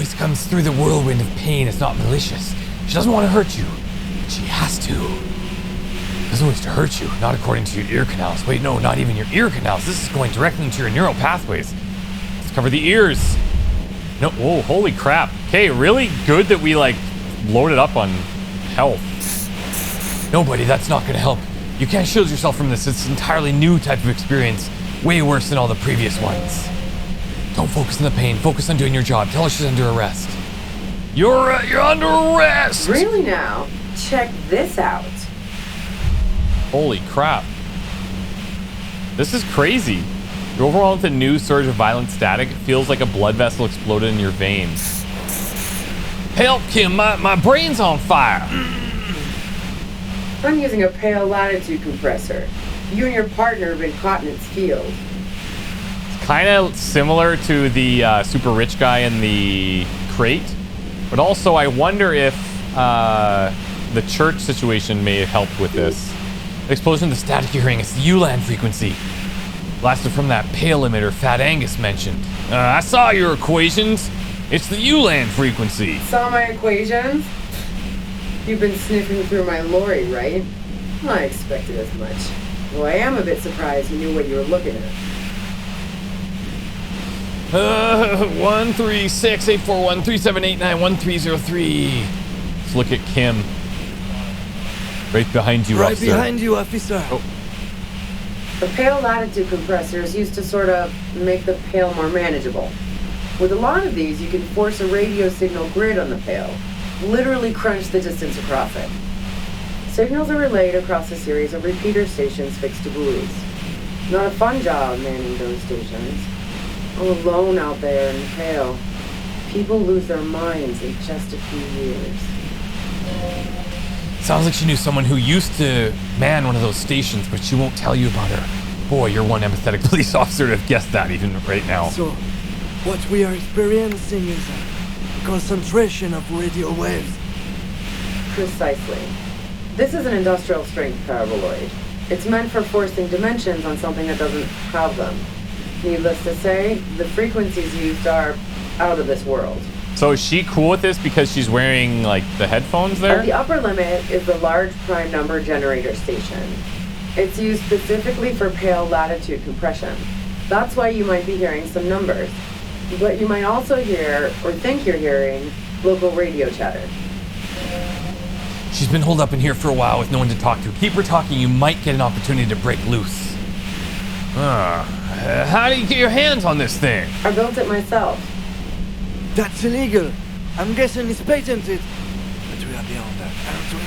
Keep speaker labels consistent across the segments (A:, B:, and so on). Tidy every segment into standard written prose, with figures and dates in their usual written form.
A: voice comes through the whirlwind of pain. It's not malicious. She doesn't want to hurt you. But she has to. Doesn't wish to hurt you, not according to your ear canals. Wait, no, not even your ear canals. This is going directly into your neural pathways. Let's cover the ears. No, whoa, holy crap. Okay, really good that we, like, loaded up on health. No, buddy, that's not going to help. You can't shield yourself from this. It's an entirely new type of experience. Way worse than all the previous ones. Don't focus on the pain. Focus on doing your job. Tell her she's under arrest. You're under arrest!
B: Really now? Check this out.
A: Holy crap. This is crazy. You're overwhelmed with a new surge of violent static. It feels like a blood vessel exploded in your veins. Help, Kim. My brain's on fire.
B: I'm using a pale latitude compressor. You and your partner have been caught in its field.
A: It's kind of similar to the super rich guy in the crate. But also, I wonder if the church situation may have helped with this. The explosion of the static you're hearing is the ULAN frequency. Blasted from that pale emitter Fat Angus mentioned. I saw your equations. It's the ULAN frequency.
B: Saw my equations? You've been sniffing through my lorry, right? I expected as much. Though I am a bit surprised you knew what you were looking at.
A: 136-841-3789-1303. Let's look at Kim. Right behind you,
C: Right
A: officer.
C: behind you, officer.
A: Oh.
B: The pale latitude compressor is used to sort of make the pail more manageable. With a lot of these, you can force a radio signal grid on the pail. Literally crunch the distance across it. Signals are relayed across a series of repeater stations fixed to buoys. Not a fun job manning those stations. All alone out there in the pail. People lose their minds in just a few years.
A: Sounds like she knew someone who used to man one of those stations, but she won't tell you about her. Boy, you're one empathetic police officer to have guessed that even right now.
C: So, what we are experiencing is a concentration of radio waves.
B: Precisely. This is an industrial strength paraboloid. It's meant for forcing dimensions on something that doesn't have them. Needless to say, the frequencies used are out of this world.
A: So is she cool with this because she's wearing, like, the headphones there?
B: The upper limit is the large prime number generator station. It's used specifically for pale latitude compression. That's why you might be hearing some numbers. But you might also hear, or think you're hearing, local radio chatter.
A: She's been holed up in here for a while with no one to talk to. Keep her talking, you might get an opportunity to break loose. How do you get your hands on this thing?
B: I built it myself.
C: That's illegal. I'm guessing it's patented. But we are beyond that, aren't we?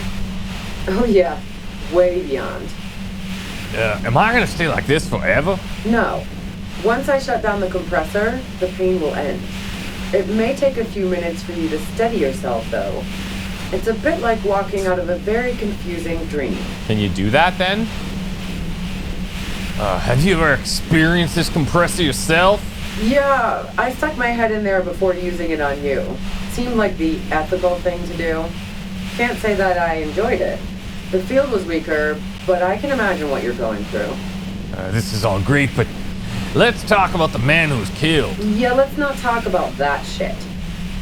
B: Oh yeah, way beyond.
A: Am I gonna stay like this forever?
B: No. Once I shut down the compressor, the pain will end. It may take a few minutes for you to steady yourself, though. It's a bit like walking out of a very confusing dream.
A: Can you do that then? Have you ever experienced this compressor yourself?
B: Yeah, I stuck my head in there before using it on you. Seemed like the ethical thing to do. Can't say that I enjoyed it. The field was weaker, but I can imagine what you're going through.
A: This is all great, but let's talk about the man who was killed.
B: Yeah, let's not talk about that shit.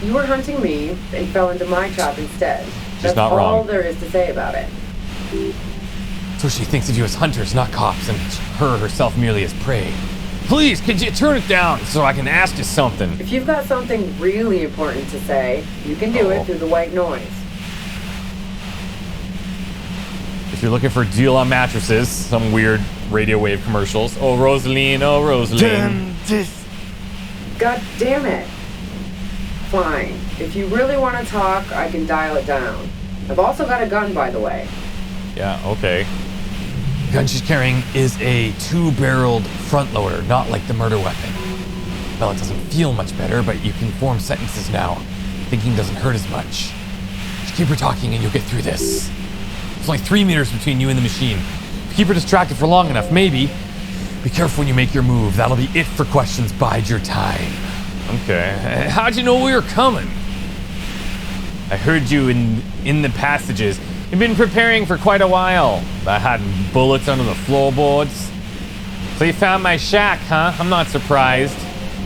B: You were hunting me and fell into my trap instead. That's
A: not
B: all
A: wrong.
B: there is to say about it.
A: So she thinks of you as hunters, not cops, and her herself merely as prey. Please, could you turn it down so I can ask you something?
B: If you've got something really important to say, you can do it through the white noise.
A: If you're looking for a deal on mattresses, some weird radio wave commercials. Oh, Rosaline, oh, Rosaline.
C: Damn this.
B: God damn it. Fine. If you really want to talk, I can dial it down. I've also got a gun, by the way.
A: Yeah, okay. The gun she's carrying is a 2-barreled front loader, not like the murder weapon. Well, it doesn't feel much better, but you can form sentences now. Thinking doesn't hurt as much. Just keep her talking and you'll get through this. There's only 3 meters between you and the machine. If you keep her distracted for long enough, maybe. Be careful when you make your move. That'll be it for questions. Bide your time. Okay. How'd you know we were coming? I heard you in the passages. You've been preparing for quite a while. I had bullets under the floorboards. So you found my shack, huh? I'm not surprised.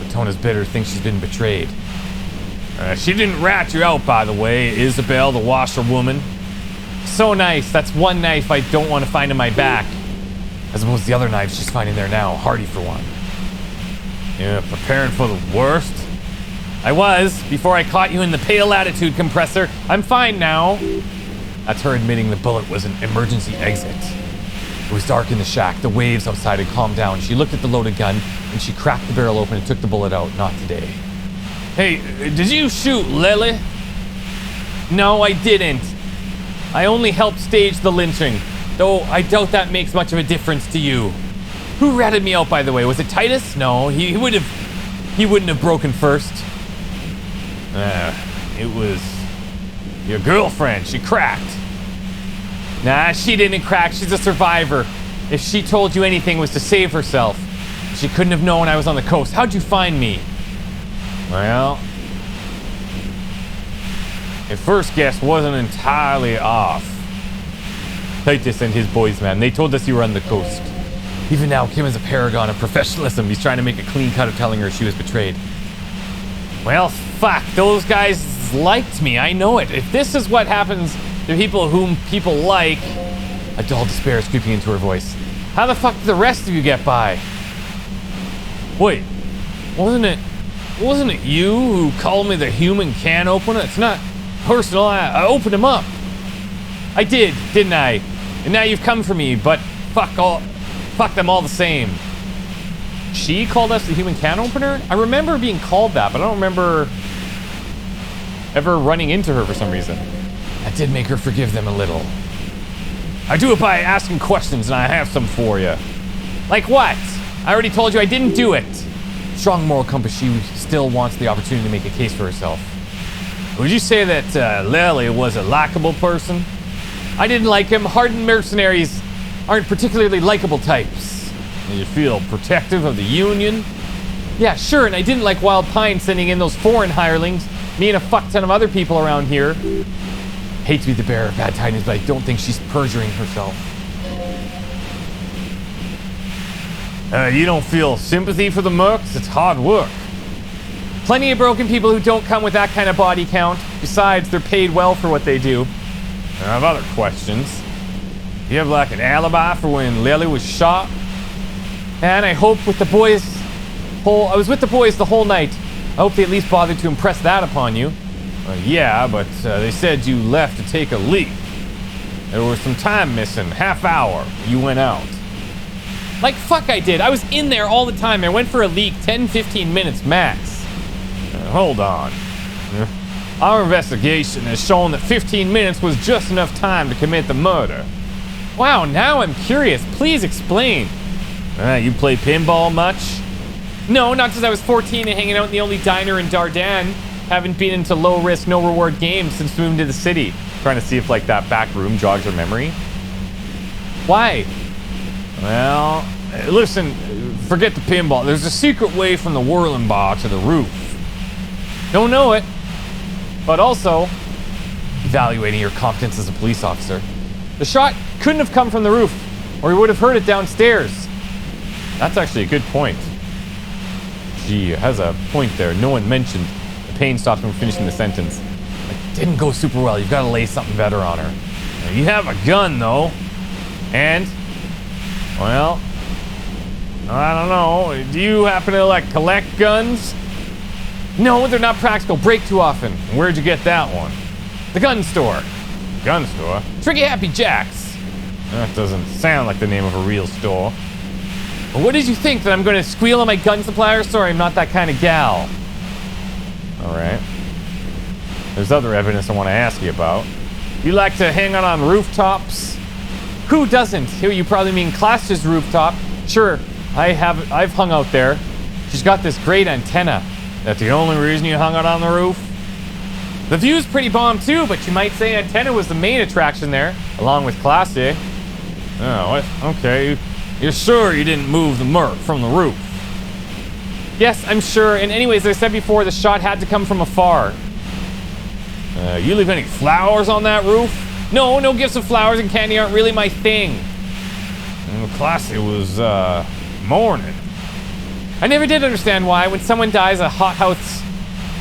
A: The tone is bitter. Thinks she's been betrayed. She didn't rat you out, by the way, Isabel, the washerwoman. So nice. That's one knife I don't want to find in my back. As opposed to the other knives she's finding there now. Hardy for one. Yeah, preparing for the worst. I was, before I caught you in the pale attitude compressor. I'm fine now. That's her admitting the bullet was an emergency exit. It was dark in the shack. The waves outside had calmed down. She looked at the loaded gun, and she cracked the barrel open and took the bullet out. Not today. Hey, did you shoot Lily? No, I didn't. I only helped stage the lynching, though I doubt that makes much of a difference to you. Who ratted me out, by the way? Was it Titus? No, he wouldn't have broken first. It was your girlfriend. She cracked. Nah, she didn't crack. She's a survivor. If she told you anything, it was to save herself. She couldn't have known I was on the coast. How'd you find me? Well, your first guess wasn't entirely off. Titus and his boys, man, they told us you were on the coast. Even now, Kim is a paragon of professionalism. He's trying to make a clean cut of telling her she was betrayed. Well, fuck, those guys liked me, I know it. If this is what happens to people whom people like... A dull despair is creeping into her voice. How the fuck did the rest of you get by? Wait, wasn't it you who called me the human can opener? It's not personal, I opened him up. I did, didn't I? And now you've come for me, but fuck them all the same. She called us the human can opener? I remember being called that, but I don't remember ever running into her for some reason. That did make her forgive them a little. I do it by asking questions, and I have some for you. Like what? I already told you I didn't do it. Strong moral compass, she still wants the opportunity to make a case for herself. Would you say that Lily was a likable person? I didn't like him. Hardened mercenaries aren't particularly likable types. You feel protective of the Union? Yeah, sure, and I didn't like Wild Pine sending in those foreign hirelings, me and a fuck ton of other people around here. Hate to be the bearer of bad tidings, but I don't think she's perjuring herself. You don't feel sympathy for the mercs? It's hard work. Plenty of broken people who don't come with that kind of body count. Besides, they're paid well for what they do. I have other questions. Do you have like an alibi for when Lily was shot? And I hope with the boys I was with the boys the whole night. I hope they at least bothered to impress that upon you. Yeah, but they said you left to take a leak. There was some time missing, half hour. You went out. Like fuck I did. I was in there all the time. I went for a leak 10-15 minutes max. Hold on. Our investigation has shown that 15 minutes was just enough time to commit the murder. Wow, now I'm curious. Please explain. You play pinball much? No, not since I was 14 and hanging out in the only diner in Dardan. Haven't been into low-risk, no-reward games since moving to the city. Trying to see if, like, that back room jogs her memory. Why? Well, listen, forget the pinball. There's a secret way from the whirling bar to the roof. Don't know it. But also, evaluating your competence as a police officer, the shot couldn't have come from the roof, or he would have heard it downstairs. That's actually a good point. She has a point there. No one mentioned. The pain stopped him from finishing the sentence. It didn't go super well. You've got to lay something better on her. Now, you have a gun, though. And, well, I don't know. Do you happen to, like, collect guns? No, they're not practical. Break too often. Where'd you get that one? The gun store. Gun store? Tricky Happy Jacks. That doesn't sound like the name of a real store. But what did you think? That I'm going to squeal on my gun supplier? Sorry, I'm not that kind of gal. Alright. There's other evidence I want to ask you about. You like to hang out on rooftops? Who doesn't? Here, you probably mean Klaasje's rooftop. Sure, I've hung out there. She's got this great antenna. That's the only reason you hung out on the roof? The view's pretty bomb too, but you might say antenna was the main attraction there, along with Klaasje. Oh, what? Okay. You're sure you didn't move the merc from the roof? Yes, I'm sure. And anyways, as I said before, the shot had to come from afar. You leave any flowers on that roof? No, no gifts of flowers and candy aren't really my thing. Klaasje was, mourning. I never did understand why, when someone dies, a hothouse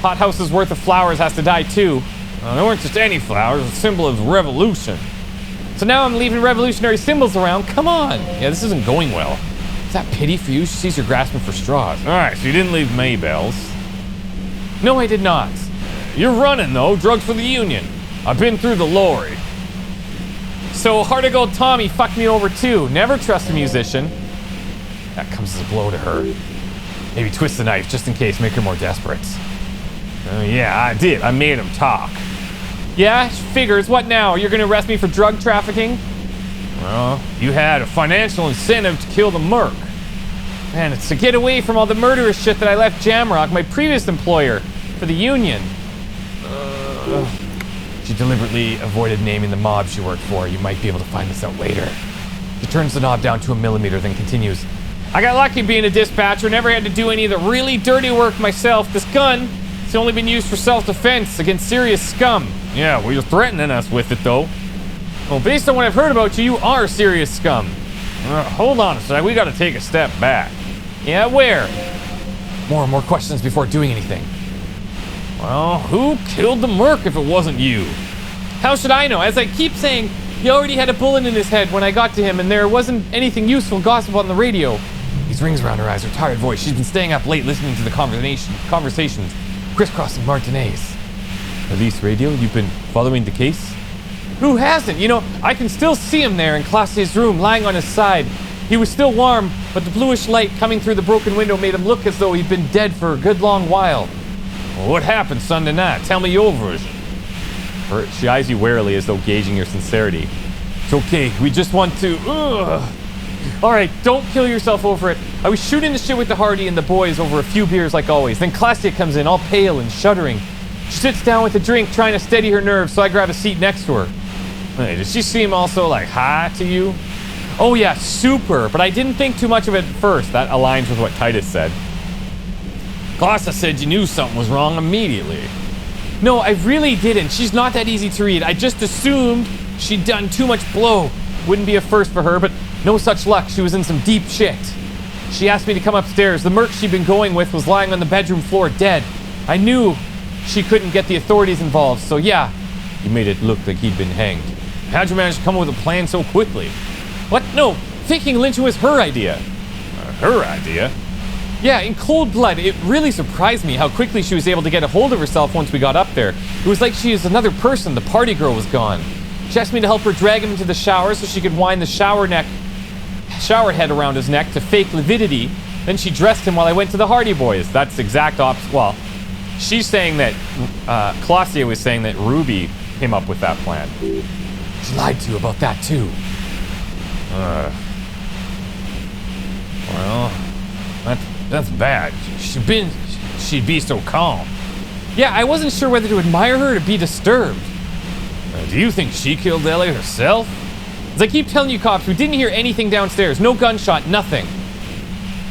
A: Hothouse's worth of flowers has to die too. They weren't just any flowers, a symbol of revolution. So now I'm leaving revolutionary symbols around. Come on. Yeah, this isn't going well. Is that pity for you? She sees you're grasping for straws. Alright, so you didn't leave Maybelle's. No, I did not. You're running, though. Drugs for the Union. I've been through the lorry. So Heart of Gold Tommy fucked me over, too. Never trust a musician. That comes as a blow to her. Maybe twist the knife, just in case. Make her more desperate. Yeah, I did. I made him talk. Yeah, figures. What now? You're gonna arrest me for drug trafficking? Well, you had a financial incentive to kill the merc. Man, it's to get away from all the murderous shit that I left Jamrock, my previous employer, for the Union. She deliberately avoided naming the mob she worked for. You might be able to find this out later. She turns the knob down to 1 millimeter, then continues. I got lucky being a dispatcher, never had to do any of the really dirty work myself. This gun, it's only been used for self-defense against serious scum. Yeah, well, you're threatening us with it, though. Well, based on what I've heard about you, you are serious scum. Hold on a sec, we gotta take a step back. Yeah, where? More questions before doing anything. Well, who killed the merc if it wasn't you? How should I know? As I keep saying, he already had a bullet in his head when I got to him, and there wasn't anything useful gossip on the radio. These rings around her eyes, her tired voice. She's been staying up late listening to the conversations, crisscrossing Martinez. Police radio, you've been following the case? Who hasn't? You know, I can still see him there in Klaasje's room, lying on his side. He was still warm, but the bluish light coming through the broken window made him look as though he'd been dead for a good long while. Well, what happened Sunday night? Tell me your version. She eyes you warily as though gauging your sincerity. It's okay, we just want to... Alright, don't kill yourself over it. I was shooting the shit with the Hardy and the boys over a few beers like always. Then Klaasje comes in, all pale and shuddering. She sits down with a drink, trying to steady her nerves, so I grab a seat next to her. Hey, does she seem also, like, high to you? Oh yeah, super, but I didn't think too much of it at first. That aligns with what Titus said. Klaasje said you knew something was wrong immediately. No, I really didn't. She's not that easy to read. I just assumed she'd done too much blow. Wouldn't be a first for her, but no such luck. She was in some deep shit. She asked me to come upstairs. The merc she'd been going with was lying on the bedroom floor dead. I knew she couldn't get the authorities involved, so yeah. You made it look like he'd been hanged. How'd you manage to come up with a plan so quickly? What? No, thinking lynching was her idea. Her idea? Yeah, in cold blood. It really surprised me how quickly she was able to get a hold of herself once we got up there. It was like she was another person. The party girl was gone. She asked me to help her drag him into the shower so she could wind the shower head around his neck to fake lividity. Then she dressed him while I went to the Hardy Boys. That's exact opposite. Well, she's saying that Klaasje was saying that Ruby came up with that plan. She lied to you about that too. Well, that's bad. She'd be so calm. Yeah, I wasn't sure whether to admire her or to be disturbed. Do you think she killed Ellie herself? As I keep telling you cops, we didn't hear anything downstairs. No gunshot, nothing.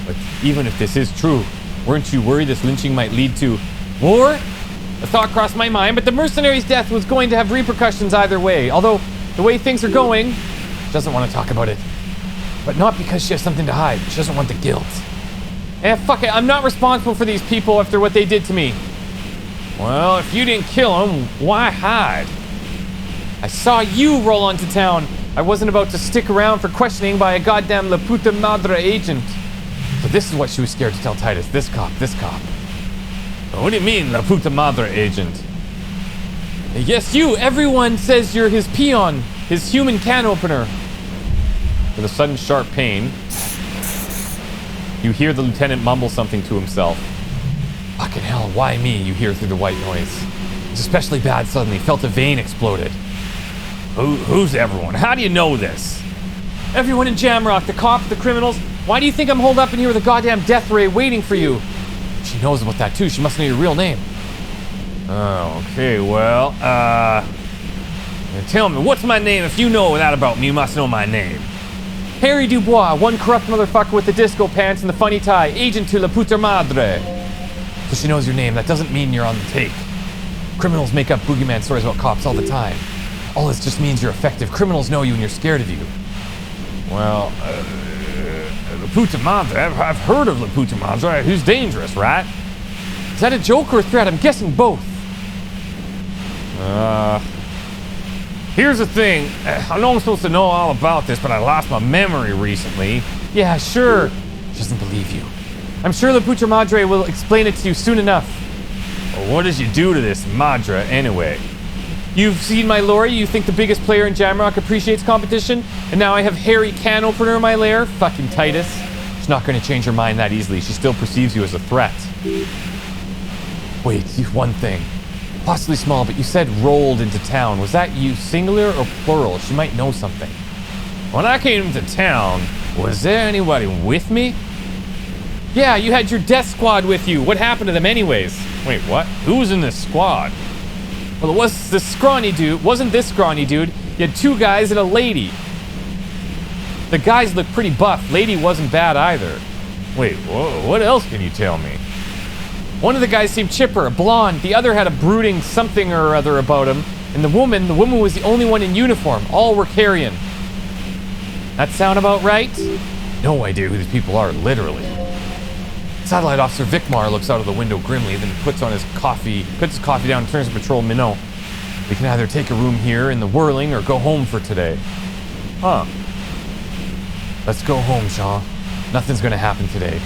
A: But even if this is true, weren't you worried this lynching might lead to war? A thought crossed my mind, but the mercenaries' death was going to have repercussions either way. Although, the way things are going, she doesn't want to talk about it. But not because she has something to hide. She doesn't want the guilt. Fuck it, I'm not responsible for these people after what they did to me. Well, if you didn't kill them, why hide? I saw you roll onto town. I wasn't about to stick around for questioning by a goddamn La Puta Madre agent. So this is what she was scared to tell Titus. This cop. What do you mean, La Puta Madre agent? Yes, you. Everyone says you're his peon, his human can opener. With a sudden sharp pain, you hear the lieutenant mumble something to himself. Fucking hell, why me? You hear through the white noise. It's especially bad suddenly. Felt a vein exploded. Who's everyone? How do you know this? Everyone in Jamrock, the cops, the criminals. Why do you think I'm holed up in here with a goddamn death ray waiting for you? She knows about that too. She must know your real name. Oh, okay, well, tell me, what's my name? If you know that about me, you must know my name. Harry Dubois, one corrupt motherfucker with the disco pants and the funny tie, agent to La Puta Madre. So she knows your name. That doesn't mean you're on the take. Criminals make up boogeyman stories about cops all the time. All this just means you're effective. Criminals know you and you're scared of you. Well, La Puta Madre, I've heard of La Puta Madre. Who's dangerous, right? Is that a joke or a threat? I'm guessing both. Here's the thing. I know I'm supposed to know all about this, but I lost my memory recently. Yeah, sure. She doesn't believe you. I'm sure the Putra Madre will explain it to you soon enough. Well, what did you do to this Madra anyway? You've seen my lorry, you think the biggest player in Jamrock appreciates competition, and now I have Harry Can opener in my lair? Fucking Titus. She's not going to change her mind that easily. She still perceives you as a threat. Wait, one thing. Possibly small, but you said rolled into town. Was that you, singular or plural? She might know something. When I came to town, was there anybody with me? Yeah, you had your death squad with you. What happened to them anyways? Wait, what? Who was in this squad? Well, it was this scrawny dude. Wasn't this scrawny dude? You had two guys and a lady. The guys looked pretty buff. Lady wasn't bad either. Wait, what else can you tell me? One of the guys seemed chipper, a blonde. The other had a brooding something or other about him. And the woman was the only one in uniform. All were carrion. That sound about right? No idea who these people are, literally. Satellite Officer Vicmar looks out of the window grimly, then puts his coffee down and turns to Patrol Minot. We can either take a room here in the Whirling or go home for today. Huh. Let's go home, Jean. Nothing's gonna happen today.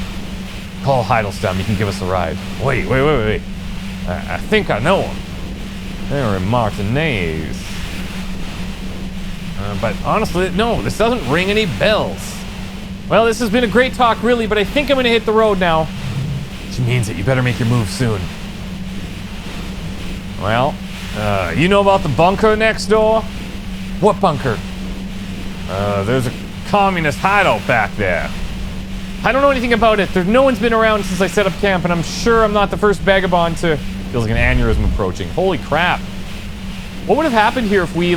A: Call Heidelstam, he can give us a ride. Wait. I think I know him. They're in Martinez. But honestly, no, this doesn't ring any bells. Well, this has been a great talk, really, but I think I'm gonna hit the road now. She means it. You better make your move soon. Well, you know about the bunker next door? What bunker? There's a communist hideout back there. I don't know anything about it. No one's been around since I set up camp, and I'm sure I'm not the first vagabond to... Feels like an aneurysm approaching. Holy crap. What would have happened here if we,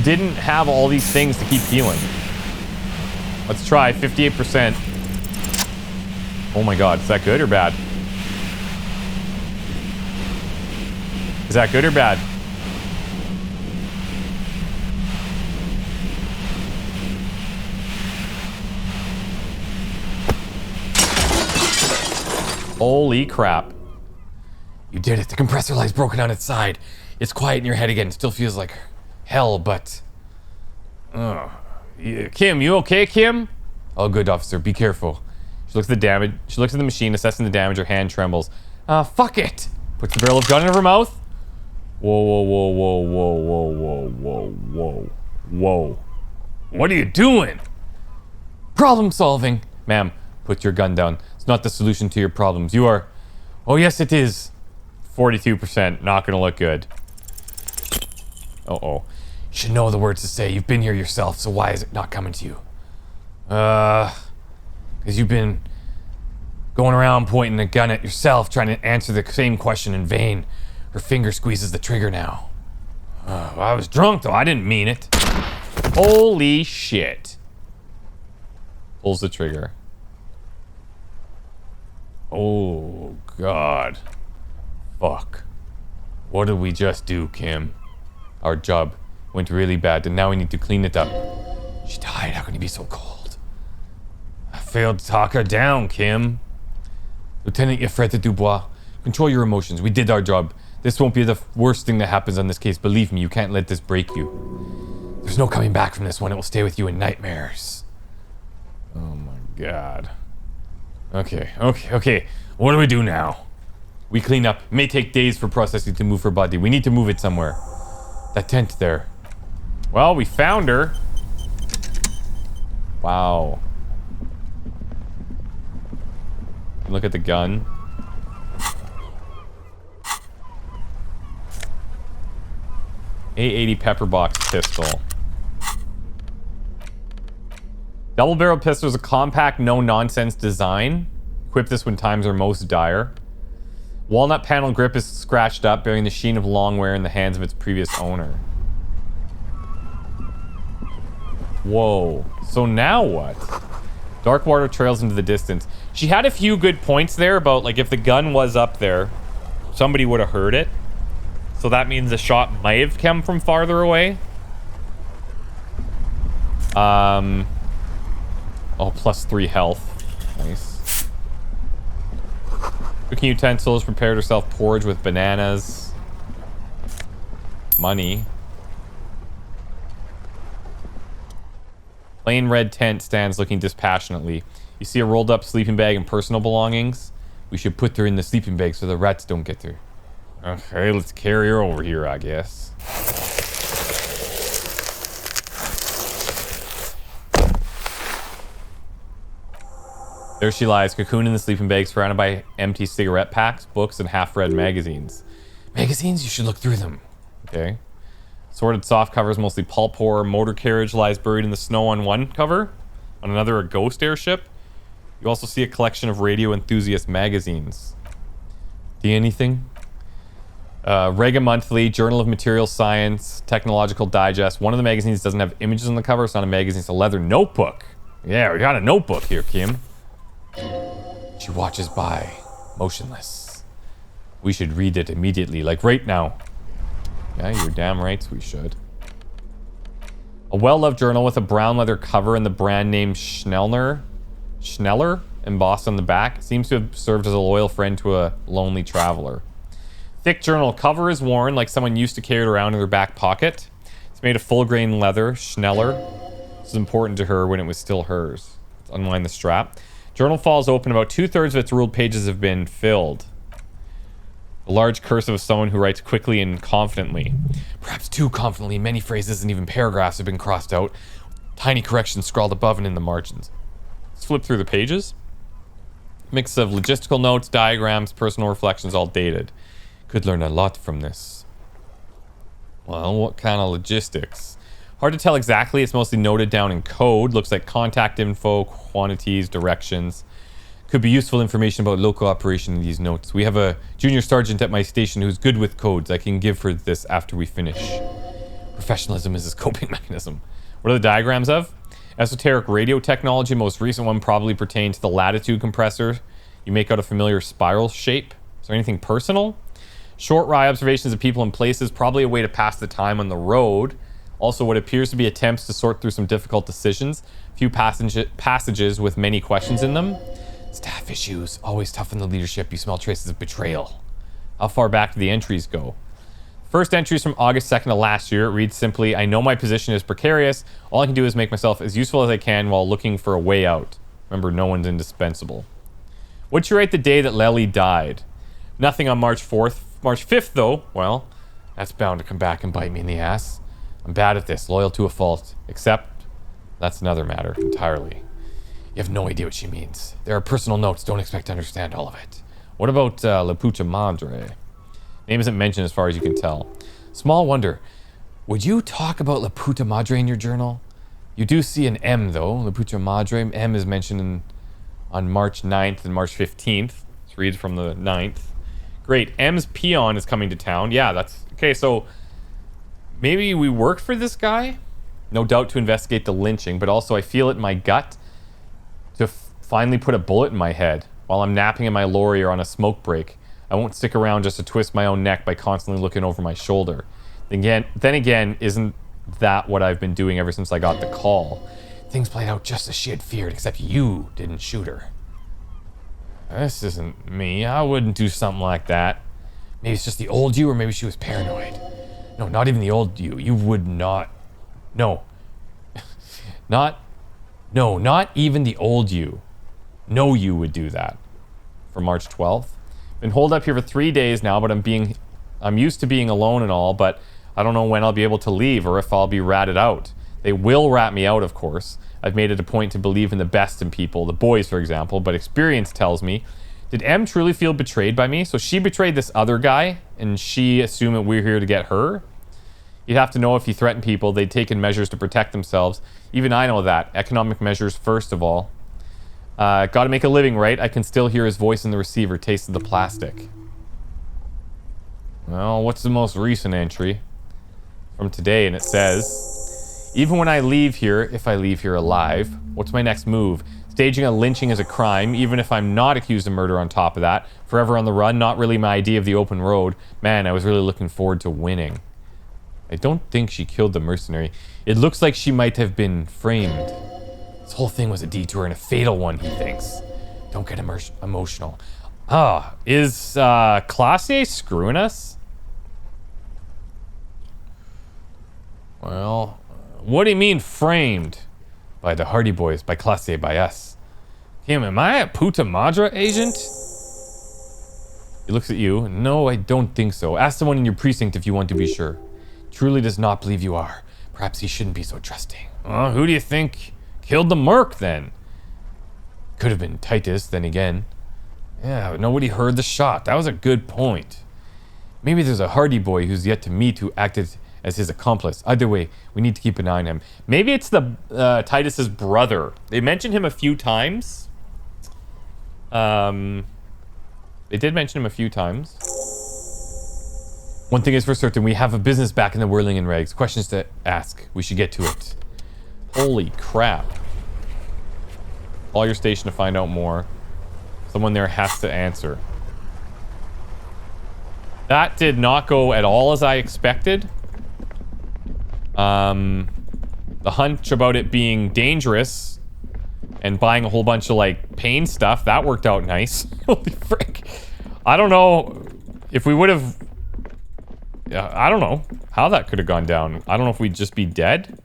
A: didn't have all these things to keep healing? Let's try 58%. Oh my god, is that good or bad? Is that good or bad? Holy crap. You did it. The compressor light's broken on its side. It's quiet in your head again. It still feels like hell, but... Kim, you okay, Kim? Oh, good, officer. Be careful. She looks at the damage. She looks at the machine, assessing the damage. Her hand trembles. Fuck it. Puts the barrel of gun in her mouth. Whoa. What are you doing? Problem solving. Ma'am, put your gun down. It's not the solution to your problems. You are... Oh, yes, it is. 42%. Not gonna look good. Uh-oh. You should know the words to say. You've been here yourself, so why is it not coming to you? Because you've been going around pointing a gun at yourself, trying to answer the same question in vain. Her finger squeezes the trigger now. I was drunk, though. I didn't mean it. Holy shit. Pulls the trigger. Oh, God. Fuck. What did we just do, Kim? Our job went really bad, and now we need to clean it up. She died. How can you be so cold? I failed to talk her down, Kim. Lieutenant Yefreta Dubois, control your emotions. We did our job. This won't be the worst thing that happens on this case. Believe me, you can't let this break you. There's no coming back from this one. It will stay with you in nightmares. Oh my god. Okay. What do we do now? We clean up. It may take days for processing to move her body. We need to move it somewhere. That tent there. Well, we found her. Wow. Look at the gun. A80 pepper box pistol. Double barrel pistol is a compact, no-nonsense design. Equip this when times are most dire. Walnut panel grip is scratched up, bearing the sheen of long wear in the hands of its previous owner. Whoa. So now what? Dark water trails into the distance. She had a few good points there about, if the gun was up there, somebody would have heard it. So that means the shot might have come from farther away. Oh, +3 health. Nice. Cooking utensils, prepared herself porridge with bananas. Money. Plain red tent stands looking dispassionately. You see a rolled up sleeping bag and personal belongings. We should put her in the sleeping bag so the rats don't get her. Okay, let's carry her over here, I guess. There she lies, cocooned in the sleeping bag, surrounded by empty cigarette packs, books, and half-read magazines. Magazines? You should look through them. Okay. Sorted soft covers, mostly pulp horror. Motor carriage lies buried in the snow on one cover. On another, a ghost airship. You also see a collection of radio enthusiast magazines. See anything? Rega Monthly, Journal of Material Science, Technological Digest. One of the magazines doesn't have images on the cover. It's not a magazine, it's a leather notebook. Yeah, we got a notebook here, Kim. She watches by, motionless. We should read it immediately, like right now. Yeah, you're damn right we should. A well-loved journal with a brown leather cover and the brand name Schneller embossed on the back. Seems to have served as a loyal friend to a lonely traveler. Thick journal cover is worn like someone used to carry it around in their back pocket. It's made of full-grain leather, Schneller. This is important to her when it was still hers. Let's unwind the strap. Journal falls open. About 2/3 of its ruled pages have been filled. A large cursive of someone who writes quickly and confidently. Perhaps too confidently. Many phrases and even paragraphs have been crossed out. Tiny corrections scrawled above and in the margins. Let's flip through the pages. Mix of logistical notes, diagrams, personal reflections, all dated. Could learn a lot from this. Well, what kind of logistics? Hard to tell exactly. It's mostly noted down in code. Looks like contact info, quantities, directions. Could be useful information about local operation in these notes. We have a junior sergeant at my station who's good with codes. I can give her this after we finish. Professionalism is his coping mechanism. What are the diagrams of? Esoteric radio technology. Most recent one probably pertains to the latitude compressor. You make out a familiar spiral shape. Is there anything personal? Short wry observations of people and places. Probably a way to pass the time on the road. Also, what appears to be attempts to sort through some difficult decisions. A few passages with many questions in them. Staff issues. Always tough in the leadership. You smell traces of betrayal. How far back do the entries go? First entry is from August 2nd of last year. It reads simply, I know my position is precarious. All I can do is make myself as useful as I can while looking for a way out. Remember, no one's indispensable. What'd you write the day that Lely died? Nothing on March 4th. March 5th, though, well, that's bound to come back and bite me in the ass. I'm bad at this, loyal to a fault. Except, that's another matter entirely. You have no idea what she means. There are personal notes, don't expect to understand all of it. What about La Puta Madre? Name isn't mentioned as far as you can tell. Small wonder, would you talk about La Puta Madre in your journal? You do see an M, though. La Puta Madre. M is mentioned on March 9th and March 15th. Let's read from the 9th. Great. M's peon is coming to town. Yeah, that's... Okay, so... Maybe we worked for this guy? No doubt to investigate the lynching, but also I feel it in my gut to finally put a bullet in my head while I'm napping in my lorry or on a smoke break. I won't stick around just to twist my own neck by constantly looking over my shoulder. Then again, isn't that what I've been doing ever since I got the call? Things played out just as she had feared, except you didn't shoot her. This isn't me. I wouldn't do something like that. Maybe it's just the old you, or maybe she was paranoid. No, not even the old you. You would not... No. Not even the old you. No, you would do that. For March 12th. Been holed up here for 3 days now, but I'm used to being alone and all, but I don't know when I'll be able to leave or if I'll be ratted out. They will rat me out, of course. I've made it a point to believe in the best in people, the boys, for example, but experience tells me, did M truly feel betrayed by me? So she betrayed this other guy, and she assumed that we're here to get her? You'd have to know if you threaten people, they'd taken measures to protect themselves. Even I know that. Economic measures first of all. Gotta make a living, right? I can still hear his voice in the receiver, taste of the plastic. Well, what's the most recent entry? From today, and it says, even when I leave here, if I leave here alive, what's my next move? Staging a lynching is a crime, even if I'm not accused of murder on top of that. Forever on the run, not really my idea of the open road. Man, I was really looking forward to winning. I don't think she killed the mercenary. It looks like she might have been framed. This whole thing was a detour and a fatal one, he thinks. Don't get emotional. Is Klaasje screwing us? Well, what do you mean framed? By the Hardy Boys, by Klaasje, by us. Kim, am I a Puta Madre agent? He looks at you. No, I don't think so. Ask someone in your precinct if you want to be sure. Truly does not believe you are. Perhaps he shouldn't be so trusting. Who do you think killed the merc then? Could have been Titus, then again. Yeah, but nobody heard the shot. That was a good point. Maybe there's a Hardy Boy who's yet to meet who acted as his accomplice. Either way, we need to keep an eye on him. Maybe it's the Titus's brother. They mentioned him a few times. They did mention him a few times. One thing is for certain, we have a business back in the Whirling and Rags. Questions to ask. We should get to it. Holy crap. Call your station to find out more. Someone there has to answer. That did not go at all as I expected. The hunch about it being dangerous and buying a whole bunch of, like, pain stuff, that worked out nice. Holy frick. I don't know if we would have... I don't know how that could have gone down. I don't know if we'd just be dead.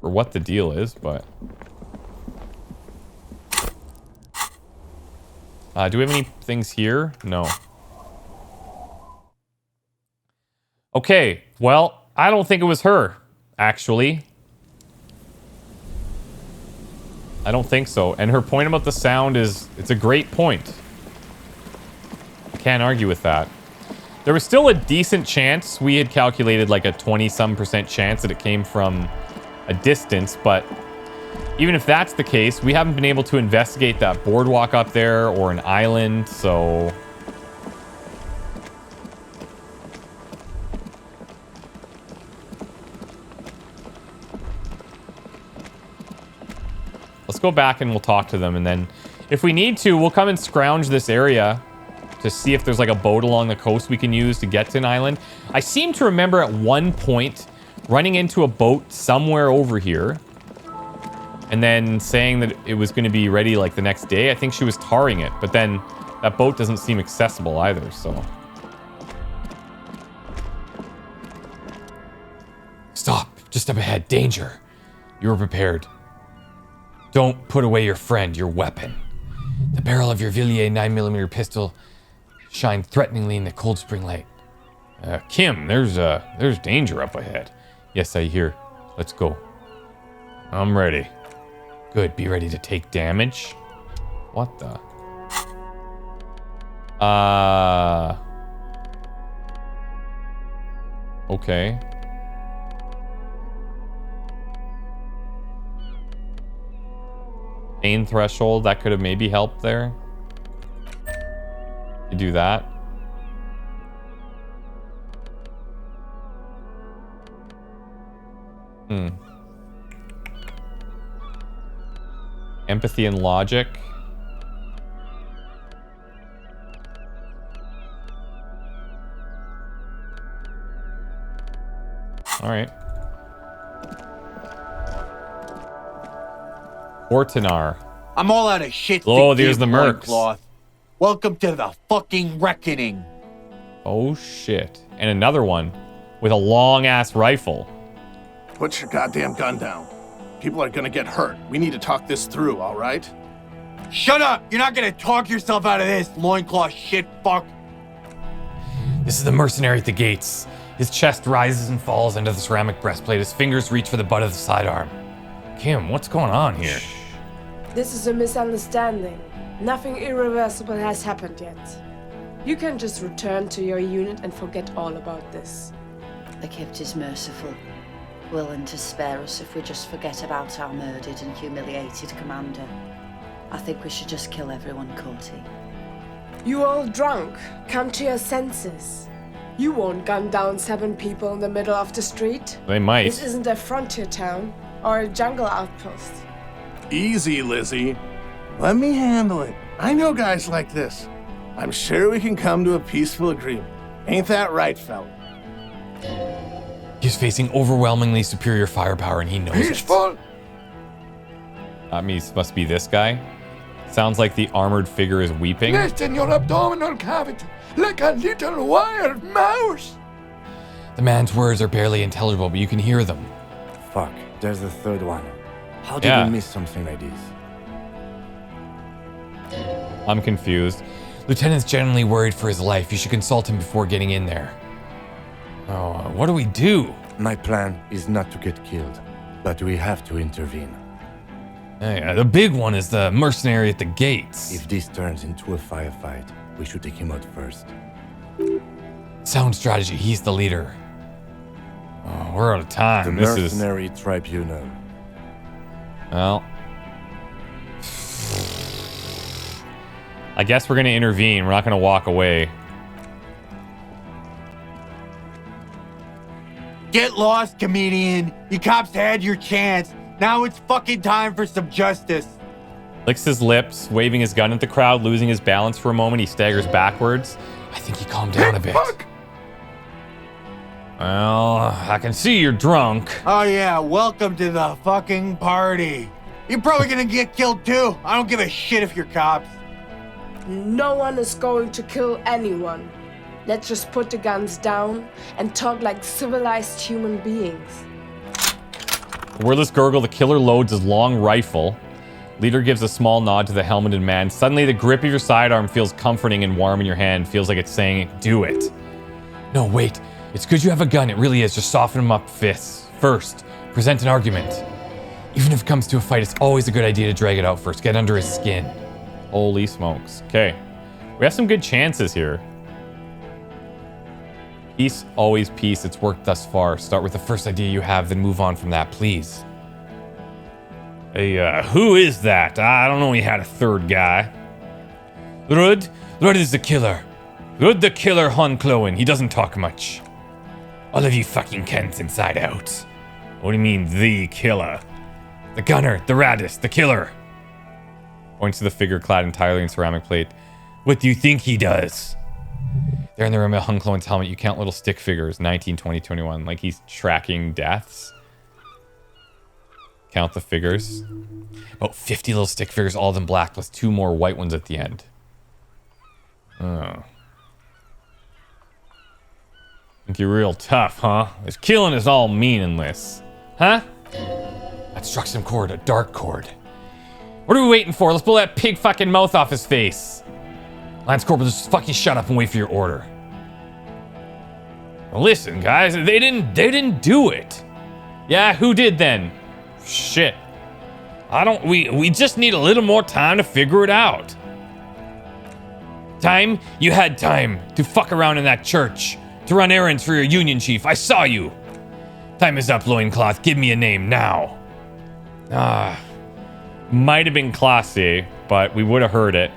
A: Or what the deal is, but... do we have any things here? No. Okay, well, I don't think it was her, actually. I don't think so. And her point about the sound is, it's a great point. I can't argue with that. There was still a decent chance. We had calculated like a 20-some% chance that it came from a distance, but even if that's the case, we haven't been able to investigate that boardwalk up there or an island, so... Let's go back and we'll talk to them, and then if we need to, we'll come and scrounge this area to see if there's like a boat along the coast we can use to get to an island. I seem to remember at one point running into a boat somewhere over here and then saying that it was going to be ready like the next day. I think she was tarring it, but then that boat doesn't seem accessible either, so... Stop! Just up ahead. Danger! You were prepared. Don't put away your friend, your weapon. The barrel of your Villiers 9mm pistol shined threateningly in the cold spring light. Kim, there's danger up ahead. Yes, I hear. Let's go. I'm ready. Good, be ready to take damage. What the? Okay. Pain threshold, that could have maybe helped there. You do that. Empathy and logic. All right. Kortenaer.
D: I'm all out of shit.
A: Oh, there's the mercs.
D: Cloth. Welcome to the fucking reckoning.
A: Oh shit. And another one with a long ass rifle.
E: Put your goddamn gun down. People are gonna get hurt. We need to talk this through, all right?
D: Shut up! You're not gonna talk yourself out of this, loincloth shit fuck.
A: This is the mercenary at the gates. His chest rises and falls under the ceramic breastplate. His fingers reach for the butt of the sidearm. Kim, what's going on here?
F: This is a misunderstanding. Nothing irreversible has happened yet. You can just return to your unit and forget all about this.
G: The Kept is merciful, willing to spare us if we just forget about our murdered and humiliated commander. I think we should just kill everyone, Korte.
F: You all drunk. Come to your senses. You won't gun down 7 people in the middle of the street.
A: They might.
F: This isn't a frontier town or a jungle outpost.
E: Easy, Lizzie. Let me handle it. I know guys like this. I'm sure we can come to a peaceful agreement. Ain't that right, fella?
A: He's facing overwhelmingly superior firepower and he knows
E: Peaceful?
A: it. That must be this guy. Sounds like the armored figure is weeping.
H: Nest in your abdominal cavity, like a little wild mouse.
A: The man's words are barely intelligible, but you can hear them.
C: Fuck, there's the third one. How did
A: Yeah.
C: we miss something like this?
A: I'm confused. Lieutenant's genuinely worried for his life. You should consult him before getting in there. Oh, what do we do?
C: My plan is not to get killed, but we have to intervene.
A: Yeah, the big one is the mercenary at the gates.
C: If this turns into a firefight, we should take him out first.
A: Sound strategy. He's the leader. Oh, we're out of time.
C: The
A: This is
C: mercenary tribunal.
A: well. I guess we're gonna intervene. We're not gonna walk away.
D: Get lost, comedian. You cops had your chance. Now it's fucking time for some justice.
A: Licks his lips, waving his gun at the crowd, losing his balance for a moment. He staggers backwards. I think he calmed down a bit.
H: Fuck!
A: Well, I can see you're drunk.
D: Oh yeah, welcome to the fucking party. You're probably gonna get killed too. I don't give a shit if you're cops.
F: No one is going to kill anyone. Let's just put the guns down and talk like civilized human beings.
A: Wordless gurgle, the killer loads his long rifle. Leader gives a small nod to the helmeted man. Suddenly, the grip of your sidearm feels comforting and warm in your hand. Feels like it's saying, do it. No, wait. It's good you have a gun. It really is. Just soften him up fists. First, present an argument. Even if it comes to a fight, it's always a good idea to drag it out first. Get under his skin. Holy smokes. Okay. We have some good chances here. Peace, always peace. It's worked thus far. Start with the first idea you have, then move on from that, please. Hey, who is that? I don't know he had a third guy. Rud? Rud is the killer. Rud the killer Hon Clowen. He doesn't talk much. All of you fucking Kents inside out. What do you mean, the killer? The gunner, the raddest, the killer. Points to the figure clad entirely in ceramic plate. What do you think he does? There in the room of Hon Clowen's helmet, you count little stick figures, 19, 20, 21. Like he's tracking deaths. Count the figures. About 50 little stick figures, all of them black, plus 2 more white ones at the end. Oh. Think you're real tough, huh? This killing is all meaningless. Huh? That struck some chord, a dark chord. What are we waiting for? Let's blow that pig fucking mouth off his face. Lance Corporal, just fucking shut up and wait for your order. Well, listen, guys, they didn't do it. Yeah, who did then? Shit. We just need a little more time to figure it out. Time? You had time to fuck around in that church, to run errands for your union chief. I saw you. Time is up, loincloth. Give me a name now. Might have been Klaasje, but we would have heard it.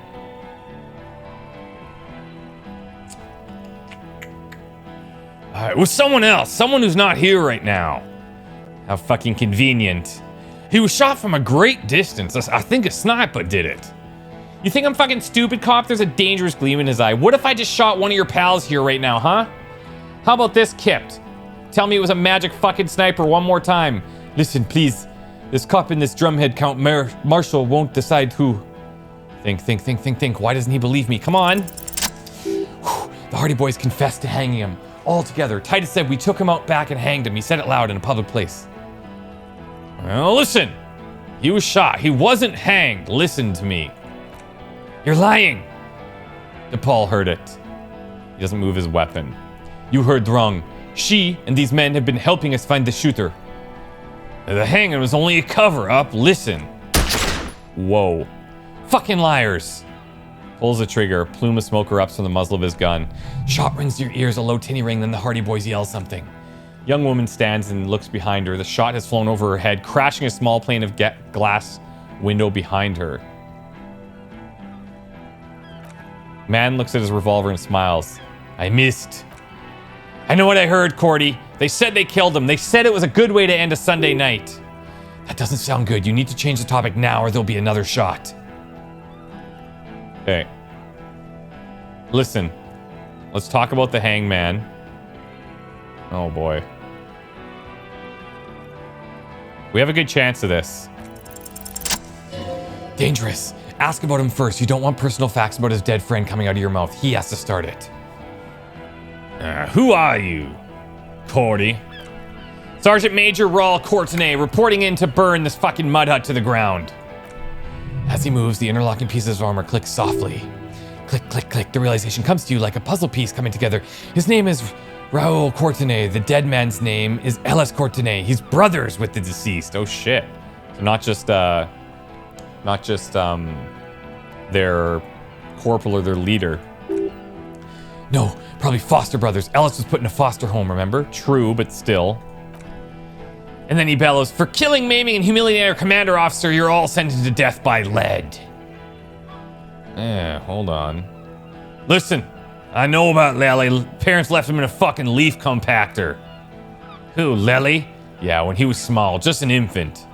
A: It was someone else. Someone who's not here right now. How fucking convenient. He was shot from a great distance. I think a sniper did it. You think I'm fucking stupid, cop? There's a dangerous gleam in his eye. What if I just shot one of your pals here right now, huh? How about this, Kipt? Tell me it was a magic fucking sniper one more time. Listen, please. This cop and this drumhead Count Marshall won't decide who. Think. Why doesn't he believe me? Come on. The Hardy Boys confessed to hanging him. All together. Titus said we took him out back and hanged him. He said it loud in a public place. Well, listen. He was shot. He wasn't hanged. Listen to me. You're lying. DePaul heard it. He doesn't move his weapon. You heard wrong. She and these men have been helping us find the shooter. The hanging was only a cover-up. Listen. Whoa. Fucking liars. Pulls the trigger. A plume of smoke erupts from the muzzle of his gun. Shot rings to your ears, a low tinny ring, then the Hardy Boys yell something. Young woman stands and looks behind her. The shot has flown over her head, crashing a small pane of glass window behind her. Man looks at his revolver and smiles. I missed. I know what I heard, Cordy. They said they killed him. They said it was a good way to end a Sunday night. That doesn't sound good. You need to change the topic now or there'll be another shot. Okay. Listen. Let's talk about the hangman. Oh boy. We have a good chance of this. Dangerous. Ask about him first. You don't want personal facts about his dead friend coming out of your mouth. He has to start it.
I: Who are you, Cordy?
A: Sergeant Major Rawl Kortenaer reporting in to burn this fucking mud hut to the ground. As he moves, the interlocking pieces of armor click softly. Click, click, click. The realization comes to you like a puzzle piece coming together. His name is Raoul Kortenaer. The dead man's name is Ellis Kortenaer. He's brothers with the deceased.
I: Oh shit. So not just their corporal or their leader.
A: No, probably foster brothers. Ellis was put in a foster home, remember?
I: True, but still.
A: And then he bellows, for killing, maiming, and humiliating our commander officer, you're all sentenced to death by lead.
I: Hold on. Listen, I know about Lely. Parents left him in a fucking leaf compactor.
A: Who, Lely?
I: Yeah, when he was small, just an infant.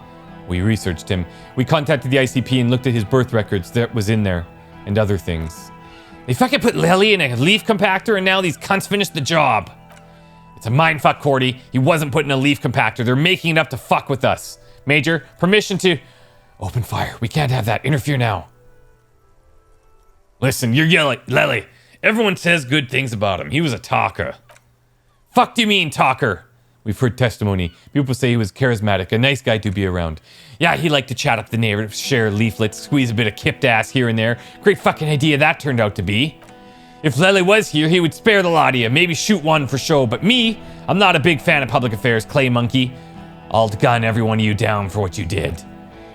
A: We researched him. We contacted the ICP and looked at his birth records that was in there, and other things. They fucking put Lely in a leaf compactor and now these cunts finished the job. It's a mindfuck, Cordy. He wasn't put in a leaf compactor. They're making it up to fuck with us. Major, permission to... Open fire. We can't have that. Interfere now.
I: Listen, you're yelling, Lely. Everyone says good things about him. He was a talker.
A: Fuck do you mean, talker? We've heard testimony. People say he was charismatic, a nice guy to be around. Yeah, he liked to chat up the neighborhood, share leaflets, squeeze a bit of kipped ass here and there. Great fucking idea that turned out to be. If Lely was here, he would spare the lot of you, maybe shoot one for show. But me, I'm not a big fan of public affairs, Clay Monkey. I'll gun every one of you down for what you did.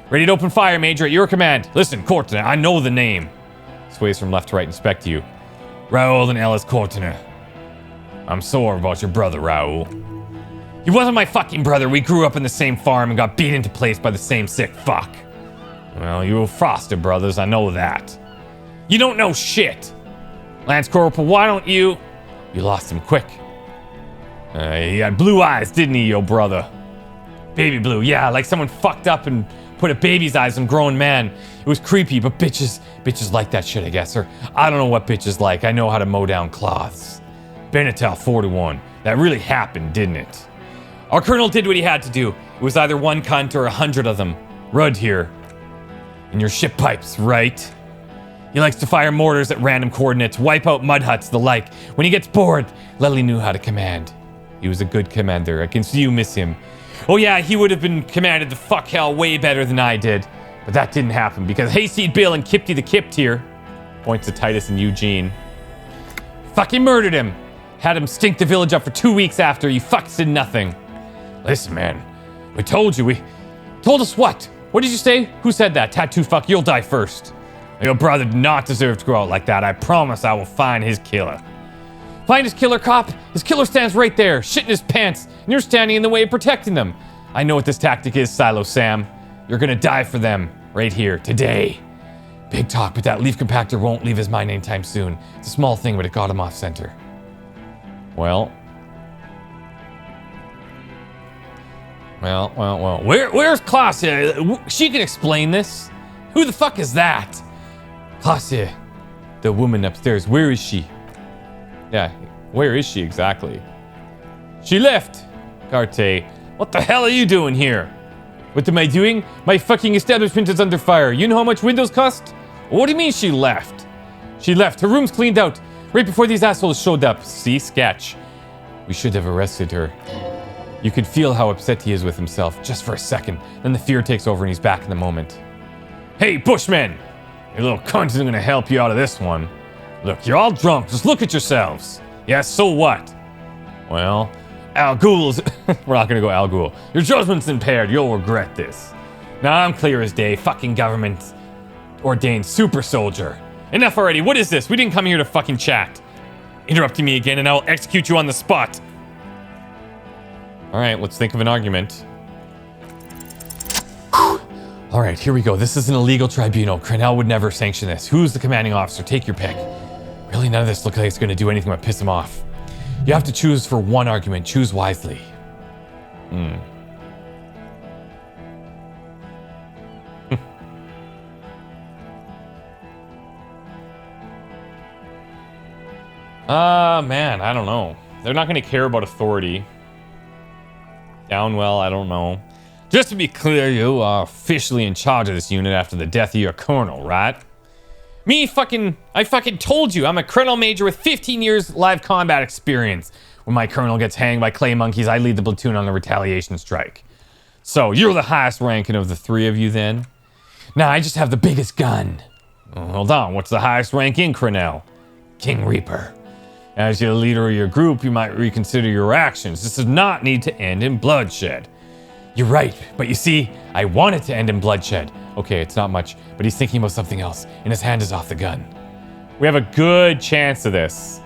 A: Ready to open fire, Major, at your command. Listen, Kortenaer, I know the name. Sways from left to right, inspect you. Raoul and Ellis Kortenaer. I'm sorry about your brother, Raoul. He wasn't my fucking brother. We grew up in the same farm and got beat into place by the same sick fuck.
I: Well, you were foster brothers, I know that.
A: You don't know shit. Lance Corporal, why don't you... You lost him quick.
I: He had blue eyes, didn't he, your brother?
A: Baby blue, yeah, like someone fucked up and put a baby's eyes on a grown man. It was creepy, but bitches like that shit, I guess. Or I don't know what bitches like. I know how to mow down cloths.
I: Benatal 41. That really happened, didn't it?
A: Our colonel did what he had to do. It was either one cunt or 100 of them. Rudd here. In your ship pipes, right? He likes to fire mortars at random coordinates, wipe out mud huts, the like. When he gets bored, Lely knew how to command. He was a good commander. I can see you miss him. Oh yeah, he would have been commanded the fuck hell way better than I did. But that didn't happen because Hayseed Bill and Kipty the Kipt here, points to Titus and Eugene, fucking murdered him. Had him stink the village up for 2 weeks after. You fucks did nothing.
I: Listen, man.
A: We told you. Told us what? What did you say? Who said that? Tattoo fuck, you'll die first.
I: Your brother did not deserve to go out like that. I promise I will find his killer.
A: Find his killer, cop? His killer stands right there, shitting his pants, and you're standing in the way of protecting them. I know what this tactic is, Silo Sam. You're gonna die for them, right here, today. Big talk, but that leaf compactor won't leave his mind anytime soon. It's a small thing, but it got him off center.
I: Well.
A: Where's Klaasje? She can explain this. Who the fuck is that? Klaasje, the woman upstairs. Where is she?
I: Yeah, where is she exactly?
A: She left.
I: Carte, what the hell are you doing here?
A: What am I doing? My fucking establishment is under fire. You know how much windows cost?
I: What do you mean she left?
A: She left. Her room's cleaned out. Right before these assholes showed up. See? Sketch. We should have arrested her. You could feel how upset he is with himself, just for a second. Then the fear takes over and he's back in the moment.
I: Hey, Bushman! Your little cunt isn't gonna help you out of this one. Look, you're all drunk. Just look at yourselves. Yeah, so what? Well, Al Ghul's... We're not gonna go Al Ghul. Your judgment's impaired. You'll regret this.
A: Now I'm clear as day. Fucking government ordained super soldier. Enough already. What is this? We didn't come here to fucking chat. Interrupting me again and I'll execute you on the spot.
I: Alright, let's think of an argument.
A: Alright, here we go. This is an illegal tribunal. Kortenaer would never sanction this. Who's the commanding officer? Take your pick. Really, none of this looks like it's going to do anything but piss him off. You have to choose for one argument. Choose wisely.
I: Man, I don't know. They're not going to care about authority. Downwell, I don't know. Just to be clear, you are officially in charge of this unit after the death of your colonel, right? I fucking told you, I'm a colonel major with 15 years live combat experience. When my colonel gets hanged by clay monkeys, I lead the platoon on a retaliation strike. So, you're the highest ranking of the three of you then? Nah, I just have the biggest gun. Oh, hold on, what's the highest rank in Kortenaer? King Reaper. As your leader of your group, you might reconsider your actions. This does not need to end in bloodshed. You're right, but you see, I want it to end in bloodshed. Okay, it's not much, but he's thinking about something else, and his hand is off the gun. We have a good chance of this.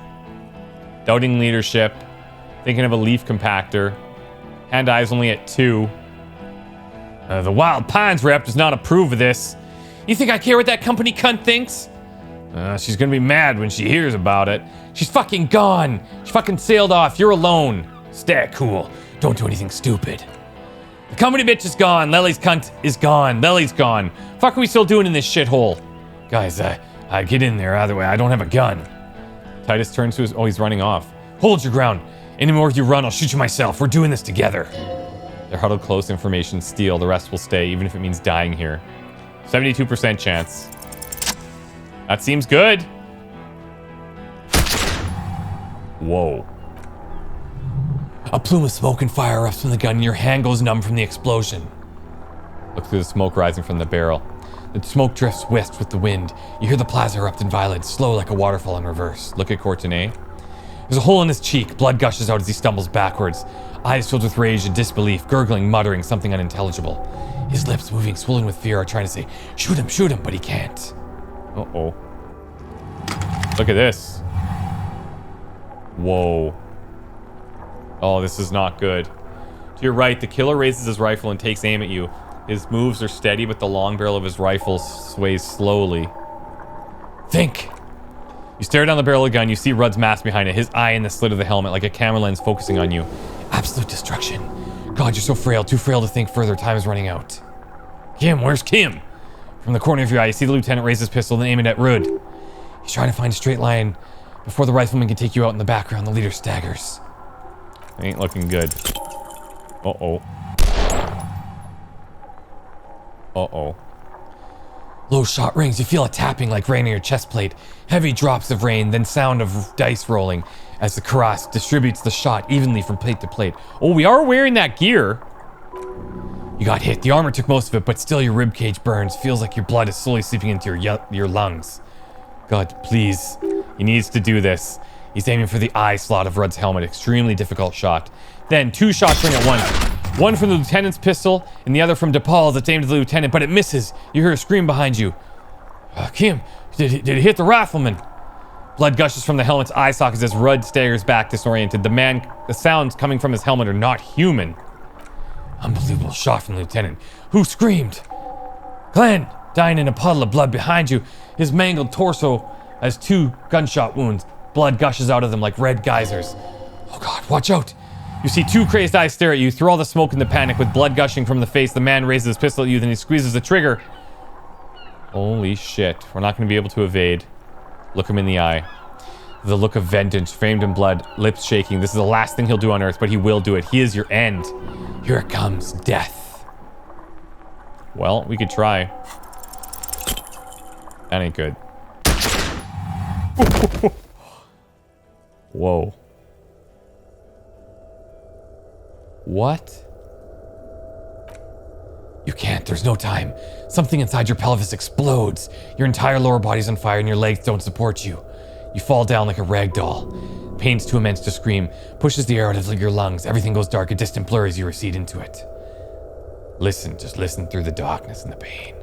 I: Doubting leadership, thinking of a leaf compactor, hand eyes only at 2. The Wild Pines rep does not approve of this. You think I care what that company cunt thinks? She's gonna be mad when she hears about it. She's fucking gone. She fucking sailed off. You're alone. Stay cool. Don't do anything stupid. The company bitch is gone. Lely's cunt is gone. Lely's gone. Fuck are we still doing in this shithole? Guys, I get in there either way. I don't have a gun. Titus turns to his... Oh, he's running off. Hold your ground. Any more you run, I'll shoot you myself. We're doing this together. They're huddled close. Information steal. The rest will stay, even if it means dying here. 72% chance. That seems good. Whoa. A plume of smoke and fire erupts from the gun, and your hand goes numb from the explosion. Look through the smoke rising from the barrel. The smoke drifts west with the wind. You hear the plaza erupt in violence, slow like a waterfall in reverse. Look at Kortenaer. There's a hole in his cheek. Blood gushes out as he stumbles backwards. Eyes filled with rage and disbelief, gurgling, muttering something unintelligible. His lips, moving, swollen with fear, are trying to say, shoot him, but he can't. Uh-oh. Look at this. Whoa. Oh, this is not good. To your right, the killer raises his rifle and takes aim at you. His moves are steady, but the long barrel of his rifle sways slowly. Think! You stare down the barrel of the gun, you see Rudd's mask behind it, his eye in the slit of the helmet, like a camera lens focusing on you. Absolute destruction. God, you're so frail, too frail to think further, time is running out. Kim, where's Kim? From the corner of your eye, you see the lieutenant raise his pistol, then aim it at Rudd. He's trying to find a straight line before the rifleman can take you out in the background. The leader staggers. Ain't looking good. Uh-oh. Uh-oh. Low shot rings. You feel a tapping like rain on your chest plate. Heavy drops of rain, then sound of dice rolling as the cuirass distributes the shot evenly from plate to plate. Oh, we are wearing that gear. You got hit. The armor took most of it, but still your ribcage burns. Feels like your blood is slowly seeping into your lungs. God, please. He needs to do this. He's aiming for the eye slot of Rudd's helmet. Extremely difficult shot. Then 2 shots ring at once. One from the lieutenant's pistol, and the other from DePaul that's aimed at the lieutenant, but it misses. You hear a scream behind you. Kim, did it hit the rifleman? Blood gushes from the helmet's eye sockets as Rudd staggers back, disoriented. The sounds coming from his helmet are not human. Unbelievable shot from the lieutenant. Who screamed? Glenn, dying in a puddle of blood behind you. His mangled torso has 2 gunshot wounds. Blood gushes out of them like red geysers. Oh God, watch out. You see 2 crazed eyes stare at you. Through all the smoke and the panic, with blood gushing from the face, the man raises his pistol at you, then he squeezes the trigger. Holy shit. We're not going to be able to evade. Look him in the eye. The look of vengeance, framed in blood, lips shaking. This is the last thing he'll do on Earth, but he will do it. He is your end. Here it comes, death. Well, we could try. That ain't good. Whoa. What? You can't. There's no time. Something inside your pelvis explodes. Your entire lower body's on fire and your legs don't support you. You fall down like a rag doll. Pain's too immense to scream. Pushes the air out of your lungs. Everything goes dark. A distant blur as you recede into it. Listen. Just listen through the darkness and the pain.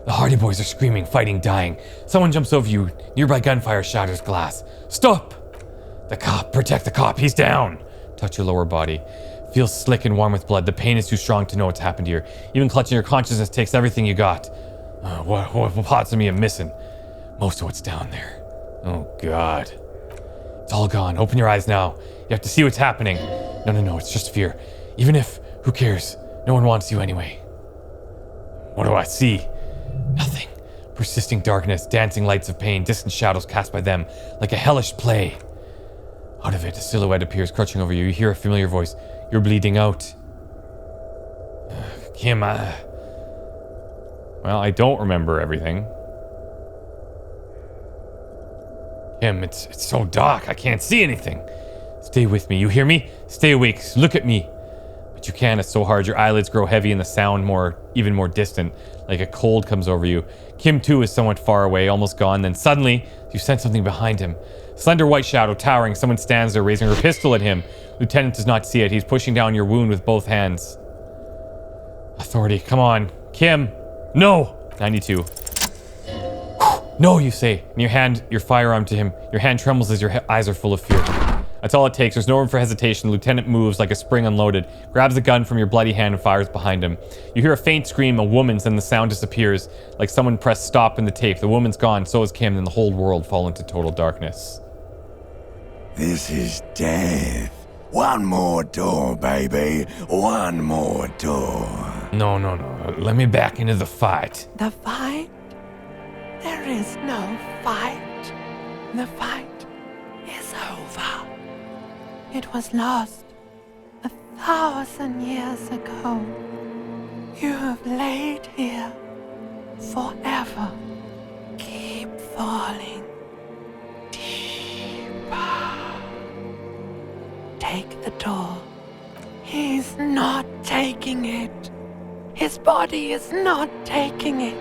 I: The Hardy Boys are screaming, fighting, dying. Someone jumps over you. Nearby gunfire shatters glass. Stop! The cop. Protect the cop. He's down. Touch your lower body. Feels slick and warm with blood. The pain is too strong to know what's happened here. Even clutching your consciousness takes everything you got. What parts of me am missing? Most of what's down there. Oh, God. It's all gone. Open your eyes now. You have to see what's happening. No. It's just fear. Even if, who cares? No one wants you anyway. What do I see? Nothing. Persisting darkness, dancing lights of pain, distant shadows cast by them, like a hellish play. Out of it, a silhouette appears crouching over you. You hear a familiar voice. You're bleeding out. Kim, well, I don't remember everything. Kim, it's so dark. I can't see anything. Stay with me. You hear me? Stay awake. Look at me. But you can't. It's so hard. Your eyelids grow heavy and the sound even more distant, like a cold comes over you. Kim, too, is somewhat far away, almost gone. Then suddenly, you sense something behind him. Slender white shadow towering. Someone stands there, raising her pistol at him. Lieutenant does not see it. He's pushing down your wound with both hands. Authority, come on. Kim. No. 92. No, you say. And you hand your firearm to him. Your hand trembles as your eyes are full of fear. That's all it takes. There's no room for hesitation. The lieutenant moves like a spring unloaded, grabs the gun from your bloody hand and fires behind him. You hear a faint scream, a woman's, and the sound disappears, like someone pressed stop in the tape. The woman's gone, so is Kim, and the whole world falls into total darkness.
J: This is death. One more door, baby. One more door.
I: No. Let me back into the fight.
K: The fight? There is no fight. The fight is over. It was lost 1,000 years ago. You have laid here forever. Keep falling deeper. Take the door. He's not taking it. His body is not taking it.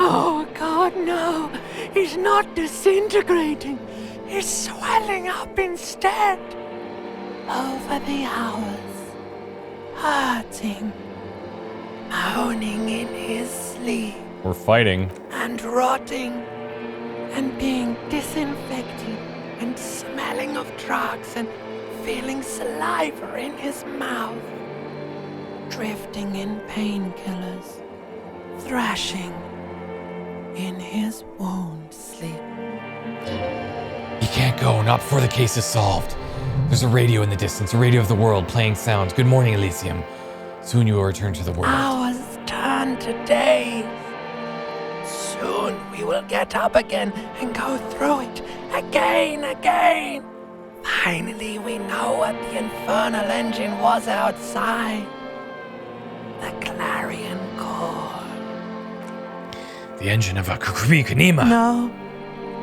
K: Oh God, no. He's not disintegrating. He's swelling up instead. Over the hours, hurting, moaning in his sleep.
I: We're fighting.
K: And rotting, and being disinfected, and smelling of drugs, and feeling saliva in his mouth. Drifting in painkillers, thrashing in his wound sleep.
A: He can't go, not before the case is solved. There's a radio in the distance, a radio of the world, playing sounds. Good morning, Elysium. Soon you will return to the world.
K: Hours turn to days. Soon we will get up again and go through it again. Finally, we know what the infernal engine was outside. The clarion call.
A: The engine of a Kukumikanima.
K: No,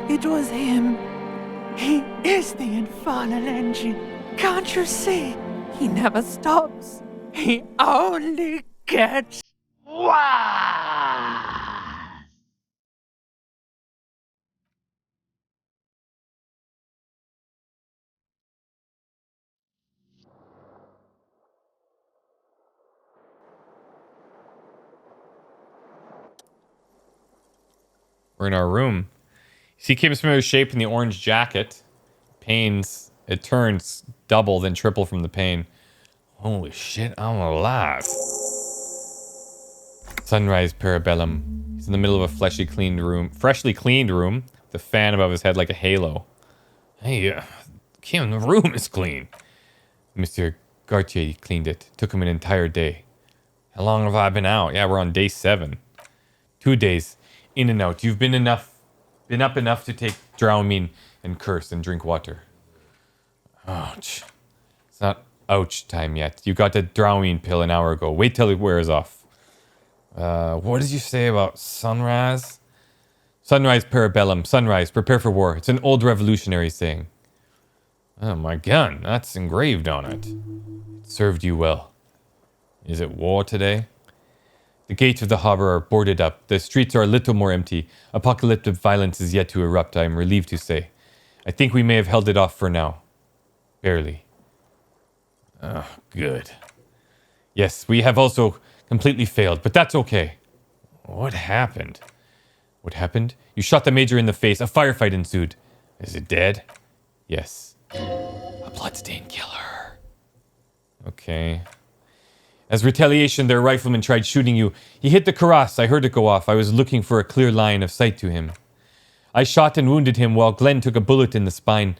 K: it was him. He is the infernal engine. Can't you see? He never stops. He only gets worse.
I: We're in our room. See Kim's familiar shape in the orange jacket. Pains, it turns double, then triple from the pain. Holy shit, I'm alive. Sunrise Parabellum. He's in the middle of a freshly cleaned room, with a fan above his head like a halo. Hey, Kim, the room is clean. Monsieur Gauthier cleaned it. Took him an entire day. How long have I been out? Yeah, we're on day 7. 2 days. In and out. You've been up enough to take Dramamine and curse and drink water. Ouch. It's not ouch time yet. You got the Dramamine pill an hour ago. Wait till it wears off. What did you say about sunrise? Sunrise Parabellum. Sunrise. Prepare for war. It's an old revolutionary saying. Oh, my gun. That's engraved on it. It served you well. Is it war today? The gates of the harbor are boarded up. The streets are a little more empty. Apocalyptic violence is yet to erupt, I am relieved to say. I think we may have held it off for now. Barely. Oh, good. Yes, we have also completely failed, but that's okay. What happened? What happened? You shot the major in the face. A firefight ensued. Is it dead? Yes. A bloodstained killer. Okay. As retaliation, their rifleman tried shooting you. He hit the cuirass. I heard it go off. I was looking for a clear line of sight to him. I shot and wounded him while Glenn took a bullet in the spine.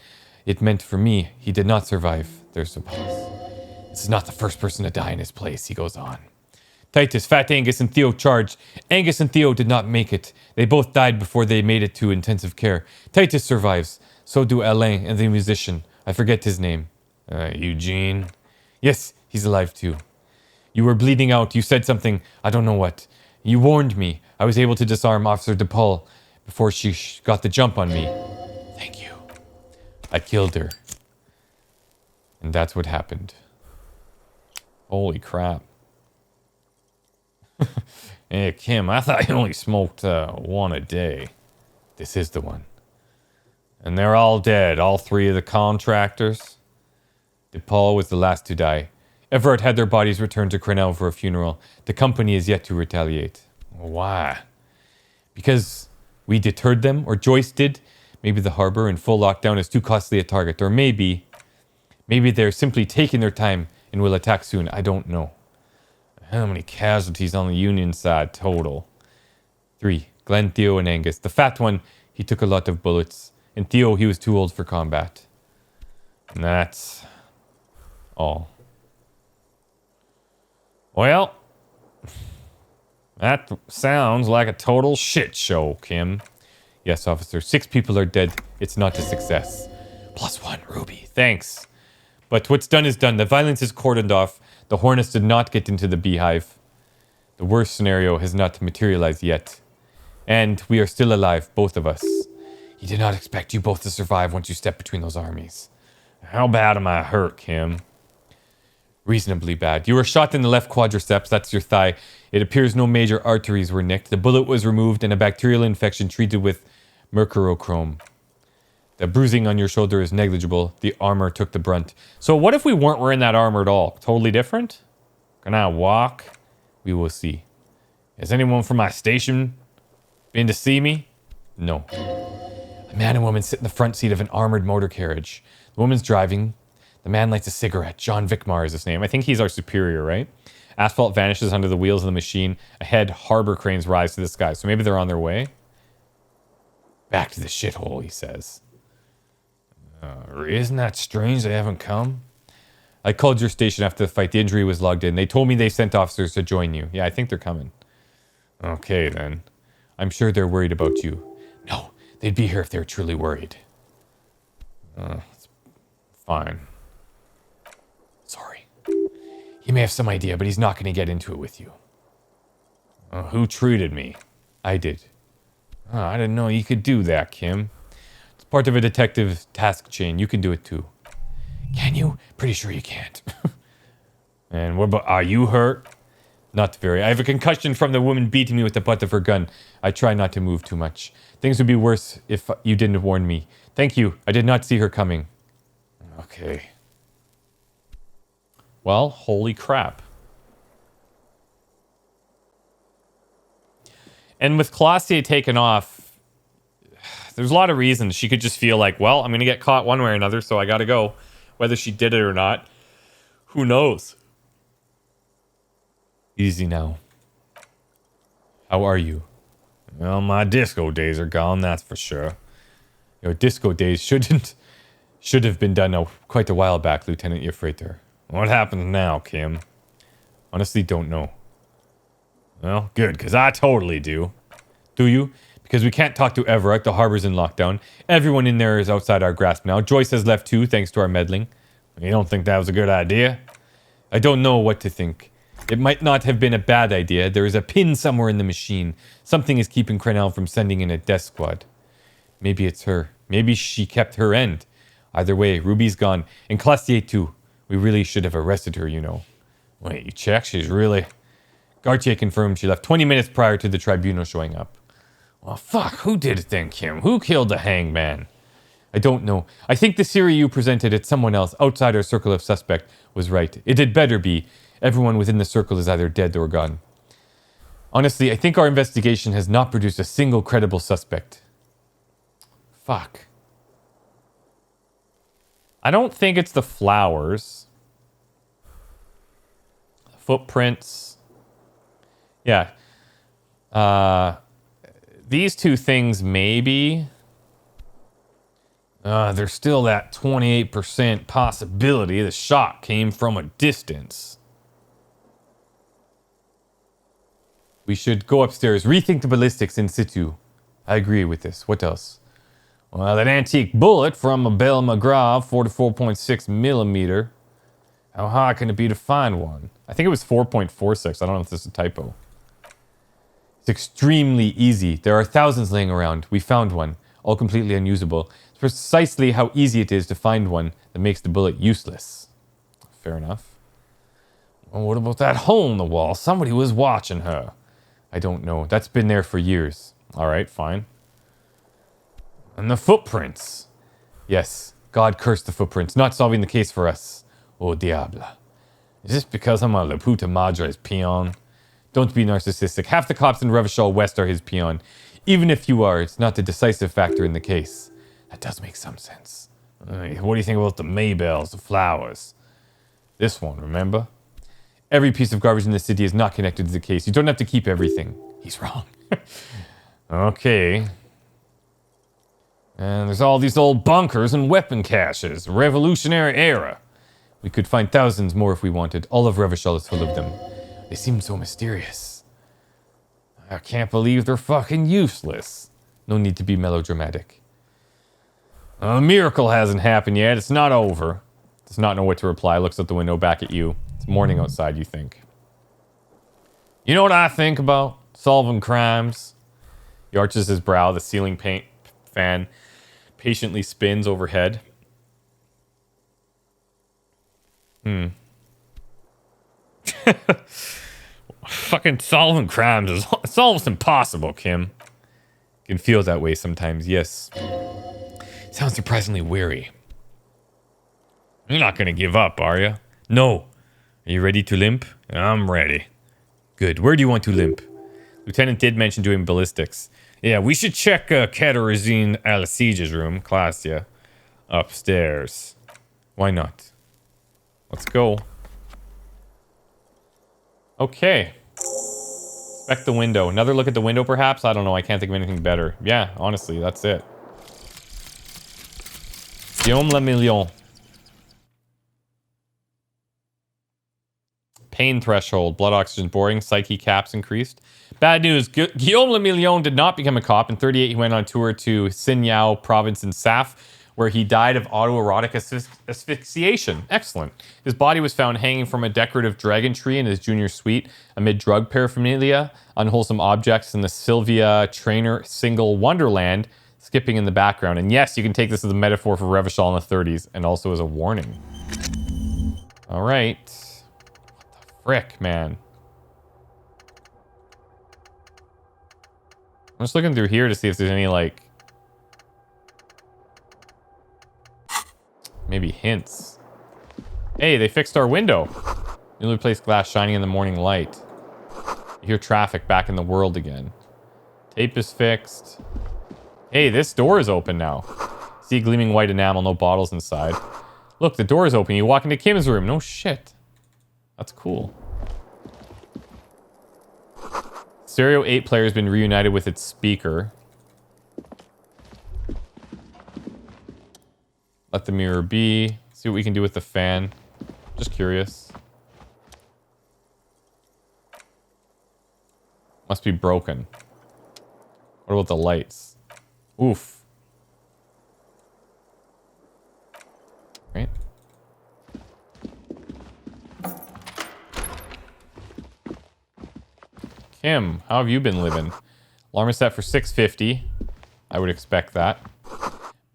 I: It meant for me, he did not survive. There's a pause. This is not the first person to die in his place, he goes on. Titus, Fat Angus, and Theo charged. Angus and Theo did not make it. They both died before they made it to intensive care. Titus survives. So do Alain and the musician. I forget his name. Eugene? Yes, he's alive too. You were bleeding out. You said something. I don't know what. You warned me. I was able to disarm Officer DePaul before she got the jump on me. Thank you. I killed her. And that's what happened. Holy crap. Hey, Kim, I thought you only smoked one a day. This is the one. And they're all dead, all 3 of the contractors. DePaul was the last to die. Everett had their bodies returned to Kortenaer for a funeral. The company is yet to retaliate. Why? Because we deterred them, or Joyce did. Maybe the harbor in full lockdown is too costly a target, or maybe they're simply taking their time and will attack soon. I don't know. How many casualties on the Union side total? 3. Glenn, Theo, and Angus. The fat one, he took a lot of bullets. And Theo, he was too old for combat. And that's all. Well, that sounds like a total shit show, Kim. Yes, officer. 6 people are dead. It's not a success. +1, Ruby. Thanks. But what's done is done. The violence is cordoned off. The Hornets did not get into the beehive. The worst scenario has not materialized yet. And we are still alive, both of us. He did not expect you both to survive once you stepped between those armies. How bad am I hurt, Kim? Reasonably bad. You were shot in the left quadriceps, that's your thigh. It appears no major arteries were nicked. The bullet was removed and a bacterial infection treated with mercurochrome. The bruising on your shoulder is negligible. The armor took the brunt. So what if we weren't wearing that armor at all? Totally different? Can I walk? We will see. Has anyone from my station been to see me? No. A man and woman sit in the front seat of an armored motor carriage. The woman's driving. The man lights a cigarette. John Vickmar is his name. I think he's our superior, right? Asphalt vanishes under the wheels of the machine. Ahead, harbor cranes rise to the sky. So maybe they're on their way. Back to the shithole, he says. Isn't that strange they haven't come? I called your station after the fight. The injury was logged in. They told me they sent officers to join you. Yeah, I think they're coming. Okay, then. I'm sure they're worried about you. No, they'd be here if they were truly worried. It's fine. Sorry. He may have some idea, but he's not going to get into it with you. Who treated me? I did. I didn't know you could do that, Kim. It's part of a detective task chain. You can do it too. Can you? Pretty sure you can't. And what about, are you hurt? Not very. I have a concussion from the woman beating me with the butt of her gun. I try not to move too much. Things would be worse if you didn't warn me. Thank you. I did not see her coming. Okay. Well, holy crap. And with Klaasje taken off, there's a lot of reasons. She could just feel like, well, I'm going to get caught one way or another, so I got to go. Whether she did it or not, who knows? Easy now. How are you? Well, my disco days are gone, that's for sure. Your disco days should have been done quite a while back, Lieutenant Yefreiter. What happens now, Kim? Honestly, don't know. Well, good, because I totally do. Do you? Because we can't talk to Everett. The harbor's in lockdown. Everyone in there is outside our grasp now. Joyce has left too, thanks to our meddling. You don't think that was a good idea? I don't know what to think. It might not have been a bad idea. There is a pin somewhere in the machine. Something is keeping Kortenaer from sending in a death squad. Maybe it's her. Maybe she kept her end. Either way, Ruby's gone. And Klaasje too. We really should have arrested her, you know. Wait, you check? She's really... Gauthier confirmed she left 20 minutes prior to the tribunal showing up. Well, fuck. Who did it then, Kim? Who killed the hangman? I don't know. I think the theory you presented at someone else outside our circle of suspect was right. It had better be. Everyone within the circle is either dead or gone. Honestly, I think our investigation has not produced a single credible suspect. Fuck. I don't think it's the flowers. Footprints. Yeah. These two things maybe. There's still that 28% possibility the shot came from a distance. We should go upstairs, rethink the ballistics in situ. I agree with this. What else? Well, that antique bullet from a Bell McGraw, 44.6 millimeter. How hard can it be to find one? I think it was 4.46. I don't know if this is a typo. It's extremely easy. There are thousands laying around. We found one, all completely unusable. It's precisely how easy it is to find one that makes the bullet useless. Fair enough. Well, what about that hole in the wall? Somebody was watching her. I don't know. That's been there for years. All right, fine. And the footprints. Yes, God cursed the footprints, not solving the case for us. Oh, diable. Is this because I'm a La Puta Madre's peon? Don't be narcissistic. Half the cops in Revachol West are his peon. Even if you are, it's not the decisive factor in the case. That does make some sense. What do you think about the Maybells, the flowers? This one, remember? Every piece of garbage in the city is not connected to the case. You don't have to keep everything. He's wrong. Okay. And there's all these old bunkers and weapon caches. Revolutionary era. We could find thousands more if we wanted. All of Revachol is full of them. They seem so mysterious. I can't believe they're fucking useless. No need to be melodramatic. A miracle hasn't happened yet. It's not over. Does not know what to reply. Looks out the window back at you. It's morning outside, you think. You know what I think about solving crimes? He arches his brow. The ceiling paint fan patiently spins overhead. Fucking solving crimes it's almost impossible, Kim. Can feel that way sometimes, yes. Sounds surprisingly weary. You're not gonna give up, are you? No. Are you ready to limp? I'm ready. Good. Where do you want to limp? Lieutenant did mention doing ballistics. Yeah, we should check Katerzine Alicige's room, Klaasje, upstairs. Why not? Let's go. Okay. Inspect the window. Another look at the window, perhaps? I don't know. I can't think of anything better. Yeah, honestly, that's it. Guillaume le Million. Pain threshold. Blood oxygen boring. Psyche caps increased. Bad news. Guillaume le Million did not become a cop. In 38, he went on tour to Sinyao province in Saf, where he died of autoerotic asphyxiation. Excellent. His body was found hanging from a decorative dragon tree in his junior suite amid drug paraphernalia, unwholesome objects, and the Sylvia Trainer single Wonderland skipping in the background. And yes, you can take this as a metaphor for Revachol in the 30s and also as a warning. All right. What the frick, man? I'm just looking through here to see if there's any, like, maybe hints. Hey, they fixed our window. Newly replaced glass shining in the morning light. You hear traffic back in the world again. Tape is fixed. Hey, this door is open now. See gleaming white enamel, no bottles inside. Look, the door is open. You walk into Kim's room. No shit. That's cool. Stereo 8 player has been reunited with its speaker. Let the mirror be. See what we can do with the fan. Just curious. Must be broken. What about the lights? Oof. Right? Kim, how have you been living? Alarm is set for 6:50. I would expect that.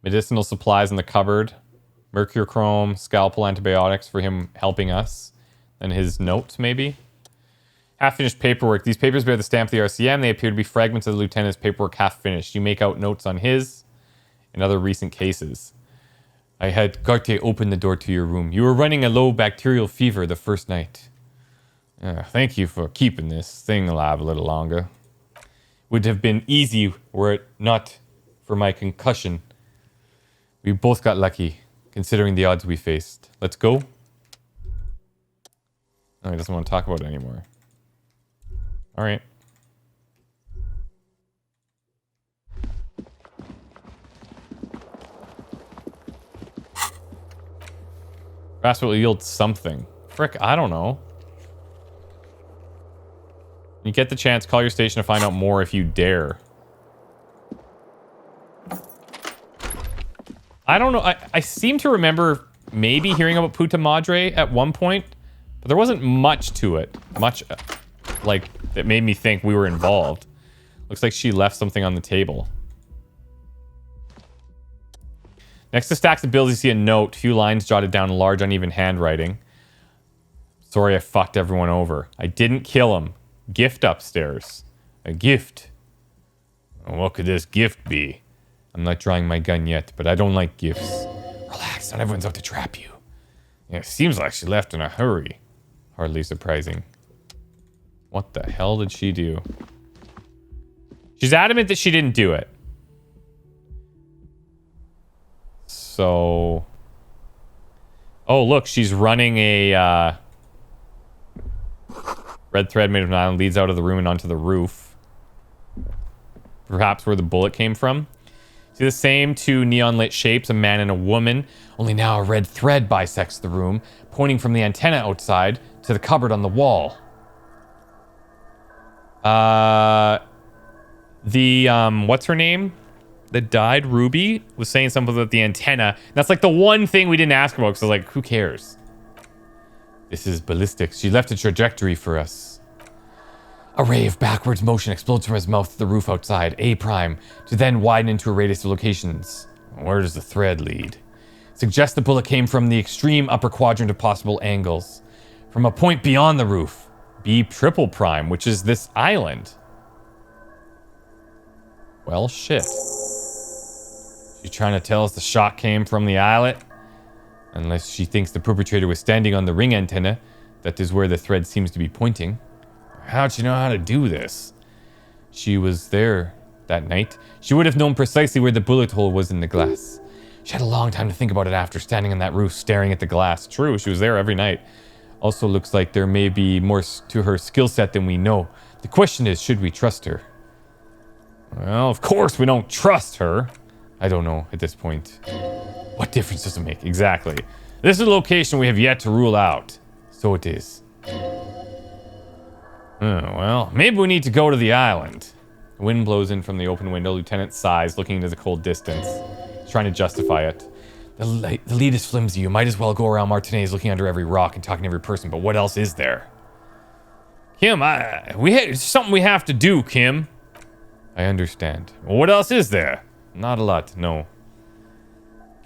I: Medicinal supplies in the cupboard. Mercurochrome, scalpel antibiotics for him helping us. And his notes, maybe? Half-finished paperwork. These papers bear the stamp of the RCM. They appear to be fragments of the lieutenant's paperwork half-finished. You make out notes on his and other recent cases. I had Cartier open the door to your room. You were running a low bacterial fever the first night. Thank you for keeping this thing alive a little longer. Would have been easy were it not for my concussion. We both got lucky, considering the odds we faced. Let's go. Oh, he doesn't want to talk about it anymore. All right. Perhaps will yield something. Frick, I don't know. You get the chance, call your station to find out more if you dare. I don't know. I seem to remember maybe hearing about Puta Madre at one point, but there wasn't much to it. Much, like, that made me think we were involved. Looks like she left something on the table. Next to stacks of bills, you see a note. Few lines jotted down in large, uneven handwriting. Sorry I fucked everyone over. I didn't kill him. Gift upstairs. A gift. What could this gift be? I'm not drawing my gun yet, but I don't like gifts. Relax, not everyone's out to trap you. Yeah, it seems like she left in a hurry. Hardly surprising. What the hell did she do? She's adamant that she didn't do it. So... Oh, look, she's running a, red thread made of nylon leads out of the room and onto the roof. Perhaps where the bullet came from. See the same two neon lit shapes, a man and a woman. Only now a red thread bisects the room, pointing from the antenna outside to the cupboard on the wall. What's her name? That died, Ruby, was saying something about the antenna. That's like the one thing we didn't ask about, because I was like, who cares? This is ballistics. She left a trajectory for us. A ray of backwards motion explodes from his mouth to the roof outside, A prime, to then widen into a radius of locations. Where does the thread lead? Suggests the bullet came from the extreme upper quadrant of possible angles. From a point beyond the roof, B triple prime, which is this island. Well, shit. She's trying to tell us the shot came from the islet? Unless she thinks the perpetrator was standing on the ring antenna, that is where the thread seems to be pointing. How'd she know how to do this? She was there that night. She would have known precisely where the bullet hole was in the glass. She had a long time to think about it after standing on that roof staring at the glass. True, she was there every night. Also looks like there may be more to her skill set than we know. The question is, should we trust her? Well, of course we don't trust her. I don't know at this point. What difference does it make? Exactly. This is a location we have yet to rule out. So it is. Well, maybe we need to go to the island. The wind blows in from the open window. Lieutenant sighs, looking into the cold distance. He's trying to justify it. The lead is flimsy. You might as well go around Martinez looking under every rock and talking to every person, but what else is there? Kim, it's something we have to do, Kim. I understand. Well, what else is there? Not a lot, no.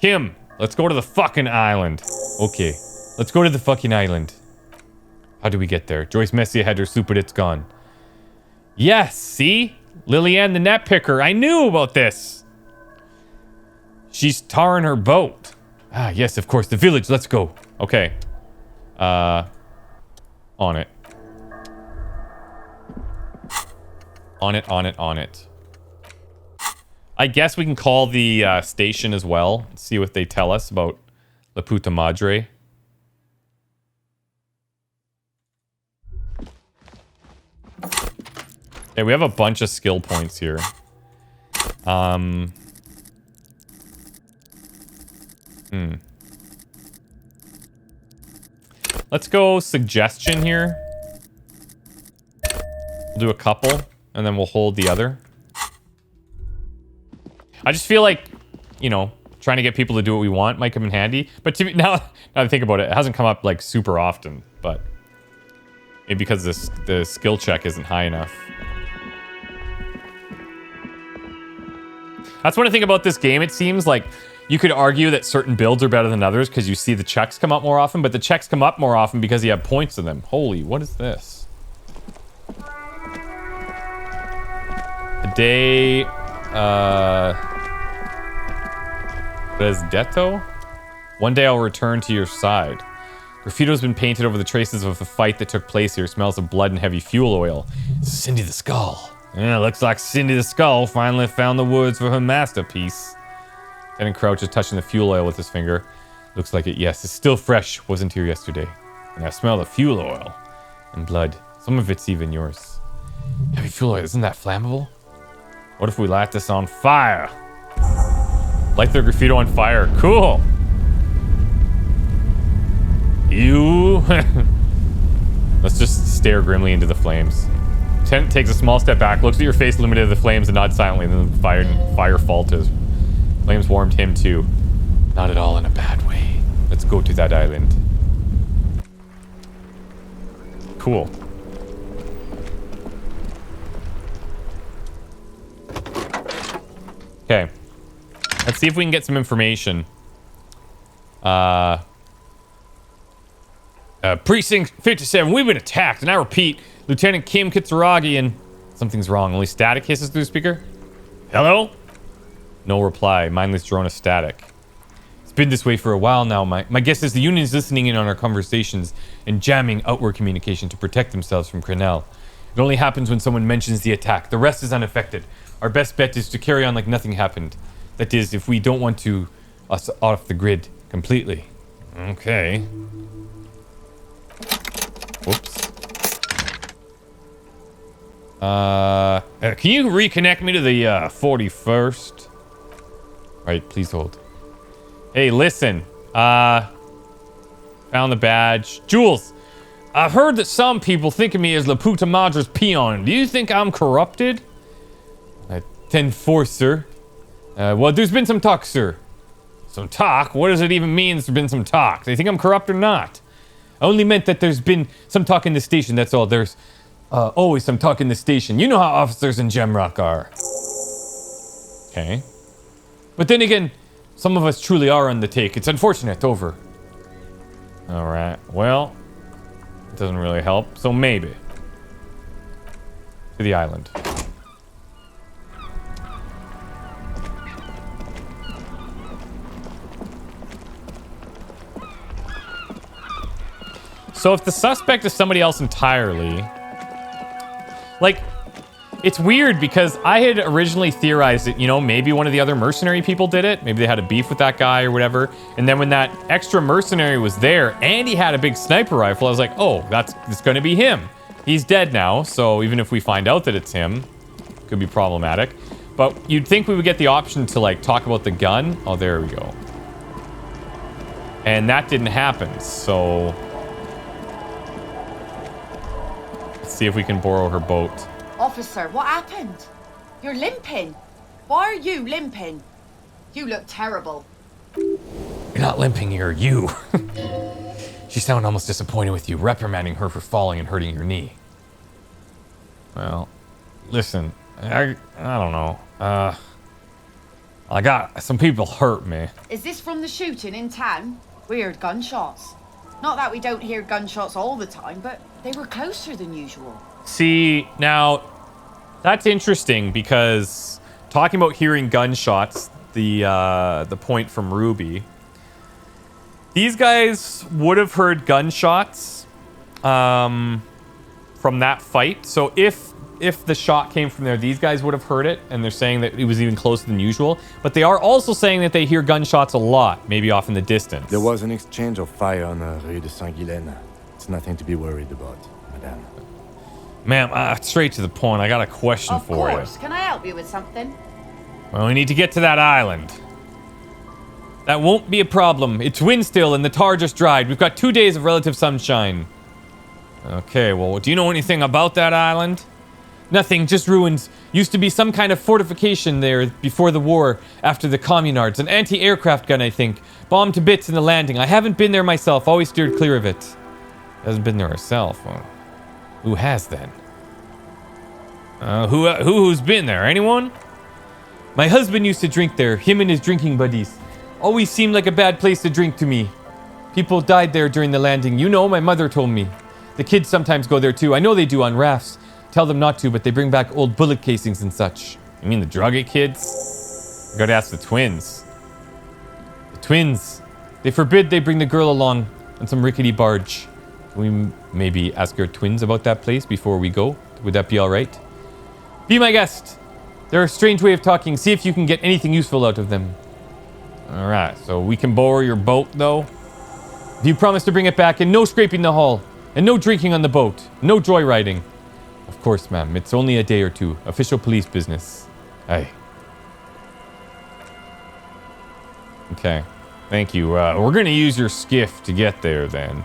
I: Kim, let's go to the fucking island. Okay, let's go to the fucking island. How do we get there? Joyce Messia had her soup, but it's gone. Yes, see? Lillian the net picker. I knew about this. She's tarring her boat. Ah, yes, of course. The village. Let's go. Okay. On it. On it. I guess we can call the station as well. See what they tell us about La Puta Madre. Okay, we have a bunch of skill points here. Let's go suggestion here. We'll do a couple, and then we'll hold the other. I just feel like, you know, trying to get people to do what we want might come in handy. But to me, now I think about it, it hasn't come up like super often. But maybe because the skill check isn't high enough. That's one thing about this game. It seems like you could argue that certain builds are better than others because you see the checks come up more often, but the checks come up more often because you have points in them. Holy, what is this? A day, Resdetto? One day I'll return to your side. Graffito's been painted over the traces of the fight that took place here. Smells of blood and heavy fuel oil. It's Cindy the Skull. Yeah, looks like Cindy the Skull finally found the woods for her masterpiece. Lieutenant Crouch is touching the fuel oil with his finger. Looks like it, yes. It's still fresh. Wasn't here yesterday. And I smell the fuel oil. And blood. Some of it's even yours. Heavy fuel oil, isn't that flammable? What if we light this on fire? Light the graffito on fire. Cool. You. Let's just stare grimly into the flames. Lieutenant takes a small step back, looks at your face limited to the flames, and nods silently. And then the fire falters. Flames warmed him too. Not at all in a bad way. Let's go to that island. Cool. Okay. Let's see if we can get some information. Precinct 57, we've been attacked, and I repeat, Lieutenant Kim Kitsuragian. Something's wrong. Only static hisses through the speaker. Hello? No reply. Mindless drone of static. It's been this way for a while now. My guess is the Union is listening in on our conversations and jamming outward communication to protect themselves from Kortenaer. It only happens when someone mentions the attack. The rest is unaffected. Our best bet is to carry on like nothing happened. That is, if we don't want to us off the grid completely. Okay. Whoops. Can you reconnect me to the 41st? Right, please hold. Hey, listen. Found the badge. Jules, I've heard that some people think of me as La Puta Madra's peon. Do you think I'm corrupted? 10-4, sir. Well, there's been some talk, sir. Some talk? What does it even mean there's been some talk? They think I'm corrupt or not? I only meant that there's been some talk in the station, that's all. There's always some talk in the station. You know how officers in Gemrock are. Okay. But then again, some of us truly are on the take. It's unfortunate. Over. Alright. Well, it doesn't really help. So maybe. To the island. So if the suspect is somebody else entirely... Like... It's weird because I had originally theorized that, you know, maybe one of the other mercenary people did it. Maybe they had a beef with that guy or whatever. And then when that extra mercenary was there and he had a big sniper rifle, I was like, oh, it's going to be him. He's dead now, so even if we find out that it's him, it could be problematic. But you'd think we would get the option to, like, talk about the gun. Oh, there we go. And that didn't happen, so... Let's see if we can borrow her boat.
G: Officer, what happened? You're limping. Why are you limping? You look terrible.
A: You're not limping, you're you. She sounded almost disappointed with you, reprimanding her for falling and hurting your knee.
I: Well, listen, I don't know. I got some people hurt me.
G: Is this from the shooting in town? Weird gunshots. Not that we don't hear gunshots all the time, but they were closer than usual.
I: See, now, that's interesting because talking about hearing gunshots, the point from Ruby, these guys would have heard gunshots from that fight. So if the shot came from there, these guys would have heard it, and they're saying that it was even closer than usual. But they are also saying that they hear gunshots a lot, maybe off in the distance.
C: There was an exchange of fire on the Rue de Saint-Guylaine. It's nothing to be worried about, madame.
I: Ma'am, straight to the point. I got a question for you.
G: Of course. Can I help you with something?
I: Well, we need to get to that island. That won't be a problem. It's wind still and the tar just dried. We've got 2 days of relative sunshine. Okay, well, do you know anything about that island? Nothing, just ruins. Used to be some kind of fortification there before the war, after the communards. An anti-aircraft gun, I think. Bombed to bits in the landing. I haven't been there myself, always steered clear of it. Hasn't been there herself. Well, who has then? Who's been there? Anyone? My husband used to drink there, him and his drinking buddies. Always seemed like a bad place to drink to me. People died there during the landing. You know, my mother told me. The kids sometimes go there too. I know they do on rafts. Tell them not to, but they bring back old bullet casings and such. You mean the Drugget kids? I gotta ask the twins. The twins. They forbid they bring the girl along on some rickety barge. Can we maybe ask our twins about that place before we go? Would that be alright? Be my guest. They're a strange way of talking. See if you can get anything useful out of them. Alright, so we can borrow your boat, though. If you promise to bring it back, and no scraping the hull, and no drinking on the boat, no joyriding. Of course, ma'am. It's only a day or two. Official police business. Aye. Okay. Thank you. We're gonna use your skiff to get there, then.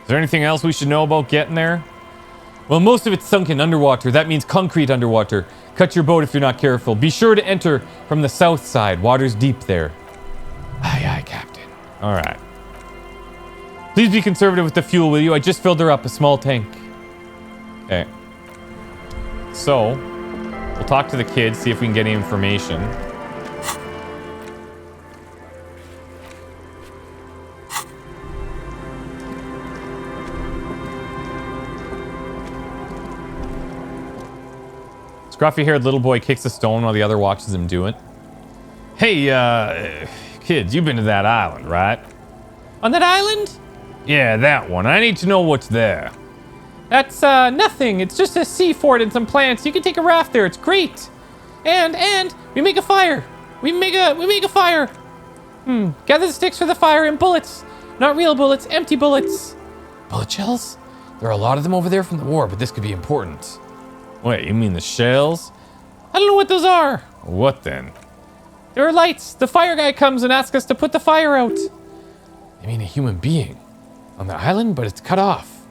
I: Is there anything else we should know about getting there? Well, most of it's sunken underwater. That means concrete underwater. Cut your boat if you're not careful. Be sure to enter from the south side. Water's deep there. Aye, aye, Captain. All right. Please be conservative with the fuel, will you? I just filled her up, a small tank. Okay. So, we'll talk to the kids, see if we can get any information. Scruffy-haired little boy kicks a stone while the other watches him do it. Hey, kids, you've been to that island, right? On that island? Yeah, that one. I need to know what's there. That's, nothing. It's just a sea fort and some plants. You can take a raft there. It's great. And, we make a fire. We make a fire. Gather the sticks for the fire and bullets. Not real bullets, empty bullets.
A: Bullet shells? There are a lot of them over there from the war, but this could be important.
I: Wait, you mean the shells?
A: I don't know what those are.
I: What then?
A: There are lights. The fire guy comes and asks us to put the fire out. I mean a human being. On the island, but it's cut off.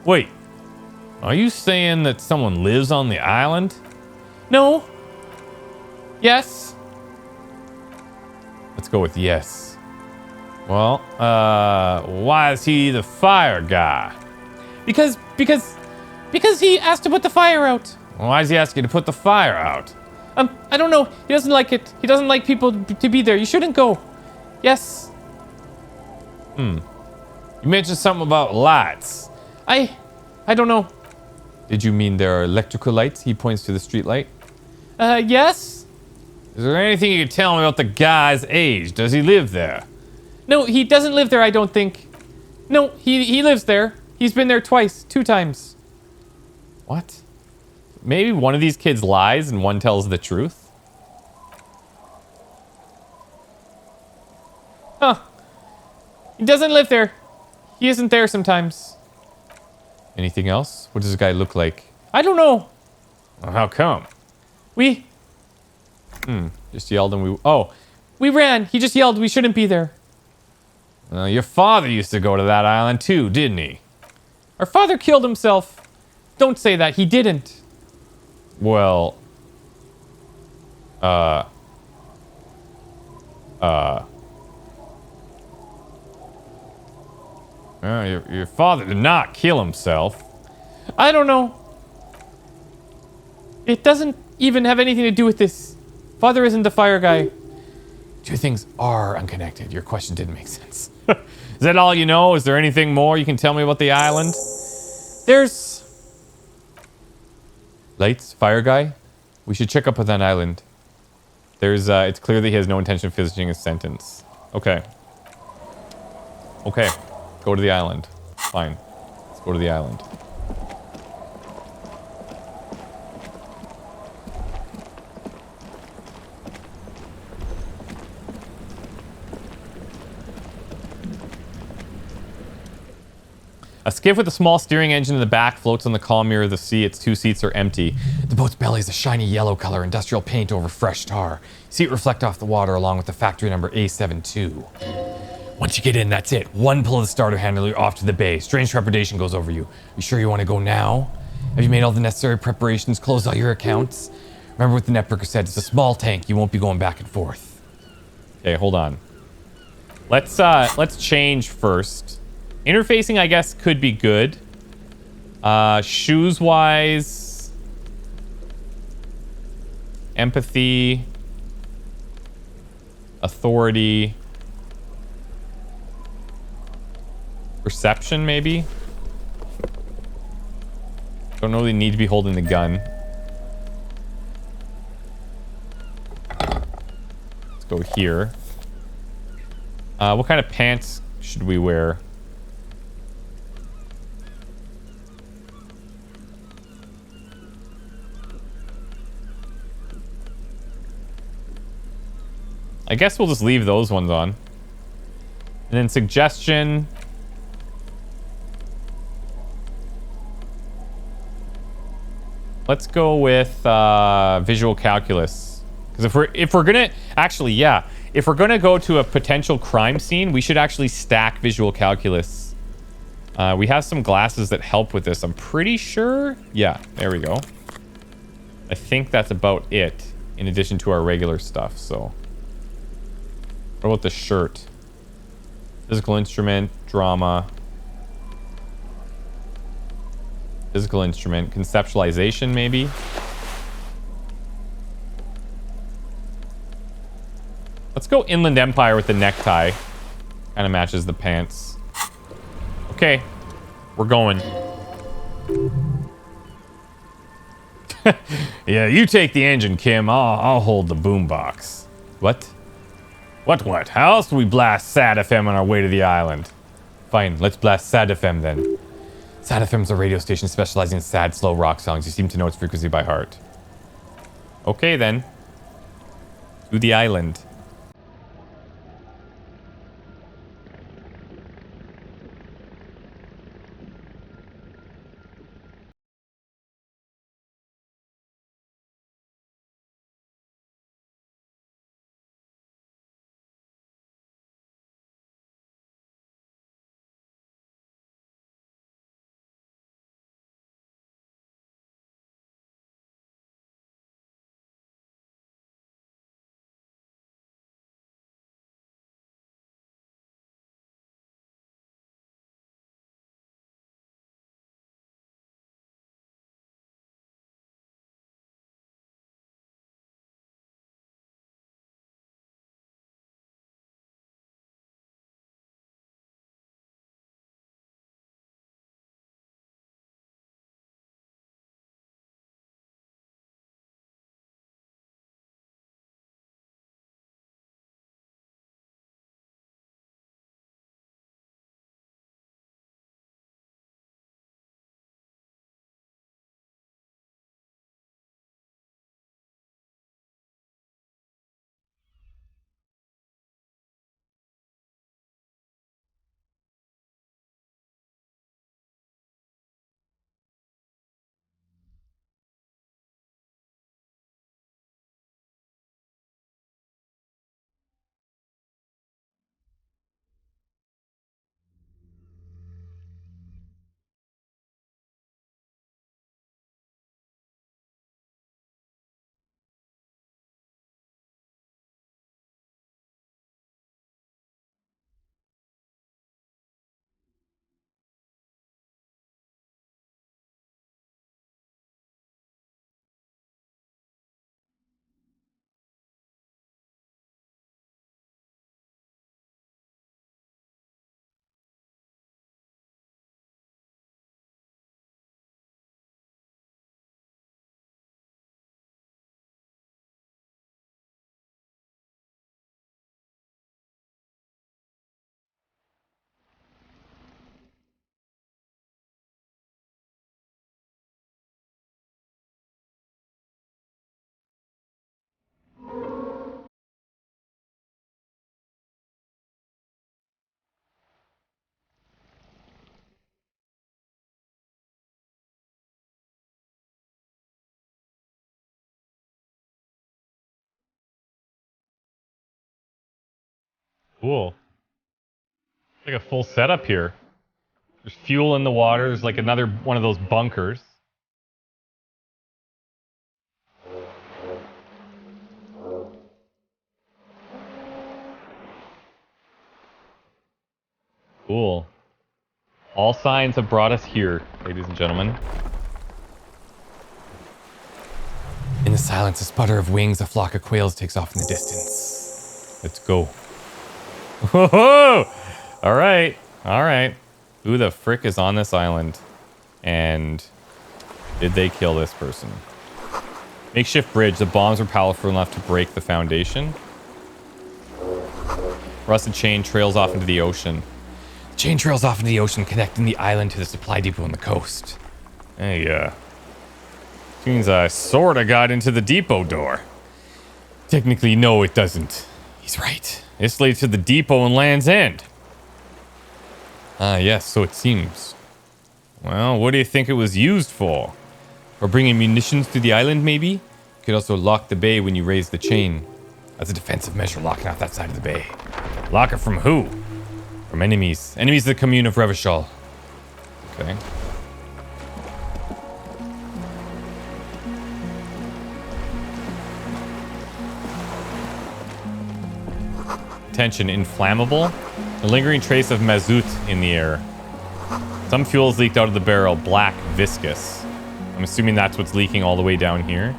I: Wait. Are you saying that someone lives on the island?
A: No. Yes.
I: Let's go with yes. Well, why is he the fire guy?
A: Because he asked to put the fire out.
I: Well, why does he ask you to put the fire out?
A: I don't know. He doesn't like it. He doesn't like people to be there. You shouldn't go. Yes.
I: You mentioned something about lights.
A: I don't know.
I: Did you mean there are electrical lights? He points to the street light.
A: Yes.
I: Is there anything you can tell me about the guy's age? Does he live there?
A: No, he doesn't live there, I don't think. No, he lives there. He's been there twice, 2 times.
I: What? Maybe one of these kids lies and one tells the truth?
A: Huh. He doesn't live there. He isn't there sometimes.
I: Anything else? What does this guy look like?
A: I don't know.
I: Well, how come?
A: We
I: Just yelled and
A: we ran. He just yelled we shouldn't be there.
I: Your father used to go to that island too, didn't he?
A: Our father killed himself. Don't say that. He didn't.
I: Well, your father did not kill himself.
A: I don't know. It doesn't even have anything to do with this. Father isn't the fire guy. 2 things are unconnected. Your question didn't make sense.
I: Is that all you know? Is there anything more you can tell me about the island?
A: There's
I: lights, fire guy. We should check up on that island. There's, it's clear that he has no intention of finishing his sentence. Okay. Okay. Go to the island. Fine. Let's go to the island. A skiff with a small steering engine in the back floats on the calm mirror of the sea. Its 2 seats are empty.
A: The boat's belly is a shiny yellow color, industrial paint over fresh tar. See it reflect off the water along with the factory number A72. Once you get in, that's it. 1 pull of the starter handle, you're off to the bay. Strange trepidation goes over you. You sure you want to go now? Have you made all the necessary preparations? Closed all your accounts? Remember what the networker said. It's a small tank. You won't be going back and forth.
I: Okay, hold on. Let's change first. Interfacing, I guess, could be good. Shoes-wise... Empathy... Authority... Perception, maybe? Don't know they need to be holding the gun. Let's go here. What kind of pants should we wear? I guess we'll just leave those ones on. And then suggestion. Let's go with visual calculus. Because if we're gonna actually, yeah, if we're gonna go to a potential crime scene, we should actually stack visual calculus. We have some glasses that help with this, I'm pretty sure. Yeah, there we go. I think that's about it, in addition to our regular stuff, so. What about the shirt? Physical instrument, drama. Physical instrument. Conceptualization, maybe? Let's go Inland Empire with the necktie. Kind of matches the pants. Okay. We're going. Yeah, you take the engine, Kim. I'll hold the boombox. What? What? How else do we blast Sad FM on our way to the island? Fine, let's blast Sad FM then. Sad FM's a radio station specializing in sad, slow rock songs. You seem to know its frequency by heart. Okay then. To the island. Cool. Like a full setup here. There's fuel in the water. There's like another one of those bunkers. Cool. All signs have brought us here, ladies and gentlemen.
A: In the silence, a sputter of wings, a flock of quails takes off in the distance.
I: Let's go. Whoa! All right. All right. Who the frick is on this island? And did they kill this person? Makeshift bridge. The bombs were powerful enough to break the foundation. Rusted chain trails off into the ocean.
A: The chain trails off into the ocean, connecting the island to the supply depot on the coast.
I: Hey, means I sorta got into the depot door. Technically, no, it doesn't.
A: He's right.
I: This leads to the depot in Land's End.
A: Ah, yes, so it seems.
I: Well, what do you think it was used for?
A: For bringing munitions to the island, maybe? You could also lock the bay when you raise the chain. As a defensive measure, locking off that side of the bay.
I: Lock it from who?
A: From enemies. Enemies of the commune of Revachol.
I: Okay. Attention, inflammable. A lingering trace of mazout in the air. Some fuel's leaked out of the barrel, black, viscous. I'm assuming that's what's leaking all the way down here.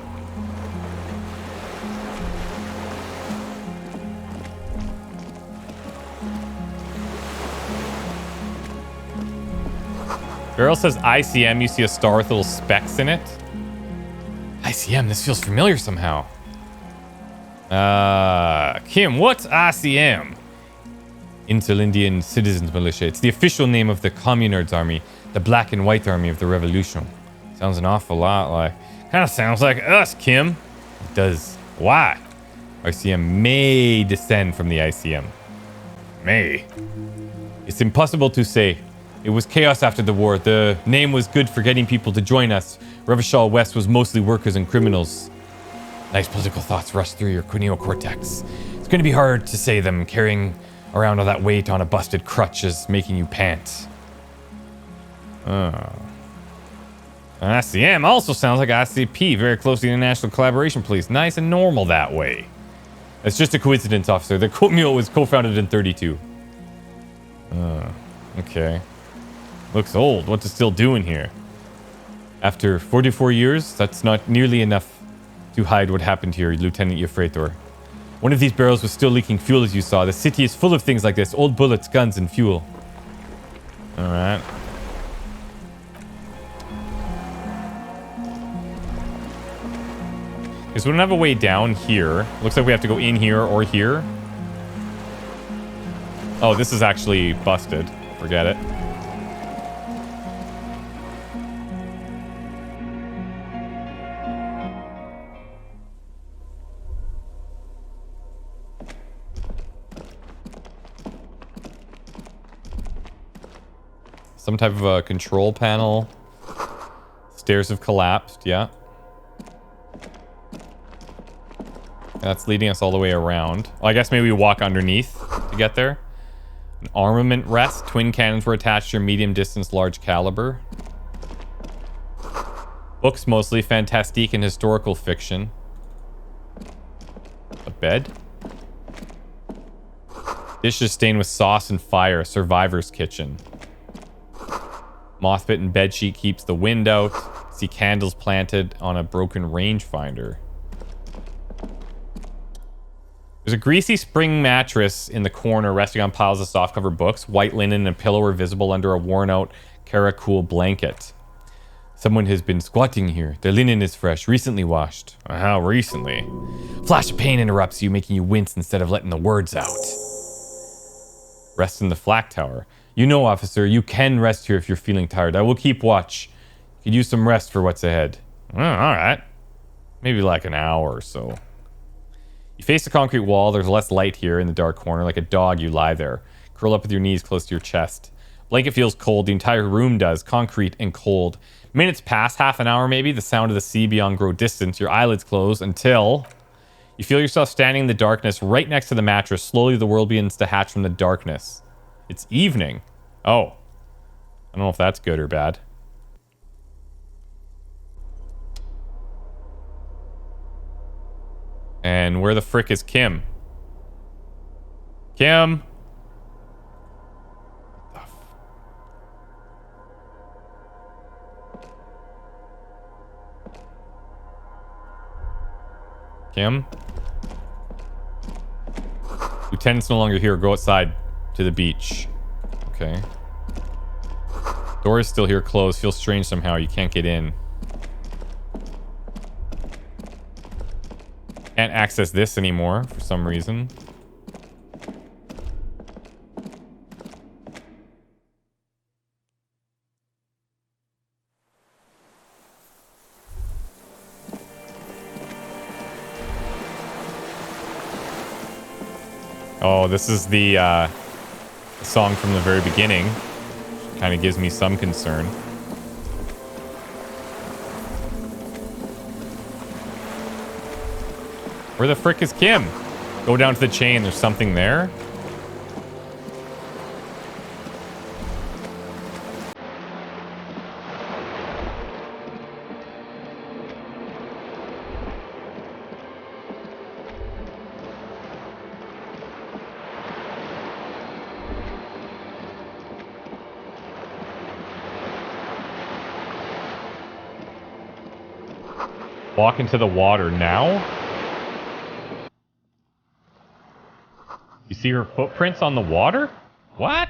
I: Barrel says ICM. You see a star with little specks in it. ICM, this feels familiar somehow. Kim, what's ICM? Inter-Indian Citizens Militia. It's the official name of the Communards Army, the Black and White Army of the Revolution. Sounds an awful lot like... Kind of sounds like us, Kim. It does. Why? RCM may descend from the ICM. May. It's impossible to say. It was chaos after the war. The name was good for getting people to join us. Revachol West was mostly workers and criminals. Nice political thoughts rush through your neocortex. It's going to be hard to say them. Carrying around all that weight on a busted crutch is making you pant. ICM also sounds like ICP. Very close to the International Collaboration Police. Nice and normal that way. It's just a coincidence, officer. The mule was co-founded in 32. Okay. Looks old. What's it still doing here? After 44 years, that's not nearly enough to hide what happened here, Lieutenant Yefreitor. One of these barrels was still leaking fuel, as you saw. The city is full of things like this. Old bullets, guns, and fuel. Alright. Because we don't have a way down here. Looks like we have to go in here or here. Oh, this is actually busted. Forget it. Some type of a control panel. Stairs have collapsed, yeah. That's leading us all the way around. Well, I guess maybe we walk underneath to get there. An armament rest. Twin cannons were attached to your medium distance, large caliber. Books mostly fantastique and historical fiction. A bed. Dishes stained with sauce and fire. Survivor's kitchen. Moth-bitten bedsheet keeps the wind out. See candles planted on a broken rangefinder. There's a greasy spring mattress in the corner resting on piles of softcover books. White linen and a pillow are visible under a worn-out Caracool blanket. Someone has been squatting here. Their linen is fresh, recently washed. How recently? Flash of pain interrupts you, making you wince instead of letting the words out. Rest in the flak tower. You know, officer, you can rest here if you're feeling tired. I will keep watch. You could use some rest for what's ahead. Oh, alright. Maybe like an hour or so. You face the concrete wall. There's less light here in the dark corner. Like a dog, you lie there. Curl up with your knees close to your chest. Blanket feels cold. The entire room does. Concrete and cold. Minutes pass, half an hour maybe. The sound of the sea beyond grow distant. Your eyelids close until... you feel yourself standing in the darkness right next to the mattress. Slowly the world begins to hatch from the darkness. It's evening. Oh. I don't know if that's good or bad. And where the frick is Kim? Kim? Kim? Lieutenant's no longer here. Go outside to the beach. Okay. Door is still here closed. Feels strange somehow. You can't get in. Can't access this anymore for some reason. Oh, this is the song from the very beginning. Kind of gives me some concern. Where the frick is Kim? Go down to the chain. There's something there. Walk into the water now? You see her footprints on the water? What?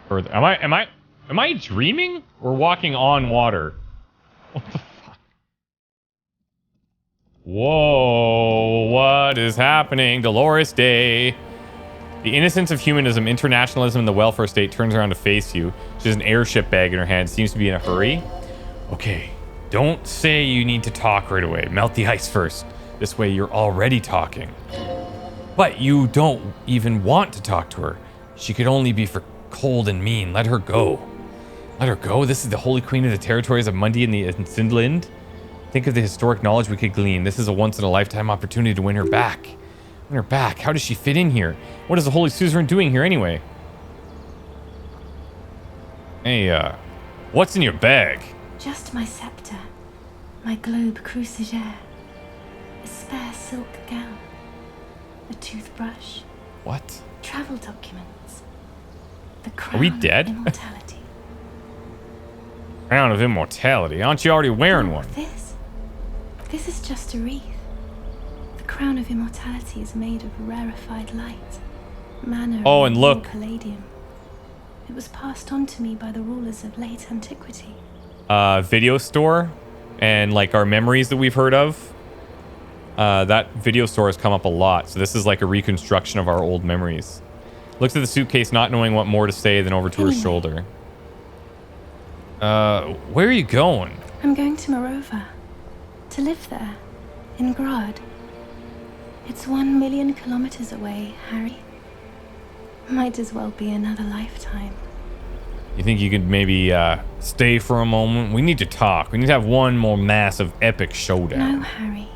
I: Or am I dreaming or walking on water? What the fuck? Whoa, what is happening? Dolores Day. The innocence of humanism, internationalism, and the welfare state turns around to face you. She has an airship bag in her hand, seems to be in a hurry. Okay, don't say you need to talk right away. Melt the ice first. This way you're already talking. But you don't even want to talk to her. She could only be for cold and mean. Let her go. Let her go? This is the Holy Queen of the territories of Mundi and the Sindland? Think of the historic knowledge we could glean. This is a once-in-a-lifetime opportunity to win her back. Win her back? How does she fit in here? What is the Holy Suzerain doing here anyway? Hey, what's in your bag?
L: Just my scepter, my globe cruciger, a spare silk gown, a toothbrush.
I: What?
L: Travel documents. The crown
I: Are we dead?
L: of immortality.
I: Crown of immortality? Aren't you already wearing one?
L: This is just a wreath. The crown of immortality is made of rarefied light, mana,
I: and look.
L: palladium. It was passed on to me by the rulers of late antiquity.
I: Video store and like our memories that we've heard of. That video store has come up a lot. So this is like a reconstruction of our old memories. Looks at the suitcase, not knowing what more to say, then over to her shoulder. Where are you going?
L: I'm going to Morova. To live there. In Grad. It's 1 million kilometers away, Harry. Might as well be another lifetime.
I: You think you could maybe stay for a moment? We need to talk. We need to have one more massive epic showdown.
L: No, Harry.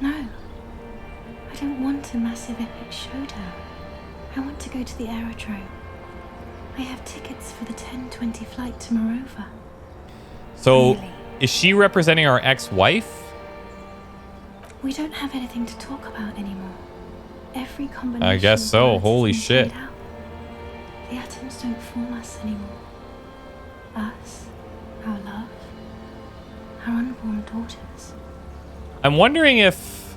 L: No. I don't want a massive epic showdown. I want to go to the aerodrome. I have tickets for the 10:20 flight to Morova.
I: So,
L: really?
I: Is she representing our ex-wife?
L: We don't have anything to talk about anymore. Every combination.
I: I guess so. Holy shit.
L: The atoms don't form us anymore. Us, our love, our unborn daughters.
I: I'm wondering if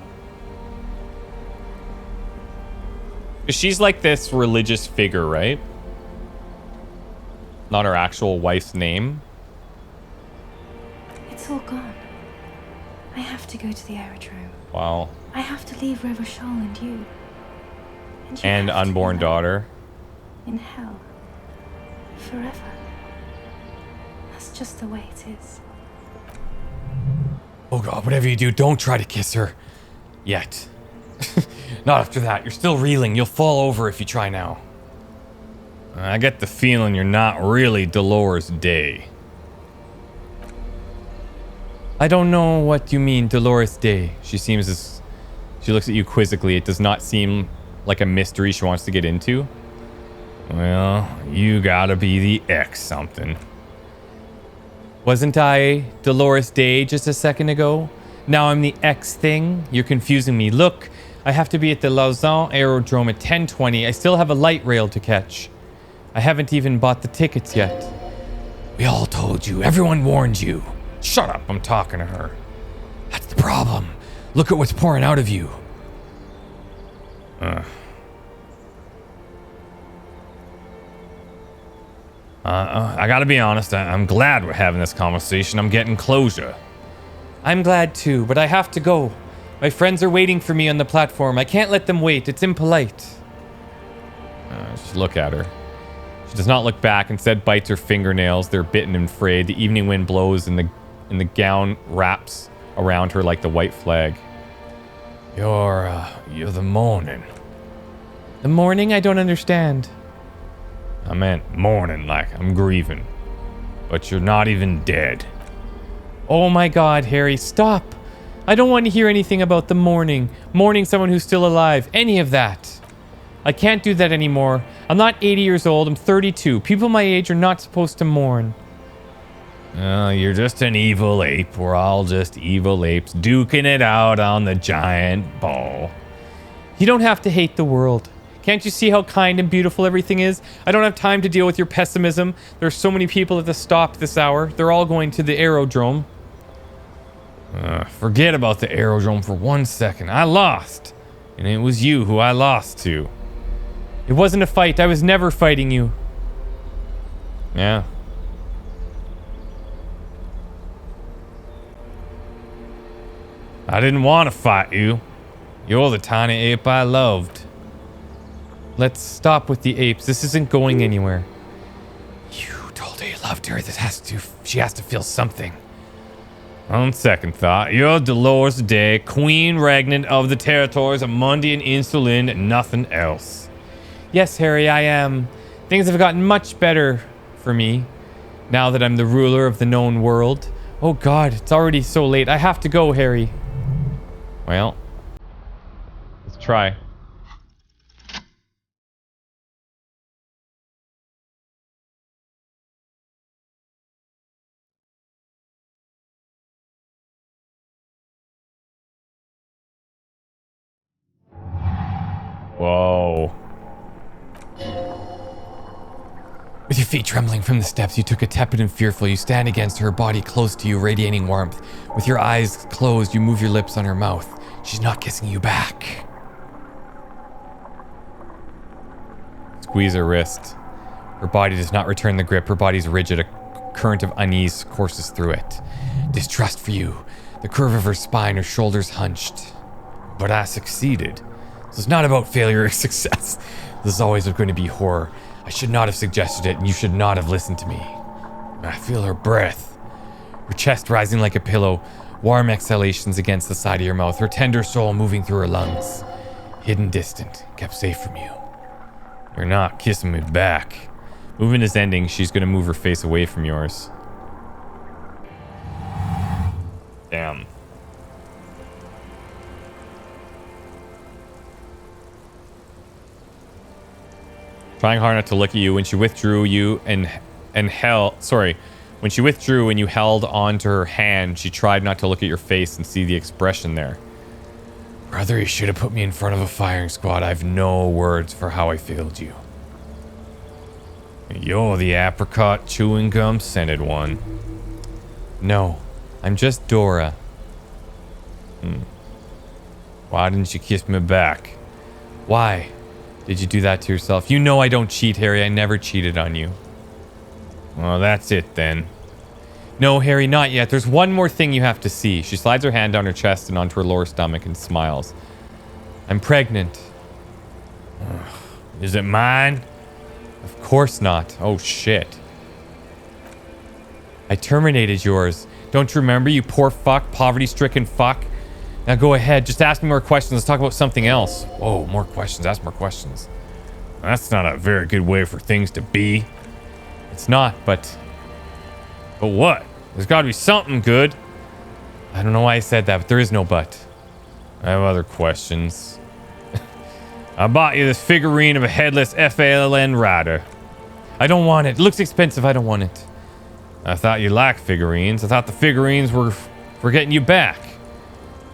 I: she's like this religious figure, right? Not her actual wife's name.
L: It's all gone. I have to go to the aerodrome.
I: Wow.
L: I have to leave Reverchol and you.
I: And unborn daughter.
L: In hell. Forever. That's just the way it is.
A: Oh god, whatever you do, don't try to kiss her. Yet. Not after that. You're still reeling. You'll fall over if you try now.
I: I get the feeling you're not really Dolores Day.
A: I don't know what you mean, Dolores Day. She looks at you quizzically. It does not seem like a mystery she wants to get into.
I: Well, you gotta be the X something.
A: Wasn't I Dolores Day just a second ago? Now I'm the X thing? You're confusing me. Look, I have to be at the Lausanne Aerodrome at 10:20. I still have a light rail to catch. I haven't even bought the tickets yet.
I: We all told you. Everyone warned you. Shut up, I'm talking to her.
A: That's the problem. Look at what's pouring out of you.
I: I gotta be honest, I'm glad we're having this conversation. I'm getting closure.
A: I'm glad too, but I have to go. My friends are waiting for me on the platform. I can't let them wait. It's impolite.
I: Just look at her. She does not look back, instead bites her fingernails. They're bitten and frayed. The evening wind blows and the gown wraps around her like the white flag.
A: You're the morning. The morning? I don't understand.
I: I meant mourning, like I'm grieving. But you're not even dead.
A: Oh my god, Harry, stop. I don't want to hear anything about the mourning. Mourning someone who's still alive. Any of that. I can't do that anymore. I'm not 80 years old. I'm 32. People my age are not supposed to mourn.
I: You're just an evil ape. We're all just evil apes duking it out on the giant ball.
A: You don't have to hate the world.
I: Can't you see how kind and beautiful everything is? I don't have time to deal with your pessimism. There's so many people at the stop this hour. They're all going to the aerodrome. Forget about the aerodrome for 1 second. I lost. And it was you who I lost to. It wasn't a fight. I was never fighting you. Yeah. I didn't want to fight you. You're the tiny ape I loved. Let's stop with the apes. This isn't going anywhere. You told her you loved her. She has to feel something. On second thought, you're Dolores Day, Queen Regnant of the territories of Mundi and Insulin, and nothing else. Yes, Harry, I am. Things have gotten much better for me now that I'm the ruler of the known world. Oh God, it's already so late. I have to go, Harry. Well, let's try. Whoa. With your feet trembling from the steps, you took a tepid and fearful. You stand against her, body close to you, radiating warmth. With your eyes closed, you move your lips on her mouth. She's not kissing you back. Squeeze her wrist. Her body does not return the grip. Her body's rigid. A current of unease courses through it. Distrust for you. The curve of her spine, her shoulders hunched. But I succeeded. This is not about failure or success. This is always going to be horror. I should not have suggested it, and you should not have listened to me. I feel her breath. Her chest rising like a pillow. Warm exhalations against the side of your mouth. Her tender soul moving through her lungs. Hidden distant. Kept safe from you. You're not kissing me back. Movement is ending. She's going to move her face away from yours. Damn. Trying hard not to look at you when she withdrew you when she withdrew and you held onto her hand, she tried not to look at your face and see the expression there. Brother, you should have put me in front of a firing squad. I've no words for how I failed you. You're the apricot chewing gum scented one. No, I'm just Dora. Why didn't you kiss me back? Why did you do that to yourself? You know I don't cheat, Harry. I never cheated on you. Well, that's it then. No, Harry, not yet. There's one more thing you have to see. She slides her hand down her chest and onto her lower stomach and smiles. I'm pregnant. Is it mine? Of course not. Oh, shit. I terminated yours. Don't you remember, you poor fuck, poverty-stricken fuck? Now go ahead, just ask me more questions. Let's talk about something else. Whoa, more questions. Ask more questions. That's not a very good way for things to be. It's not, but what? There's got to be something good. I don't know why I said that, but there is no but. I have other questions. I bought you this figurine of a headless FALN rider. I don't want it. It looks expensive. I don't want it. I thought you liked figurines. I thought the figurines were getting you back.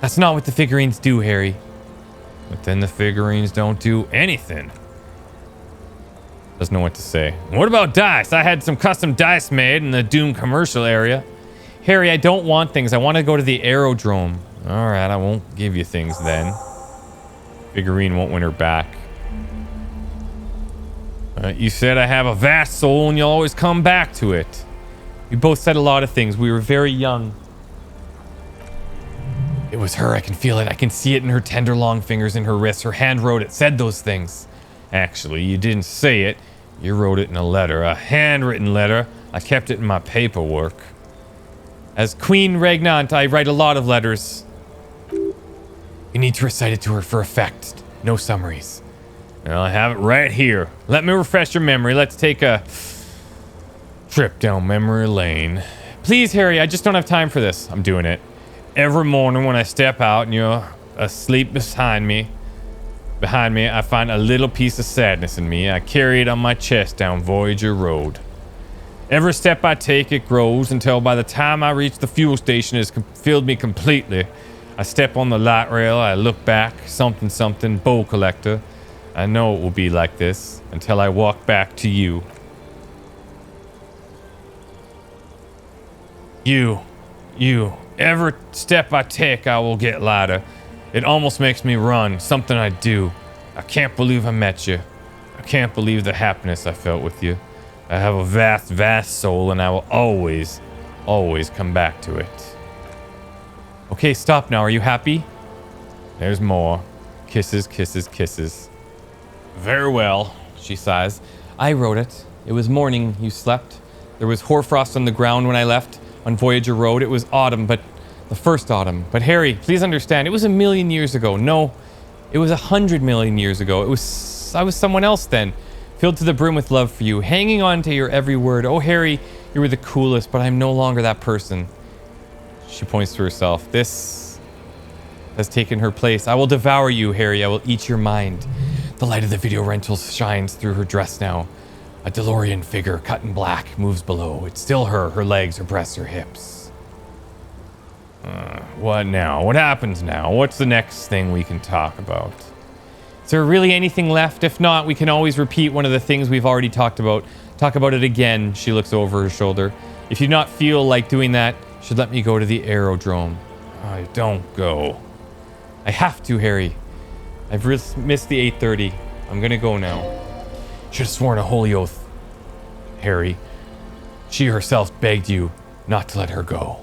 I: That's not what the figurines do, Harry. But then the figurines don't do anything. Doesn't know what to say. What about dice? I had some custom dice made in the Doom commercial area. Harry, I don't want things. I want to go to the aerodrome. Alright, I won't give you things then. Figurine won't win her back. You said I have a vast soul and you'll always come back to it. We both said a lot of things. We were very young. It was her. I can feel it. I can see it in her tender long fingers in her wrists. Her hand wrote it, said those things. Actually, you didn't say it. You wrote it in a letter, a handwritten letter. I kept it in my paperwork. As Queen Regnant, I write a lot of letters. You need to recite it to her for effect. No summaries. Well, I have it right here. Let me refresh your memory. Let's take a trip down memory lane. Please, Harry, I just don't have time for this. I'm doing it. Every morning when I step out and you're asleep behind me, I find a little piece of sadness in me. I carry it on my chest down Voyager Road. Every step I take, it grows until by the time I reach the fuel station, it's filled me completely. I step on the light rail, I look back, something, bow collector. I know it will be like this until I walk back to you. You. Every step I take, I will get lighter. It almost makes me run, something I do. I can't believe I met you. I can't believe the happiness I felt with you. I have a vast, vast soul, and I will always, always come back to it. Okay, stop now. Are you happy? There's more. Kisses, kisses, kisses. Very well, she sighs. I wrote it. It was morning. You slept. There was hoarfrost on the ground when I left on Voyager Road. It was autumn, but the first autumn. But Harry, please understand, it was 1,000,000 years ago. No, it was 100 million years ago. I was someone else then, filled to the brim with love for you, hanging on to your every word. Oh, Harry, you were the coolest, but I'm no longer that person. She points to herself. This has taken her place. I will devour you, Harry. I will eat your mind. The light of the video rental shines through her dress now. A DeLorean figure, cut in black, moves below. It's still her. Her legs, her breasts, her hips. What now? What happens now? What's the next thing we can talk about? Is there really anything left? If not, we can always repeat one of the things we've already talked about. Talk about it again. She looks over her shoulder. If you do not feel like doing that, you should let me go to the aerodrome. Oh, don't go. I have to, Harry. I've missed the 8:30. I'm gonna go now. Should have sworn a holy oath, Harry. She herself begged you not to let her go.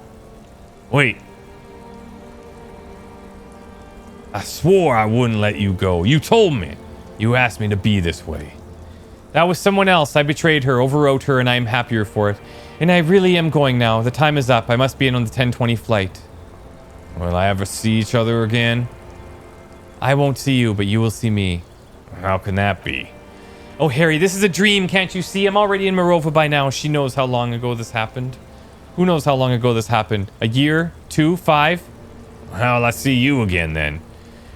I: Wait. I swore I wouldn't let you go. You told me. You asked me to be this way. That was someone else. I betrayed her, overwrote her, and I am happier for it. And I really am going now. The time is up. I must be in on the 10:20 flight. Will I ever see each other again? I won't see you, but you will see me. How can that be? Oh, Harry, this is a dream. Can't you see? I'm already in Morova by now. She knows how long ago this happened. Who knows how long ago this happened? A year? 2? 5? Well, I'll see you again then.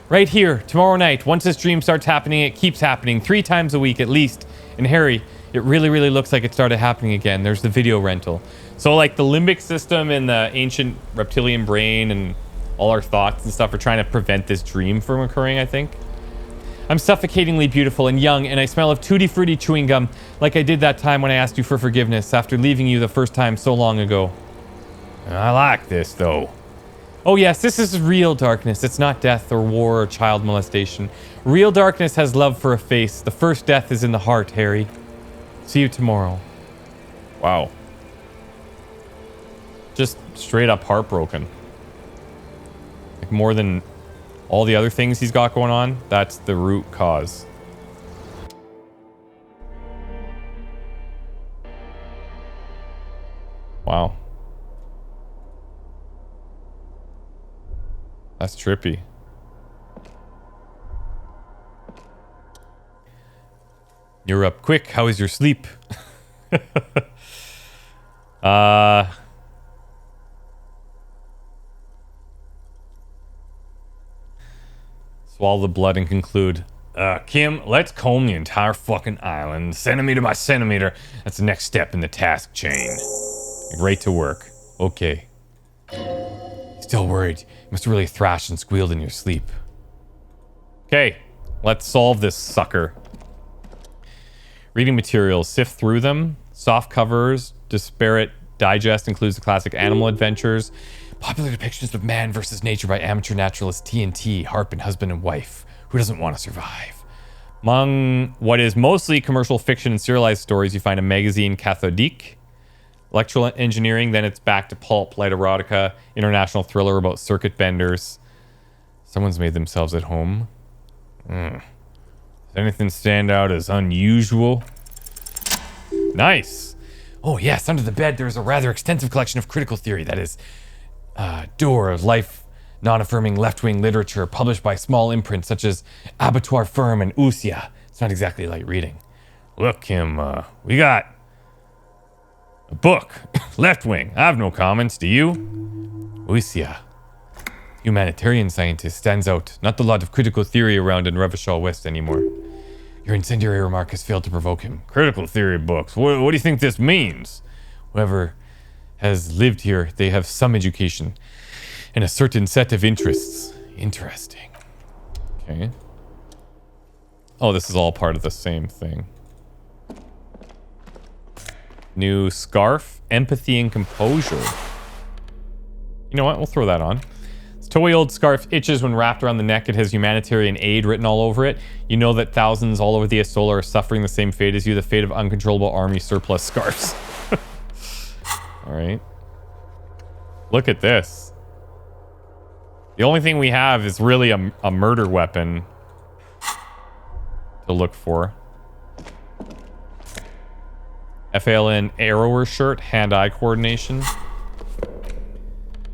I: Right here, tomorrow night. Once this dream starts happening, it keeps happening 3 times a week at least. And Harry, it really, really looks like it started happening again. There's the video rental. So like the limbic system and the ancient reptilian brain and all our thoughts and stuff are trying to prevent this dream from occurring, I think. I'm suffocatingly beautiful and young, and I smell of tutti frutti chewing gum like I did that time when I asked you for forgiveness after leaving you the first time so long ago. I like this, though. Oh yes, this is real darkness. It's not death or war or child molestation. Real darkness has love for a face. The first death is in the heart, Harry. See you tomorrow. Wow. Just straight up heartbroken. Like more than all the other things he's got going on, that's the root cause. Wow. That's trippy. You're up quick. How is your sleep? Swallow the blood and conclude. Kim, let's comb the entire fucking island, centimeter by centimeter. That's the next step in the task chain. Great to work. Okay. Still worried. You must have really thrashed and squealed in your sleep. Okay, let's solve this sucker. Reading materials. Sift through them. Soft covers. Disparate digest includes the classic animal adventures. Popular depictions of man versus nature by amateur naturalist TNT, Harp and Husband and Wife. Who doesn't want to survive? Among what is mostly commercial fiction and serialized stories, you find a magazine cathodique, electrical engineering, then it's back to pulp, light erotica, international thriller about circuit benders. Someone's made themselves at home. Does anything stand out as unusual? Nice. Oh yes, under the bed there's a rather extensive collection of critical theory, that is, door of life, non-affirming left-wing literature published by small imprints such as Abattoir Firm and Usia. It's not exactly light reading. Look, Kim, we got a book. Left-wing. I have no comments. Do you? Usia. Humanitarian scientist stands out. Not the lot of critical theory around in Revachol West anymore. Your incendiary remark has failed to provoke him. Critical theory books. What do you think this means? Whoever has lived here, they have some education and a certain set of interests. Interesting. Okay. Oh, this is all part of the same thing. New scarf, empathy and composure. You know what? We'll throw that on. This toy old scarf itches when wrapped around the neck. It has humanitarian aid written all over it. You know that thousands all over the Asola are suffering the same fate as you, the fate of uncontrollable army surplus scarves. All right. Look at this. The only thing we have is really a murder weapon to look for. FALN arrower shirt, hand-eye coordination.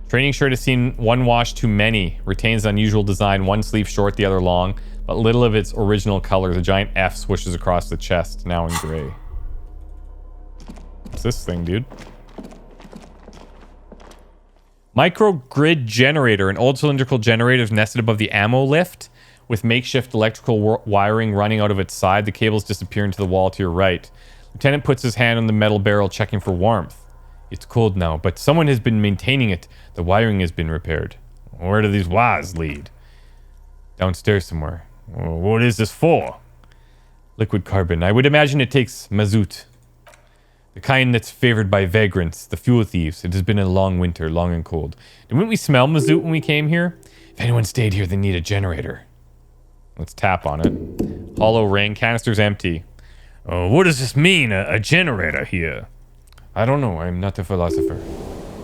I: Training shirt has seen one wash too many. Retains unusual design, one sleeve short, the other long, but little of its original color. The giant F swishes across the chest, now in gray. What's this thing, dude? Microgrid generator, an old cylindrical generator is nested above the ammo lift with makeshift electrical wiring running out of its side. The cables disappear into the wall to your right. Lieutenant puts his hand on the metal barrel, checking for warmth. It's cold now, but someone has been maintaining it. The wiring has been repaired. Where do these wires lead? Downstairs somewhere. What is this for? Liquid carbon. I would imagine it takes mazout. The kind that's favored by vagrants, the fuel thieves. It has been a long winter, long and cold. Didn't we smell mazout when we came here? If anyone stayed here, they need a generator. Let's tap on it. Hollow ring. Canister's empty. What does this mean, a generator here? I don't know. I'm not a philosopher.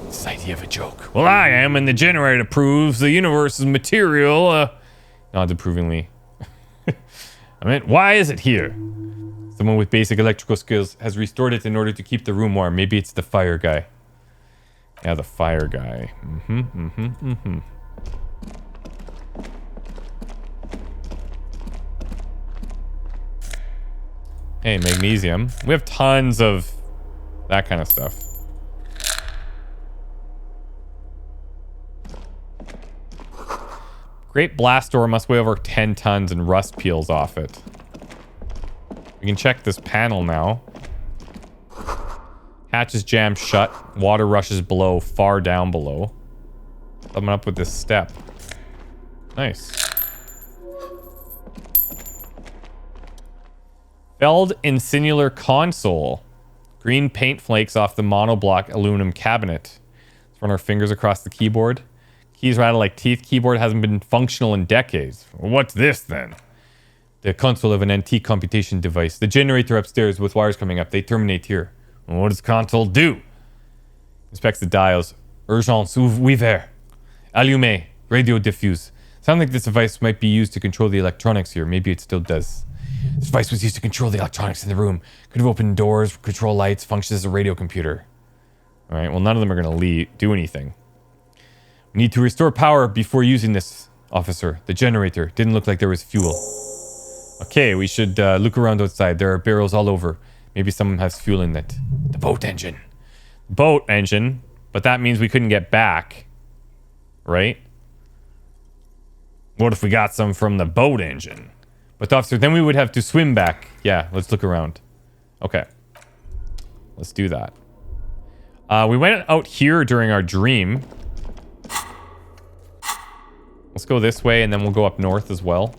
I: It's the idea of a joke. Well, I am, and the generator proves the universe is material. Nods approvingly. I meant, why is it here? Someone with basic electrical skills has restored it in order to keep the room warm. Maybe it's the fire guy. Yeah, the fire guy. Hey, magnesium. We have tons of that kind of stuff. Great blast door must weigh over 10 tons and rust peels off it. We can check this panel now. Hatch is jammed shut. Water rushes below, far down below. Coming up with this step. Nice. Felled insinular console. Green paint flakes off the monoblock aluminum cabinet. Let's run our fingers across the keyboard. Keys rattle like teeth. Keyboard hasn't been functional in decades. What's this then? The console of an antique computation device. The generator upstairs with wires coming up. They terminate here. What does the console do? Inspects the dials. Urgence ouvert. Allumé. Radio diffuse. Sounds like this device might be used to control the electronics here. Maybe it still does. This device was used to control the electronics in the room. Could have opened doors, control lights, functions as a radio computer. Alright, well none of them are going to do anything. We need to restore power before using this, officer. The generator. Didn't look like there was fuel. Okay, we should look around outside. There are barrels all over. Maybe someone has fuel in it. The boat engine. Boat engine? But that means we couldn't get back. Right? What if we got some from the boat engine? But officer, then we would have to swim back. Yeah, let's look around. Okay. Let's do that. We went out here during our dream. Let's go this way and then we'll go up north as well.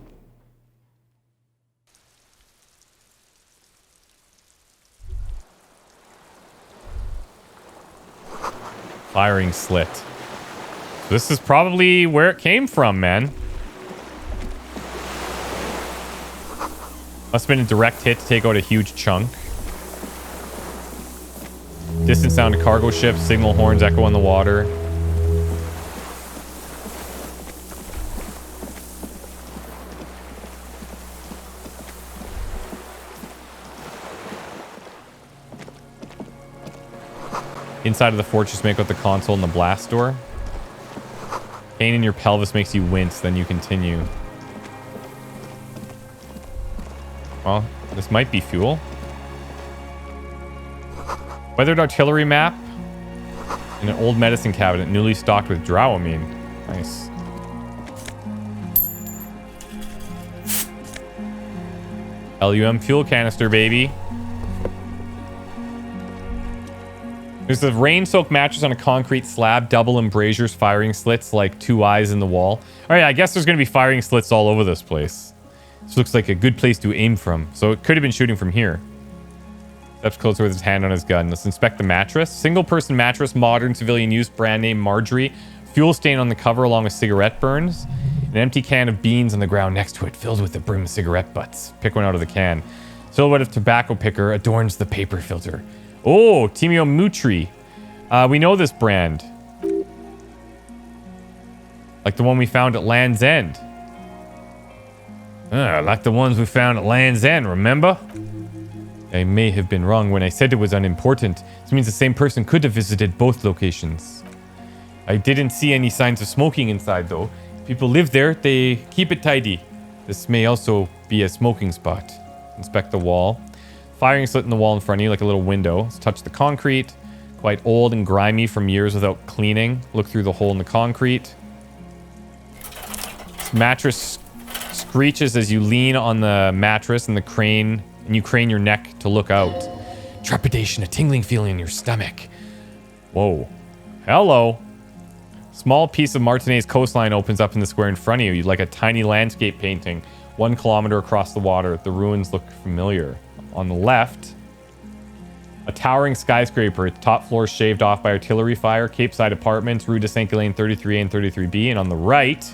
I: Firing slit. This is probably where it came from, man. Must have been a direct hit to take out a huge chunk. Distant sound of cargo ships, signal horns echo on the water. Inside of the fortress, make out the console and the blast door. Pain in your pelvis makes you wince, then you continue. Well, this might be fuel. Weathered artillery map. And an old medicine cabinet, newly stocked with Dramamine. Nice. LUM fuel canister, baby. There's a rain-soaked mattress on a concrete slab, double embrasures, firing slits like two eyes in the wall. All right, I guess there's going to be firing slits all over this place. This looks like a good place to aim from. So it could have been shooting from here. Steps closer with his hand on his gun. Let's inspect the mattress. Single-person mattress, modern civilian use, brand name Marjorie. Fuel stain on the cover along with cigarette burns. An empty can of beans on the ground next to it, filled with the brim of cigarette butts. Pick one out of the can. Silhouette of tobacco picker adorns the paper filter. Oh, Timio Mutri. We know this brand. Like the one we found at Land's End. Like the ones we found at Land's End, remember? I may have been wrong when I said it was unimportant. This means the same person could have visited both locations. I didn't see any signs of smoking inside, though. People live there, they keep it tidy. This may also be a smoking spot. Inspect the wall. Firing slit in the wall in front of you, like a little window. Let's touch the concrete. Quite old and grimy from years without cleaning. Look through the hole in the concrete. This mattress screeches as you lean on the mattress and you crane your neck to look out. Trepidation, a tingling feeling in your stomach. Whoa. Hello. Small piece of Martinez coastline opens up in the square in front of you, like a tiny landscape painting, 1 kilometer across the water. The ruins look familiar. On the left, a towering skyscraper, its top floor shaved off by artillery fire, Capeside Apartments, Rue de Saint-Ghislain 33A and 33B, and on the right,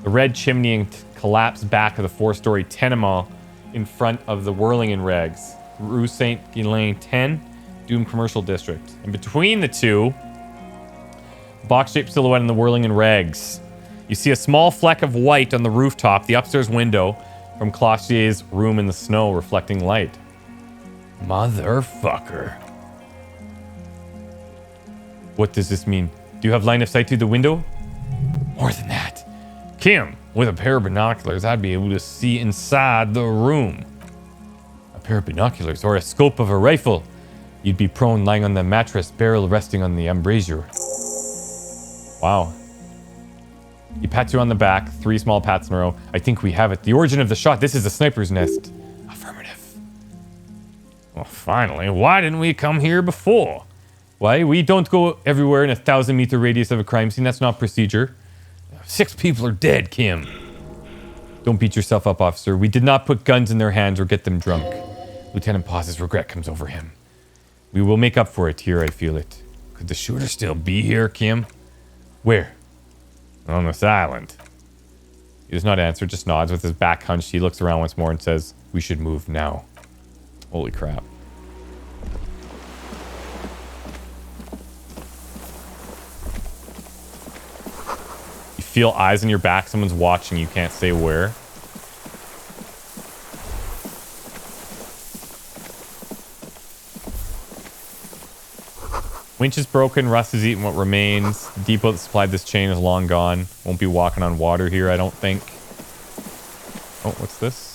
I: the red chimney and collapsed back of the 4-story tenement in front of the Whirlingen Regs, Rue Saint-Ghislain 10, Doom Commercial District. And between the two, box-shaped silhouette in the Whirlingen Regs. You see a small fleck of white on the rooftop, the upstairs window, from Klaasje's room in the snow, reflecting light. Motherfucker. What does this mean? Do you have line of sight through the window? More than that. Kim, with a pair of binoculars, I'd be able to see inside the room. A pair of binoculars or a scope of a rifle. You'd be prone lying on the mattress, barrel resting on the embrasure. Wow. He pats you on the back, 3 small pats in a row. I think we have it. The origin of the shot. This is a sniper's nest. Affirmative. Well, finally. Why didn't we come here before? Why? We don't go everywhere in a 1,000-meter radius of a crime scene. That's not procedure. 6 people are dead, Kim. Don't beat yourself up, officer. We did not put guns in their hands or get them drunk. Lieutenant pauses. Regret comes over him. We will make up for it here, I feel it. Could the shooter still be here, Kim? Where? On this island. He does not answer, just nods with his back hunched. He looks around once more and says, we should move now. Holy crap. You feel eyes on your back. Someone's watching. You can't say where. Winch is broken. Rust has eaten what remains. The depot that supplied this chain is long gone. Won't be walking on water here, I don't think. Oh, what's this?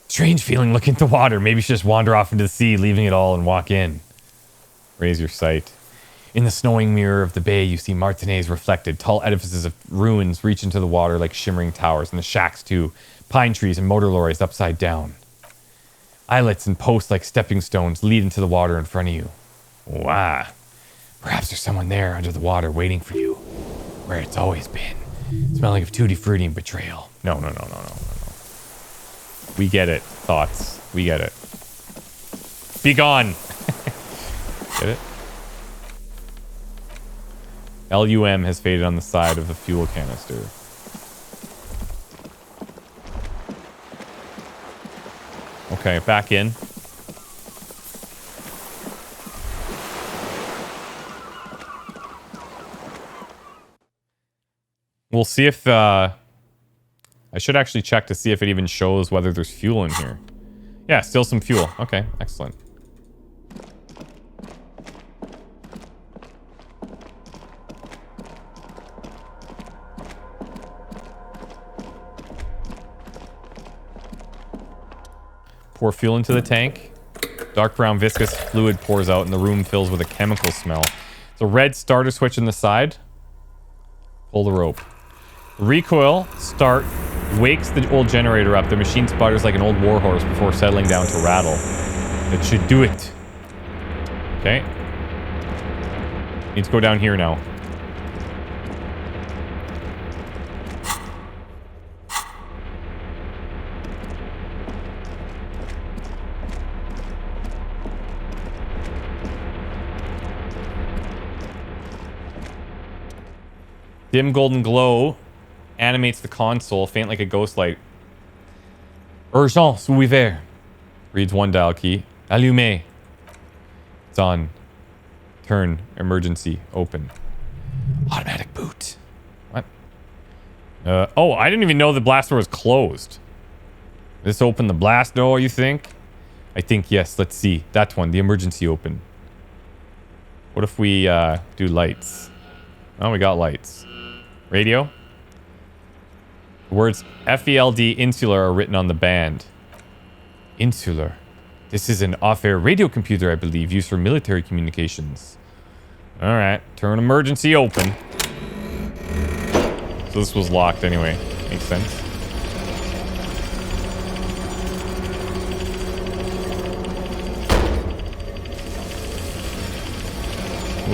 I: Strange feeling looking at the water. Maybe you should just wander off into the sea, leaving it all and walk in. Raise your sight. In the snowing mirror of the bay, you see Martinez reflected. Tall edifices of ruins reach into the water like shimmering towers, and the shacks too. Pine trees and motor lorries upside down. Islets and posts like stepping stones lead into the water in front of you. Wow. Perhaps there's someone there under the water waiting for you. Where it's always been. Smelling of tutti frutti and betrayal. No. We get it. Thoughts. We get it. Be gone. Get it? LUM has faded on the side of the fuel canister. Okay, back in. We'll see if I should actually check to see if it even shows whether there's fuel in here. Yeah, still some fuel. Okay, excellent. Pour fuel into the tank. Dark brown viscous fluid pours out and the room fills with a chemical smell. The red starter switch in the side. Pull the rope. Recoil start wakes the old generator up. The machine sputters like an old warhorse before settling down to rattle. That should do it. Okay. Need to go down here now. Dim golden glow animates the console, faint like a ghost light. Urgence ouvert. Reads one dial key. Allumé. It's on. Turn. Emergency. Open. Automatic boot. What? Oh, I didn't even know the blast door was closed. This open the blast door, you think? I think yes. Let's see. That one. The emergency open. What if we do lights? Oh, we got lights. Radio? The words FELD insular are written on the band. Insular. This is an off-air radio computer, I believe, used for military communications. Alright. Turn emergency open. So this was locked anyway. Makes sense.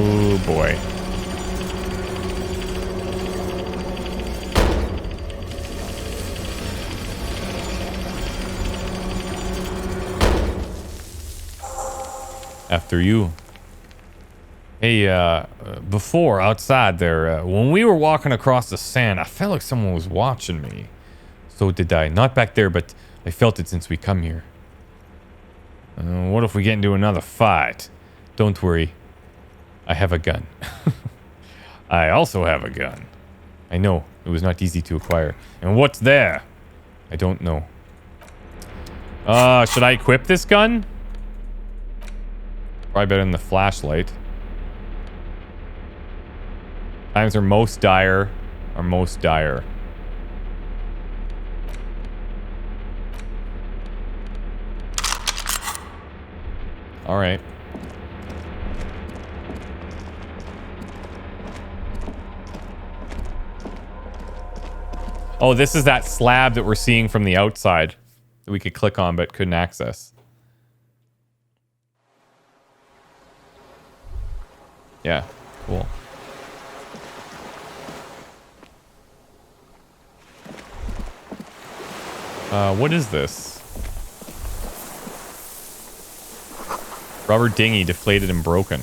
I: Oh boy. After you. Hey, before, outside there, when we were walking across the sand, I felt like someone was watching me. So did I. Not back there, but I felt it since we come here. What if we get into another fight? Don't worry. I have a gun. I also have a gun. I know. It was not easy to acquire. And what's there? I don't know. Should I equip this gun? Probably better than the flashlight. Times are most dire. Are most dire. Alright. Oh, this is that slab that we're seeing from the outside that we could click on but couldn't access. Yeah, cool. What is this? Rubber dinghy deflated and broken.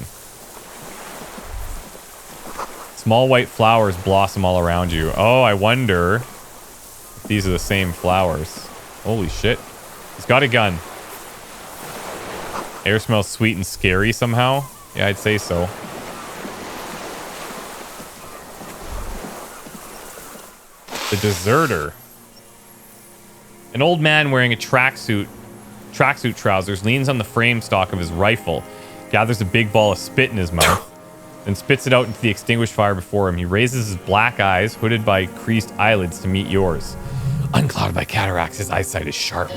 I: Small white flowers blossom all around you. Oh, I wonder if these are the same flowers. Holy shit. He's got a gun. Air smells sweet and scary somehow. Yeah, I'd say so. The deserter. An old man wearing a tracksuit trousers leans on the frame stock of his rifle, gathers a big ball of spit in his mouth, then spits it out into the extinguished fire before him. He raises his black eyes, hooded by creased eyelids, to meet yours. Unclouded by cataracts, his eyesight is sharp.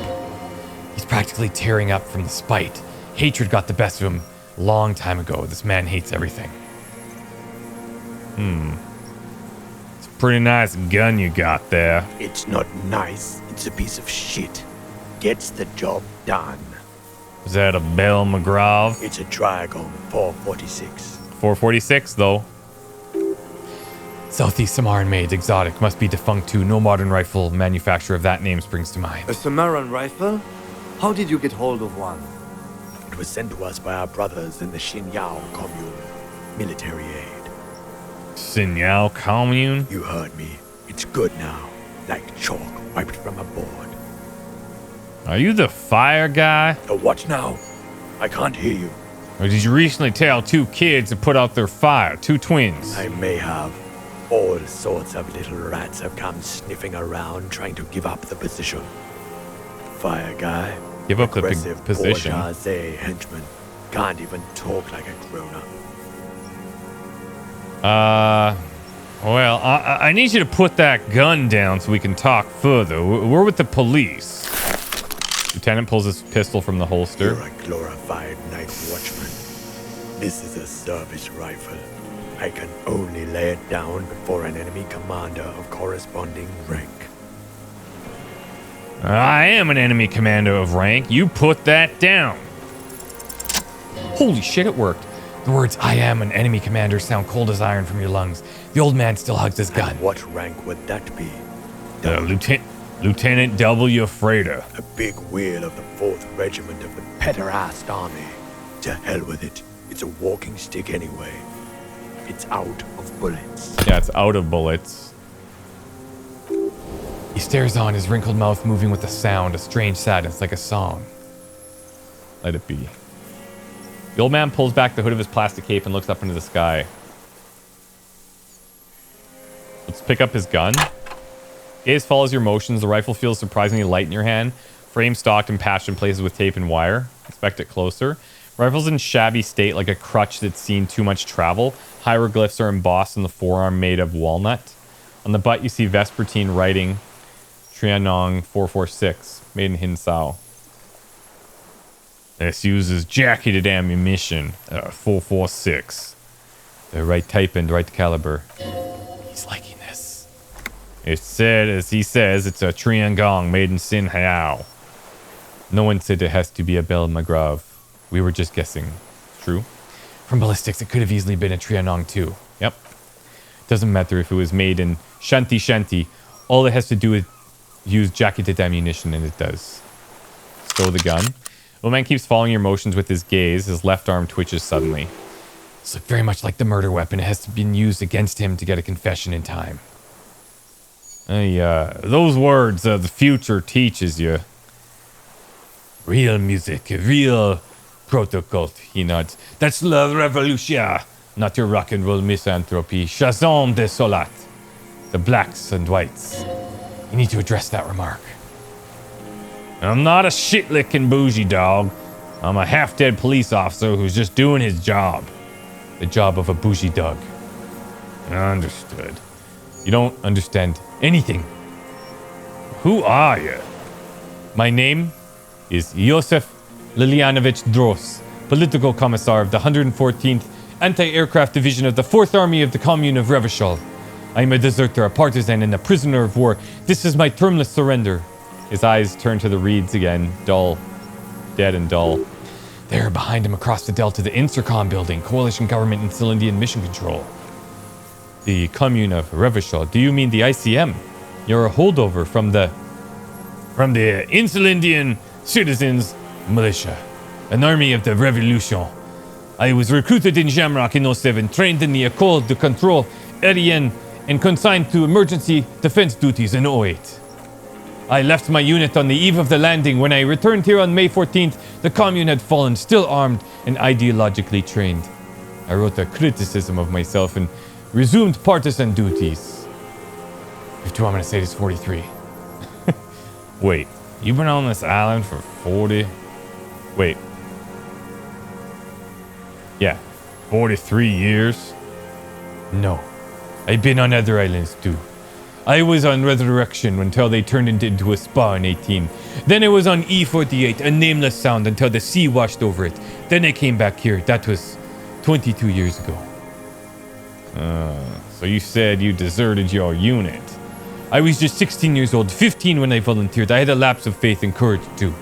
I: He's practically tearing up from the spite. Hatred got the best of him a long time ago. This man hates everything. It's a pretty nice gun you got there.
J: It's not nice. It's a piece of shit. Gets the job done.
I: Is that a Bell McGraw?
J: It's a Trigon 446.
I: 446, though. Southeast Samaran made, exotic, must be defunct too. No modern rifle manufacturer of that name springs to mind.
C: A Samaran rifle? How did you get hold of one?
J: It was sent to us by our brothers in the Xinyao commune. Military aid.
I: Xinyao commune?
J: You heard me. It's good now. Like chalk wiped from a board.
I: Are you the fire guy?
J: What now? I can't hear you.
I: Or did you recently tell two kids to put out their fire? Two twins?
J: I may have. All sorts of little rats have come sniffing around trying to give up the position. Fire guy.
I: Give up the position?
J: Bourgeoisie henchman. Can't even talk like a grown-up.
I: Well, I need you to put that gun down so we can talk further. We're with the police. Lieutenant pulls his pistol from the holster.
J: You're a glorified night watchman. This is a service rifle. I can only lay it down before an enemy commander of corresponding rank.
I: I am an enemy commander of rank. You put that down. Holy shit, it worked. The words, I am an enemy commander, sound cold as iron from your lungs. The old man still hugs his gun.
J: And what rank would that be?
I: Lieutenant W. Frater.
J: A big wheel of the 4th Regiment of the pederast army. To hell with it. It's a walking stick anyway. It's out of bullets.
I: Yeah, it's out of bullets.
A: He stares on, his wrinkled mouth moving with a sound, a strange sadness like a song.
I: Let it be. The old man pulls back the hood of his plastic cape and looks up into the sky. Let's pick up his gun. Gaze follows your motions. The rifle feels surprisingly light in your hand. Frame stocked and patched in places with tape and wire. Inspect it closer. Rifle's in shabby state like a crutch that's seen too much travel. Hieroglyphs are embossed on the forearm made of walnut. On the butt you see Vespertine writing Trianong 446, made in Hinsao. This uses jacketed ammunition, 446. The right type and right caliber.
A: He's liking this.
I: It said, as he says, it's a Triangong made in Sin Hao. No one said it has to be a Belle Magrave. We were just guessing. True.
A: From ballistics, it could have easily been a Trianong too.
I: Yep. Doesn't matter if it was made in Shanti Shanti. All it has to do is use jacketed ammunition, and it does. Stow the gun. Old man keeps following your motions with his gaze. His left arm twitches suddenly.
A: This looked very much like the murder weapon. It has been used against him to get a confession in time.
I: Those words the future teaches you.
A: Real music, real protocol, he nods. That's la revolution, not your rock and roll misanthropy. Shazam de solat. The blacks and whites. You need to address that remark.
I: I'm not a shit-licking bougie dog. I'm a half-dead police officer who's just doing his job.
A: The job of a bougie dog.
I: Understood.
A: You don't understand anything.
I: Who are you?
A: My name is Josef Lilianovich Dros, political commissar of the 114th Anti-Aircraft Division of the 4th Army of the Commune of Revachol. I am a deserter, a partisan, and a prisoner of war. This is my termless surrender.
I: His eyes turn to the reeds again, dull. Dead and dull.
A: There, behind him across the Delta, the Intercom building, Coalition Government and Still Indian Mission Control.
I: The Commune of Revachol. Do you mean the ICM? You're a holdover from the Insulindian Citizens Militia, an army of the Revolution. I was recruited in Jamrock in 07, trained in the École de Contrôle Aérien, and consigned to emergency defense duties in 08. I left my unit on the eve of the landing. When I returned here on May 14th, the commune had fallen, still armed and ideologically trained. I wrote a criticism of myself and resumed partisan duties.
A: 52, I'm going to say this 43.
I: Wait, you've been on this island for 40? Wait. Yeah, 43 years?
A: No. I've been on other islands too. I was on Resurrection until they turned it into a spa in 18. Then I was on E48, a nameless sound, until the sea washed over it. Then I came back here. That was 22 years ago.
I: So you said you deserted your unit.
A: I was just 16 years old, 15 when I volunteered. I had a lapse of faith and courage too.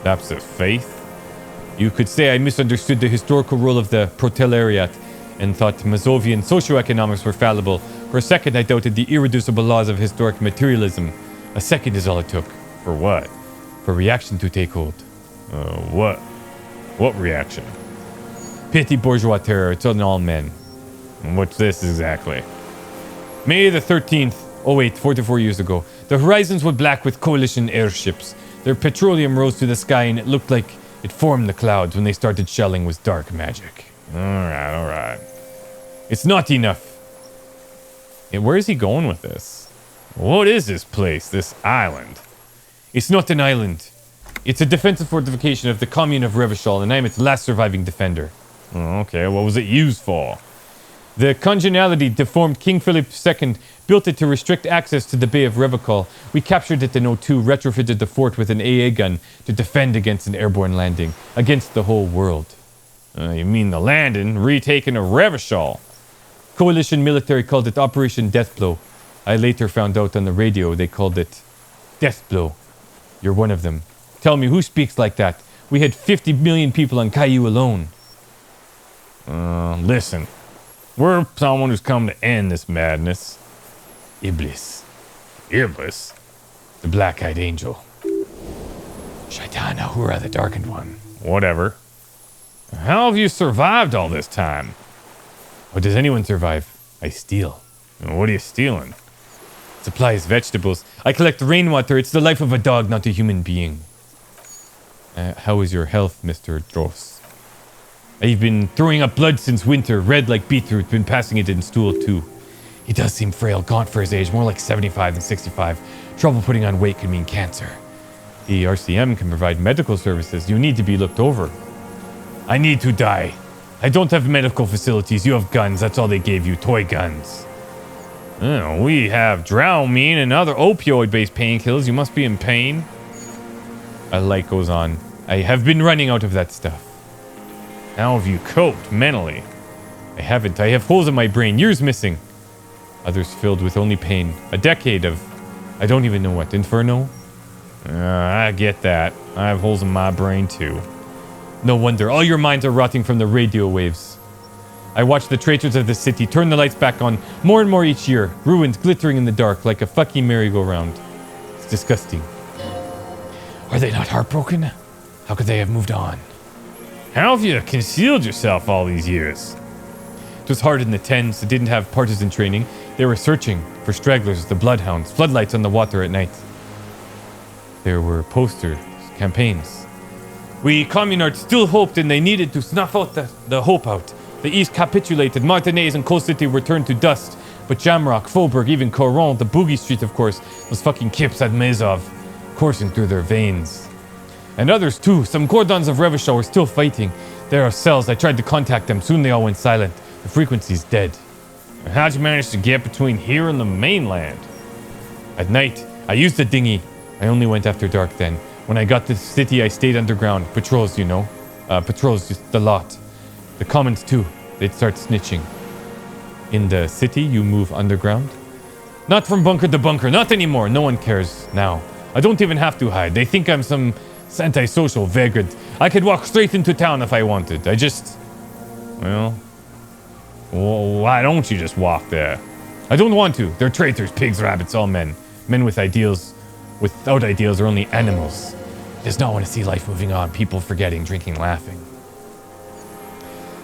I: Lapse of faith?
A: You could say I misunderstood the historical role of the proletariat and thought Mazovian socioeconomics were fallible. For a second, I doubted the irreducible laws of historic materialism. A second is all it took.
I: For what?
A: For reaction to take hold.
I: What? What reaction?
A: Petty bourgeois terror. It's on all men.
I: What's this exactly?
A: May the 13th, 08, 44 years ago. The horizons were black with coalition airships. Their petroleum rose to the sky and it looked like it formed the clouds. When they started shelling was dark magic.
I: Alright.
A: It's not enough.
I: Where is he going with this? What is this place, this island?
A: It's not an island. It's a defensive fortification of the commune of Revachol, and I am its last surviving defender.
I: Oh, okay, what was it used for?
A: The congeniality deformed King Philip II built it to restrict access to the Bay of Revachol. We captured it in 02, retrofitted the fort with an AA gun to defend against an airborne landing, against the whole world.
I: You mean the landing, retaken of Revachol?
A: Coalition military called it Operation Deathblow. I later found out on the radio they called it Deathblow. You're one of them. Tell me, who speaks like that? We had 50 million people on Caillou alone.
I: Listen. We're someone who's come to end this madness.
A: Iblis.
I: Iblis?
A: The black-eyed angel. Shaitan Ahura, the darkened one.
I: Whatever. How have you survived all this time? How does anyone survive? I steal. What are you stealing? Supplies, vegetables. I collect rainwater. It's the life of a dog, not a human being. How is your health, Mr. Dross? I've been throwing up blood since winter, red like beetroot, been passing it in stool too. He does seem frail, gaunt for his age, more like 75 than 65. Trouble putting on weight could mean cancer. The RCM can provide medical services. You need to be looked over. I need to die. I don't have medical facilities. You have guns. That's all they gave you. Toy guns. Oh, we have Dramamine and other opioid-based painkillers. You must be in pain. A light goes on. I have been running out of that stuff. How have you coped mentally? I haven't. I have holes in my brain. Years missing. Others filled with only pain. A decade of... I don't even know what. Inferno? I get that. I have holes in my brain too. No wonder. All your minds are rotting from the radio waves. I watch the traitors of the city turn the lights back on more and more each year. Ruined, glittering in the dark like a fucking merry-go-round. It's disgusting.
A: Are they not heartbroken? How could they have moved on?
I: How have you concealed yourself all these years?
A: It was hard in the tens. They didn't have partisan training. They were searching for stragglers, the bloodhounds, floodlights on the water at night. There were posters, campaigns. We communards still hoped, and they needed to snuff out the hope out. The East capitulated, Martinez and Coal City were turned to dust. But Jamrock, Faubourg, even Coron, the Boogie Street, of course, those fucking kips at Mezov, coursing through their veins. And others too, some cordons of Revachol were still fighting. There are cells, I tried to contact them, soon they all went silent. The frequency's dead.
I: How'd you manage to get between here and the mainland?
A: At night, I used the dinghy. I only went after dark then. When I got to the city, I stayed underground. Patrols, you know. Patrols, just the lot. The commons too. They'd start snitching. In the city, you move underground? Not from bunker to bunker, not anymore. No one cares now. I don't even have to hide. They think I'm some antisocial vagrant. I could walk straight into town if I wanted. I just...
I: Well, why don't you just walk there?
A: I don't want to. They're traitors, pigs, rabbits, all men. Men with ideals. Without ideals are only animals. Does not want to see life moving on. People forgetting, drinking, laughing.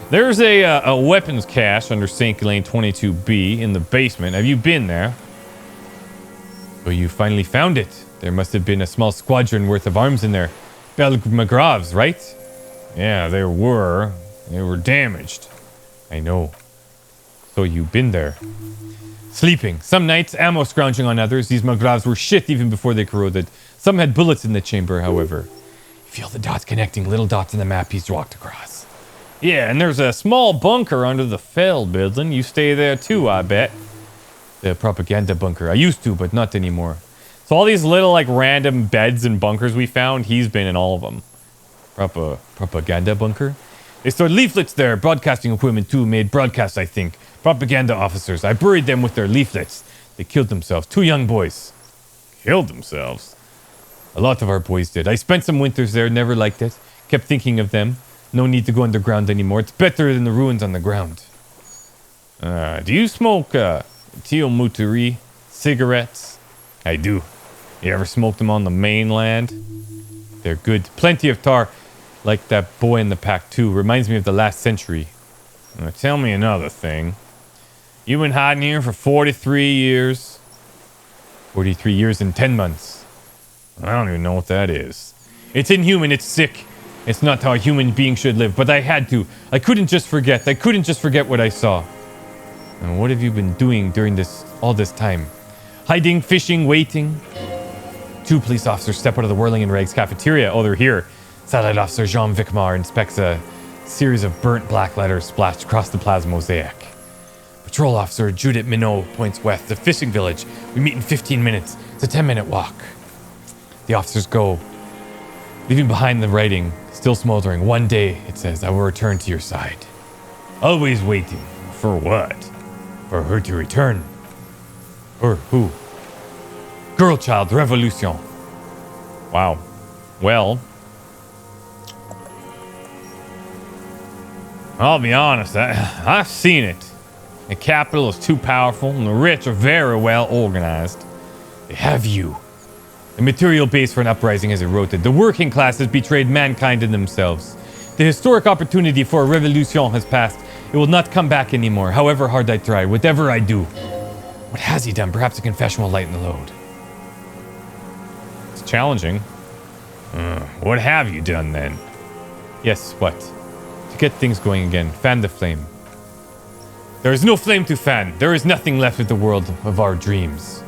I: There's a weapons cache under St. Lane 22B in the basement. Have you been there?
A: So you finally found it. There must have been a small squadron worth of arms in there. Belgravs, right?
I: Yeah, there were. They were damaged.
A: I know. So you've been there. Sleeping. Some nights, ammo scrounging on others. These Magravs were shit even before they corroded. Some had bullets in the chamber, however. You feel the dots connecting, little dots on the map he's walked across.
I: Yeah, and there's a small bunker under the Fell building. You stay there too, I bet.
A: The propaganda bunker. I used to, but not anymore.
I: So all these little, like, random beds and bunkers we found, he's been in all of them.
A: Propaganda bunker? They stored leaflets there. Broadcasting equipment too. Made broadcasts, I think. Propaganda officers. I buried them with their leaflets. They killed themselves. 2 young boys.
I: Killed themselves?
A: A lot of our boys did. I spent some winters there. Never liked it. Kept thinking of them. No need to go underground anymore. It's better than the ruins on the ground.
I: Do you smoke, Teomuteri cigarettes?
A: I do.
I: You ever smoked them on the mainland?
A: They're good. Plenty of tar. Like that boy in the pack too. Reminds me of the last century.
I: Tell me another thing. You've been hiding here for 43 years.
A: 43 years and 10 months.
I: I don't even know what that is.
A: It's inhuman. It's sick. It's not how a human being should live. But I had to. I couldn't just forget. I couldn't just forget what I saw. And what have you been doing during all this time? Hiding, fishing, waiting. 2 police officers step out of the Whirling in Rags cafeteria. Oh, they're here. Satellite Officer Jean Vicmar inspects a series of burnt black letters splashed across the plaza mosaic. Patrol Officer Judith Minot points west, the fishing village. We meet in 15 minutes. It's a 10-minute walk. The officers go, leaving behind the writing, still smoldering. One day, it says, I will return to your side. Always waiting.
I: For what?
A: For her to return. Or who? Girl child, Revolution.
I: Wow. Well, I'll be honest, I've seen it. The capital is too powerful and the rich are very well organized.
A: They have you. The material base for an uprising has eroded. The working class has betrayed mankind and themselves. The historic opportunity for a revolution has passed,
I: It will not come back anymore, however hard I try, whatever I do. What has he done? Perhaps a confession will lighten the load. It's challenging. What have you done then? Yes, what? To get things going again, fan the flame. There is no flame to fan. There is nothing left of the world of our dreams.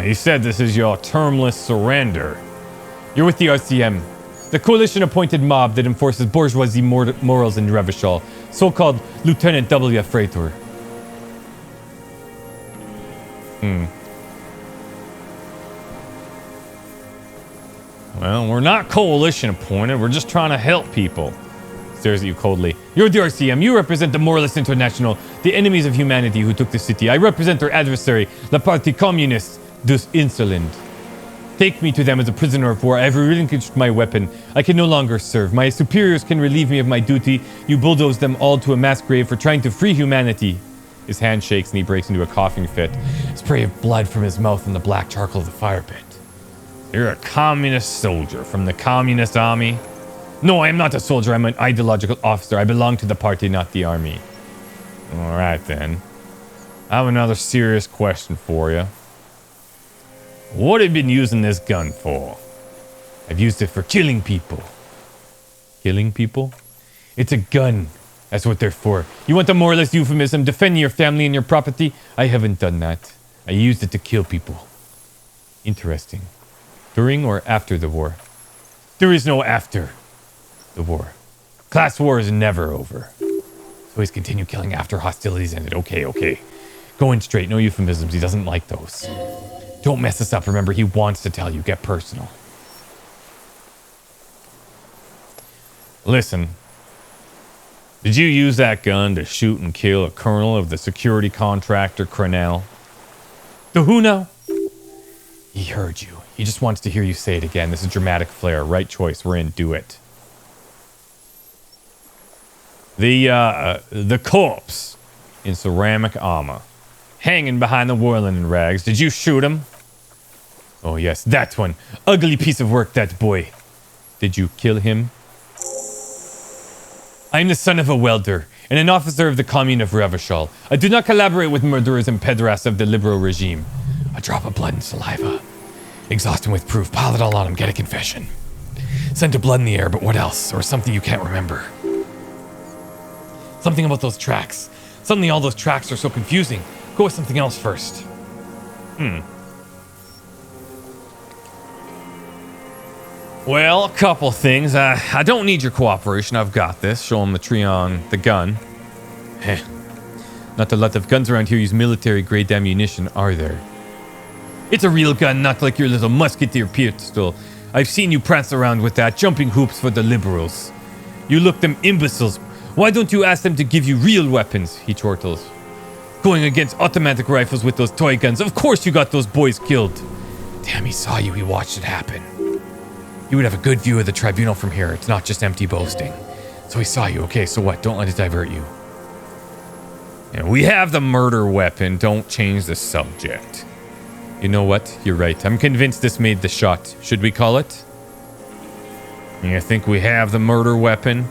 I: He said this is your termless surrender. You're with the RCM, the coalition-appointed mob that enforces bourgeoisie morals in Revachol, so-called Lieutenant W. Freitor. Well, we're not coalition-appointed. We're just trying to help people. Stares at you coldly. You're the RCM. You represent the Moralists International, the enemies of humanity who took the city. I represent their adversary, the Parti Communiste dus Insolent. Take me to them as a prisoner of war. I have relinquished my weapon. I can no longer serve. My superiors can relieve me of my duty. You bulldoze them all to a mass grave for trying to free humanity. His hand shakes and he breaks into a coughing fit. A spray of blood from his mouth in the black charcoal of the fire pit. You're a communist soldier from the communist army? No, I am not a soldier. I'm an ideological officer. I belong to the party, not the army. Alright then. I have another serious question for you. What have you been using this gun for? I've used it for killing people. Killing people? It's a gun. That's what they're for. You want a moralist euphemism? Defending your family and your property? I haven't done that. I used it to kill people. Interesting. During or after the war? There is no after the war. Class war is never over. So he's continued killing after hostilities ended. Okay. Going straight, no euphemisms. He doesn't like those. Don't mess this up. Remember, he wants to tell you. Get personal. Listen. Did you use that gun to shoot and kill a colonel of the security contractor, Kortenaer? The who now? He heard you. He just wants to hear you say it again. This is dramatic flair. Right choice. We're in. Do it. The corpse in ceramic armor, hanging behind the whirling in rags. Did you shoot him? Oh yes, that one. Ugly piece of work, that boy. Did you kill him? I'm the son of a welder and an officer of the commune of Revachol. I do not collaborate with murderers and pederasts of the liberal regime. A drop of blood and saliva. Exhaust him with proof. Pile it all on him. Get a confession. Scent of blood in the air, but what else? Or something you can't remember. Something about those tracks. Suddenly all those tracks are so confusing. Go with something else first. Well, a couple things. I don't need your cooperation. I've got this. Show him the tree on the gun. Not a lot of guns around here use military-grade ammunition, are there? It's a real gun, not like your little musketeer pistol. I've seen you prance around with that, jumping hoops for the liberals. You look them imbeciles. Why don't you ask them to give you real weapons? He chortles. Going against automatic rifles with those toy guns. Of course you got those boys killed. Damn, he saw you. He watched it happen. You would have a good view of the tribunal from here. It's not just empty boasting. So he saw you. Okay, so what? Don't let it divert you. Yeah, we have the murder weapon. Don't change the subject. You know what? You're right. I'm convinced this made the shot. Should we call it? You think we have the murder weapon?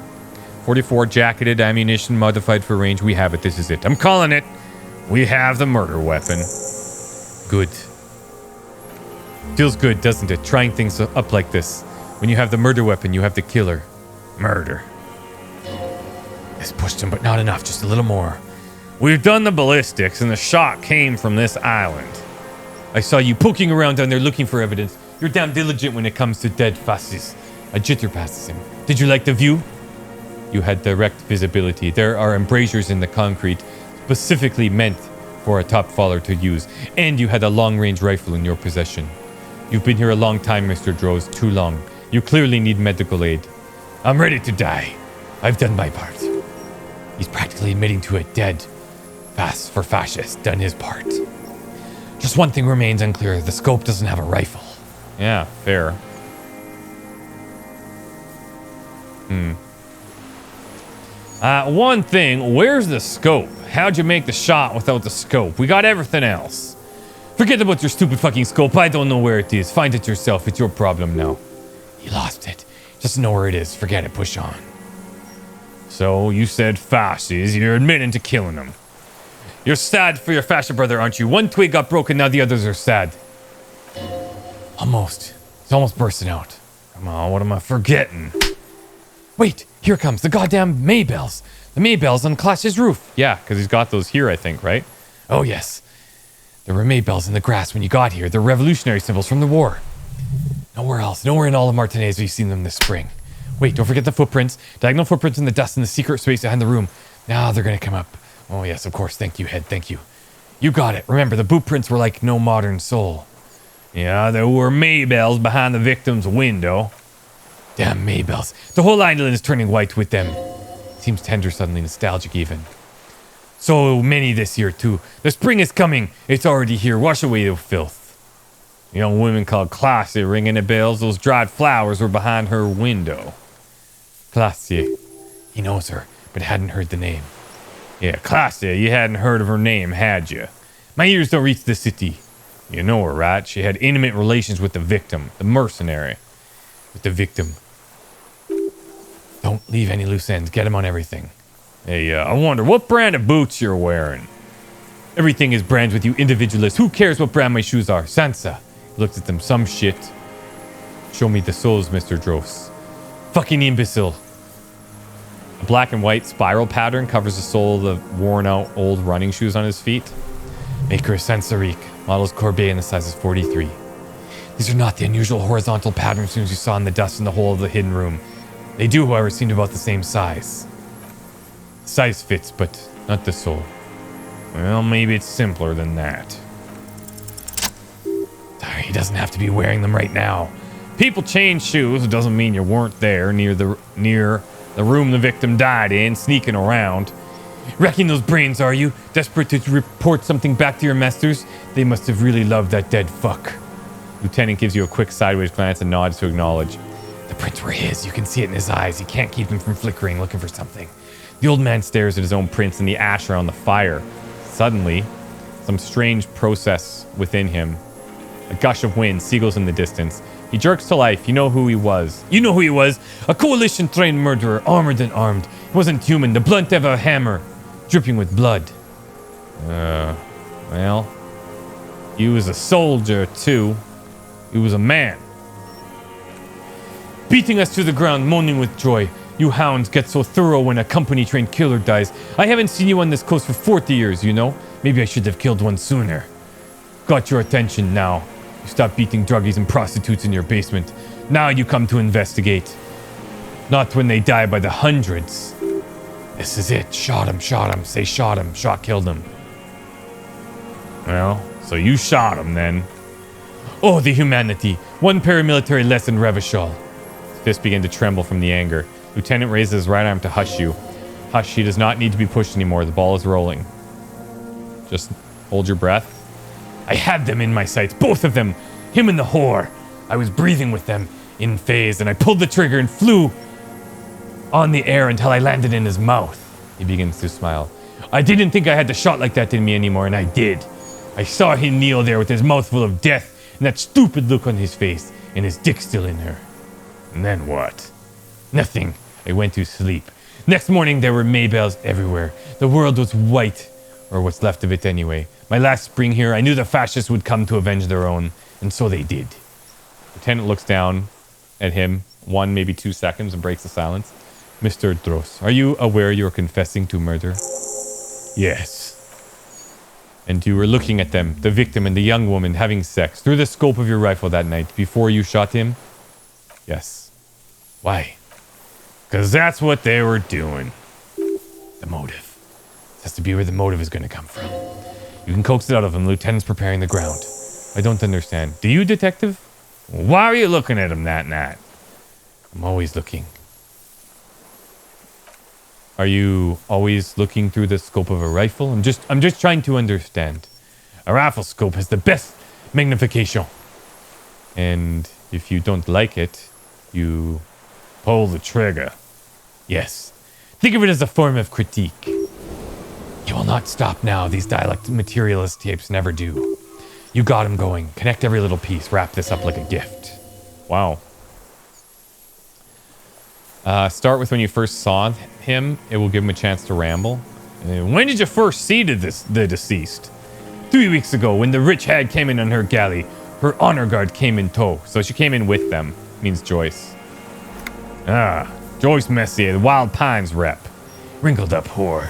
I: 44 jacketed ammunition modified for range. We have it. This is it. I'm calling it. We have the murder weapon. Good. Feels good, doesn't it? Trying things up like this. When you have the murder weapon, you have the killer. Murder. This pushed him, but not enough. Just a little more. We've done the ballistics, and the shot came from this island. I saw you poking around down there looking for evidence. You're damn diligent when it comes to dead faces. A jitter passes him. Did you like the view? You had direct visibility. There are embrasures in the concrete specifically meant for a top faller to use. And you had a long-range rifle in your possession. You've been here a long time, Mr. Droz. Too long. You clearly need medical aid. I'm ready to die. I've done my part. He's practically admitting to it. Dead. Fast for fascist. Done his part. Just one thing remains unclear. The scope doesn't have a rifle. Yeah, fair. One thing, where's the scope? How'd you make the shot without the scope? We got everything else. Forget about your stupid fucking scope. I don't know where it is. Find it yourself. It's your problem now. He lost it. Just know where it is. Forget it. Push on. So, you said fasces, you're admitting to killing them. You're sad for your fascist brother, aren't you? One twig got broken, now the others are sad. Almost. It's almost bursting out. Come on, what am I forgetting? Wait, here it comes, the goddamn Maybells. The Maybells on Klaasje's roof. Yeah, because he's got those here, I think, right? Oh, yes. There were Maybells in the grass when you got here. They're revolutionary symbols from the war. Nowhere else, nowhere in all of Martinez have you seen them this spring. Wait, don't forget the footprints. Diagonal footprints in the dust in the secret space behind the room. Now they're gonna come up. Oh yes, of course. Thank you, Head. Thank you. You got it. Remember, the boot prints were like no modern soul. Yeah, there were Maybells behind the victim's window. Damn Maybells. The whole island is turning white with them. Seems tender suddenly, nostalgic even. So many this year too. The spring is coming. It's already here. Wash away the filth. A young woman called Klaasje ringing the bells. Those dried flowers were behind her window. Klaasje. He knows her, but hadn't heard the name. Yeah, Klaasje, you hadn't heard of her name, had you? My ears don't reach the city. You know her, right? She had intimate relations with the victim, the mercenary. With the victim. Don't leave any loose ends. Get him on everything. Hey, I wonder what brand of boots you're wearing. Everything is brands with you individualists. Who cares what brand my shoes are? Sansa. He looked at them. Some shit. Show me the soles, Mr. Dross. Fucking imbecile. A black and white spiral pattern covers the sole of the worn out old running shoes on his feet. Maker Sansarique. Models Courbet in the size is 43. These are not the unusual horizontal patterns you saw in the dust in the hole of the hidden room. They do, however, seem about the same size. Size fits, but not the sole. Well, maybe it's simpler than that. He doesn't have to be wearing them right now. People change shoes. It doesn't mean you weren't there near the room the victim died in, sneaking around. Wrecking those brains, are you? Desperate to report something back to your masters? They must have really loved that dead fuck. Lieutenant gives you a quick sideways glance and nods to acknowledge. The prints were his. You can see it in his eyes. He can't keep them from flickering, looking for something. The old man stares at his own prints in the ash around the fire. Suddenly, some strange process within him. A gush of wind, seagulls in the distance. He jerks to life. You know who he was. You know who he was. A coalition-trained murderer, armored and armed. He wasn't human. The blunt of a hammer, dripping with blood. Well, he was a soldier, too. He was a man. Beating us to the ground, moaning with joy. You hounds get so thorough when a company-trained killer dies. I haven't seen you on this coast for 40 years, you know? Maybe I should have killed one sooner. Got your attention now. You stopped beating druggies and prostitutes in your basement. Now you come to investigate. Not when they die by the hundreds. This is it. Shot him, shot him. Say shot him. Shot killed him. Well, so you shot him then. Oh, the humanity. One paramilitary less than Revachol. His fist began to tremble from the anger. Lieutenant raises his right arm to hush you. Hush, he does not need to be pushed anymore. The ball is rolling. Just hold your breath. I had them in my sights, both of them. Him and the whore. I was breathing with them in phase, and I pulled the trigger and flew on the air until I landed in his mouth. He begins to smile. I didn't think I had the shot like that in me anymore, and I did. I saw him kneel there with his mouth full of death and that stupid look on his face, and his dick still in her. And then what? Nothing. I went to sleep. Next morning, there were Maybells everywhere. The world was white, or what's left of it anyway. My last spring here, I knew the fascists would come to avenge their own, and so they did. Lieutenant looks down at him 1, maybe 2 seconds and breaks the silence. Mr. Dross, are you aware you are confessing to murder? Yes. And you were looking at them, the victim and the young woman, having sex through the scope of your rifle that night before you shot him? Yes. Why? Because that's what they were doing. The motive. This has to be where the motive is going to come from. You can coax it out of him. Lieutenant's preparing the ground. I don't understand. Do you, detective? Why are you looking at him that night? I'm always looking. Are you always looking through the scope of a rifle? I'm just trying to understand. A rifle scope has the best magnification. And if you don't like it, you pull the trigger. Yes. Think of it as a form of critique. You will not stop now. These dialect materialist tapes never do. You got him going. Connect every little piece. Wrap this up like a gift. Wow. Start with when you first saw him. It will give him a chance to ramble. When did you first see the deceased? 3 weeks ago, when the rich hag came in on her galley. Her honor guard came in tow, so she came in with them. Means Joyce. Joyce Messier, the Wild Pines rep. Wrinkled up whore.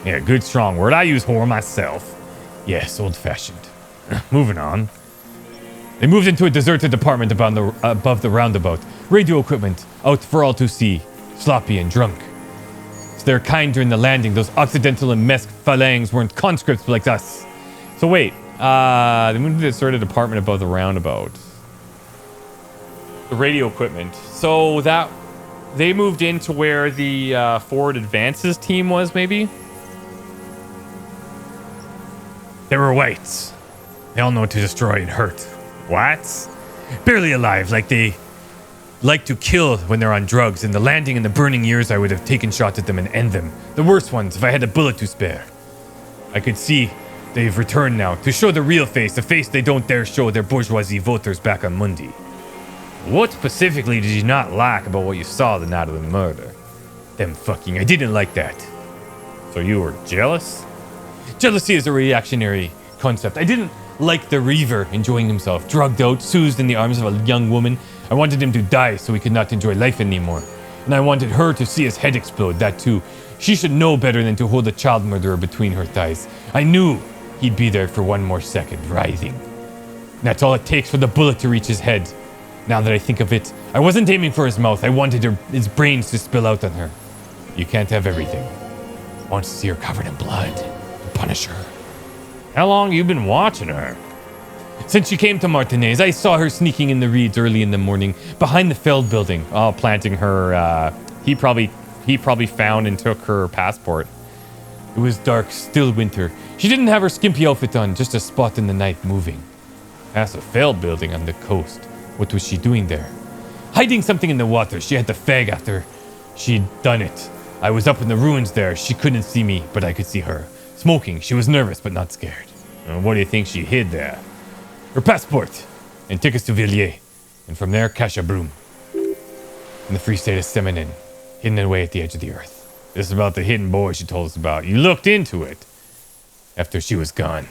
I: Yeah, good strong word. I use whore myself. Yes, old-fashioned. Moving on. They moved into a deserted apartment above the roundabout. Radio equipment out for all to see. Sloppy and drunk. To their kind during the landing, those Occidental and Mesk phalangs weren't conscripts like us. So wait, they moved to a deserted apartment above the roundabout. The radio equipment. So that they moved into where the forward advances team was, maybe? They were whites. They all know to destroy and hurt. What? Barely alive, like they like to kill when they're on drugs. In the landing and the burning years, I would have taken shots at them and end them. The worst ones, if I had a bullet to spare. I could see they've returned now to show the real face, the face they don't dare show their bourgeoisie voters back on Monday. What specifically did you not like about what you saw the night of the murder? Them fucking, I didn't like that. So you were jealous? Jealousy is a reactionary concept. I didn't like the Reaver enjoying himself, drugged out, soothed in the arms of a young woman. I wanted him to die so he could not enjoy life anymore. And I wanted her to see his head explode, that too. She should know better than to hold a child murderer between her thighs. I knew he'd be there for one more second, writhing. And that's all it takes for the bullet to reach his head. Now that I think of it, I wasn't aiming for his mouth. I wanted his brains to spill out on her. You can't have everything. I want to see her covered in blood. Punish her. How long you been watching her? Since she came to Martinez, I saw her sneaking in the reeds early in the morning, behind the Feld building. Oh, planting her, he probably found and took her passport. It was dark, still winter. She didn't have her skimpy outfit on, just a spot in the night moving. Past the Feld building on the coast. What was she doing there? Hiding something in the water. She had the fag after she'd done it. I was up in the ruins there. She couldn't see me, but I could see her. Smoking. She was nervous, but not scared. What do you think she hid there? Her passport and tickets to Villiers. And from there, cash a broom. In the free state of Seminin, hidden away at the edge of the earth. This is about the hidden boy she told us about. You looked into it after she was gone.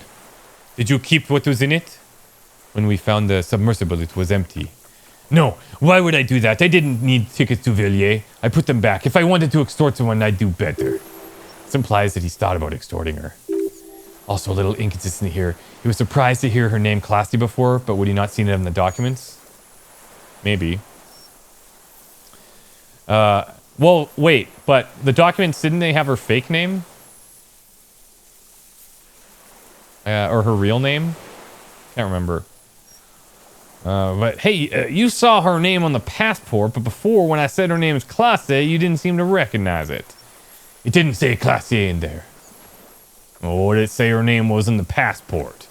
I: Did you keep what was in it? When we found the submersible, it was empty. No, why would I do that? I didn't need tickets to Villiers. I put them back. If I wanted to extort someone, I'd do better. This implies that he's thought about extorting her. Also a little inconsistent here. He was surprised to hear her name Klaasje before, but would he not seen it in the documents? Maybe. Well, wait, but the documents, didn't they have her fake name? Or her real name? Can't remember. But hey, you saw her name on the passport, but before, when I said her name is Klaasje, you didn't seem to recognize it. It didn't say Klaasje in there. Or did it say her name was in the passport?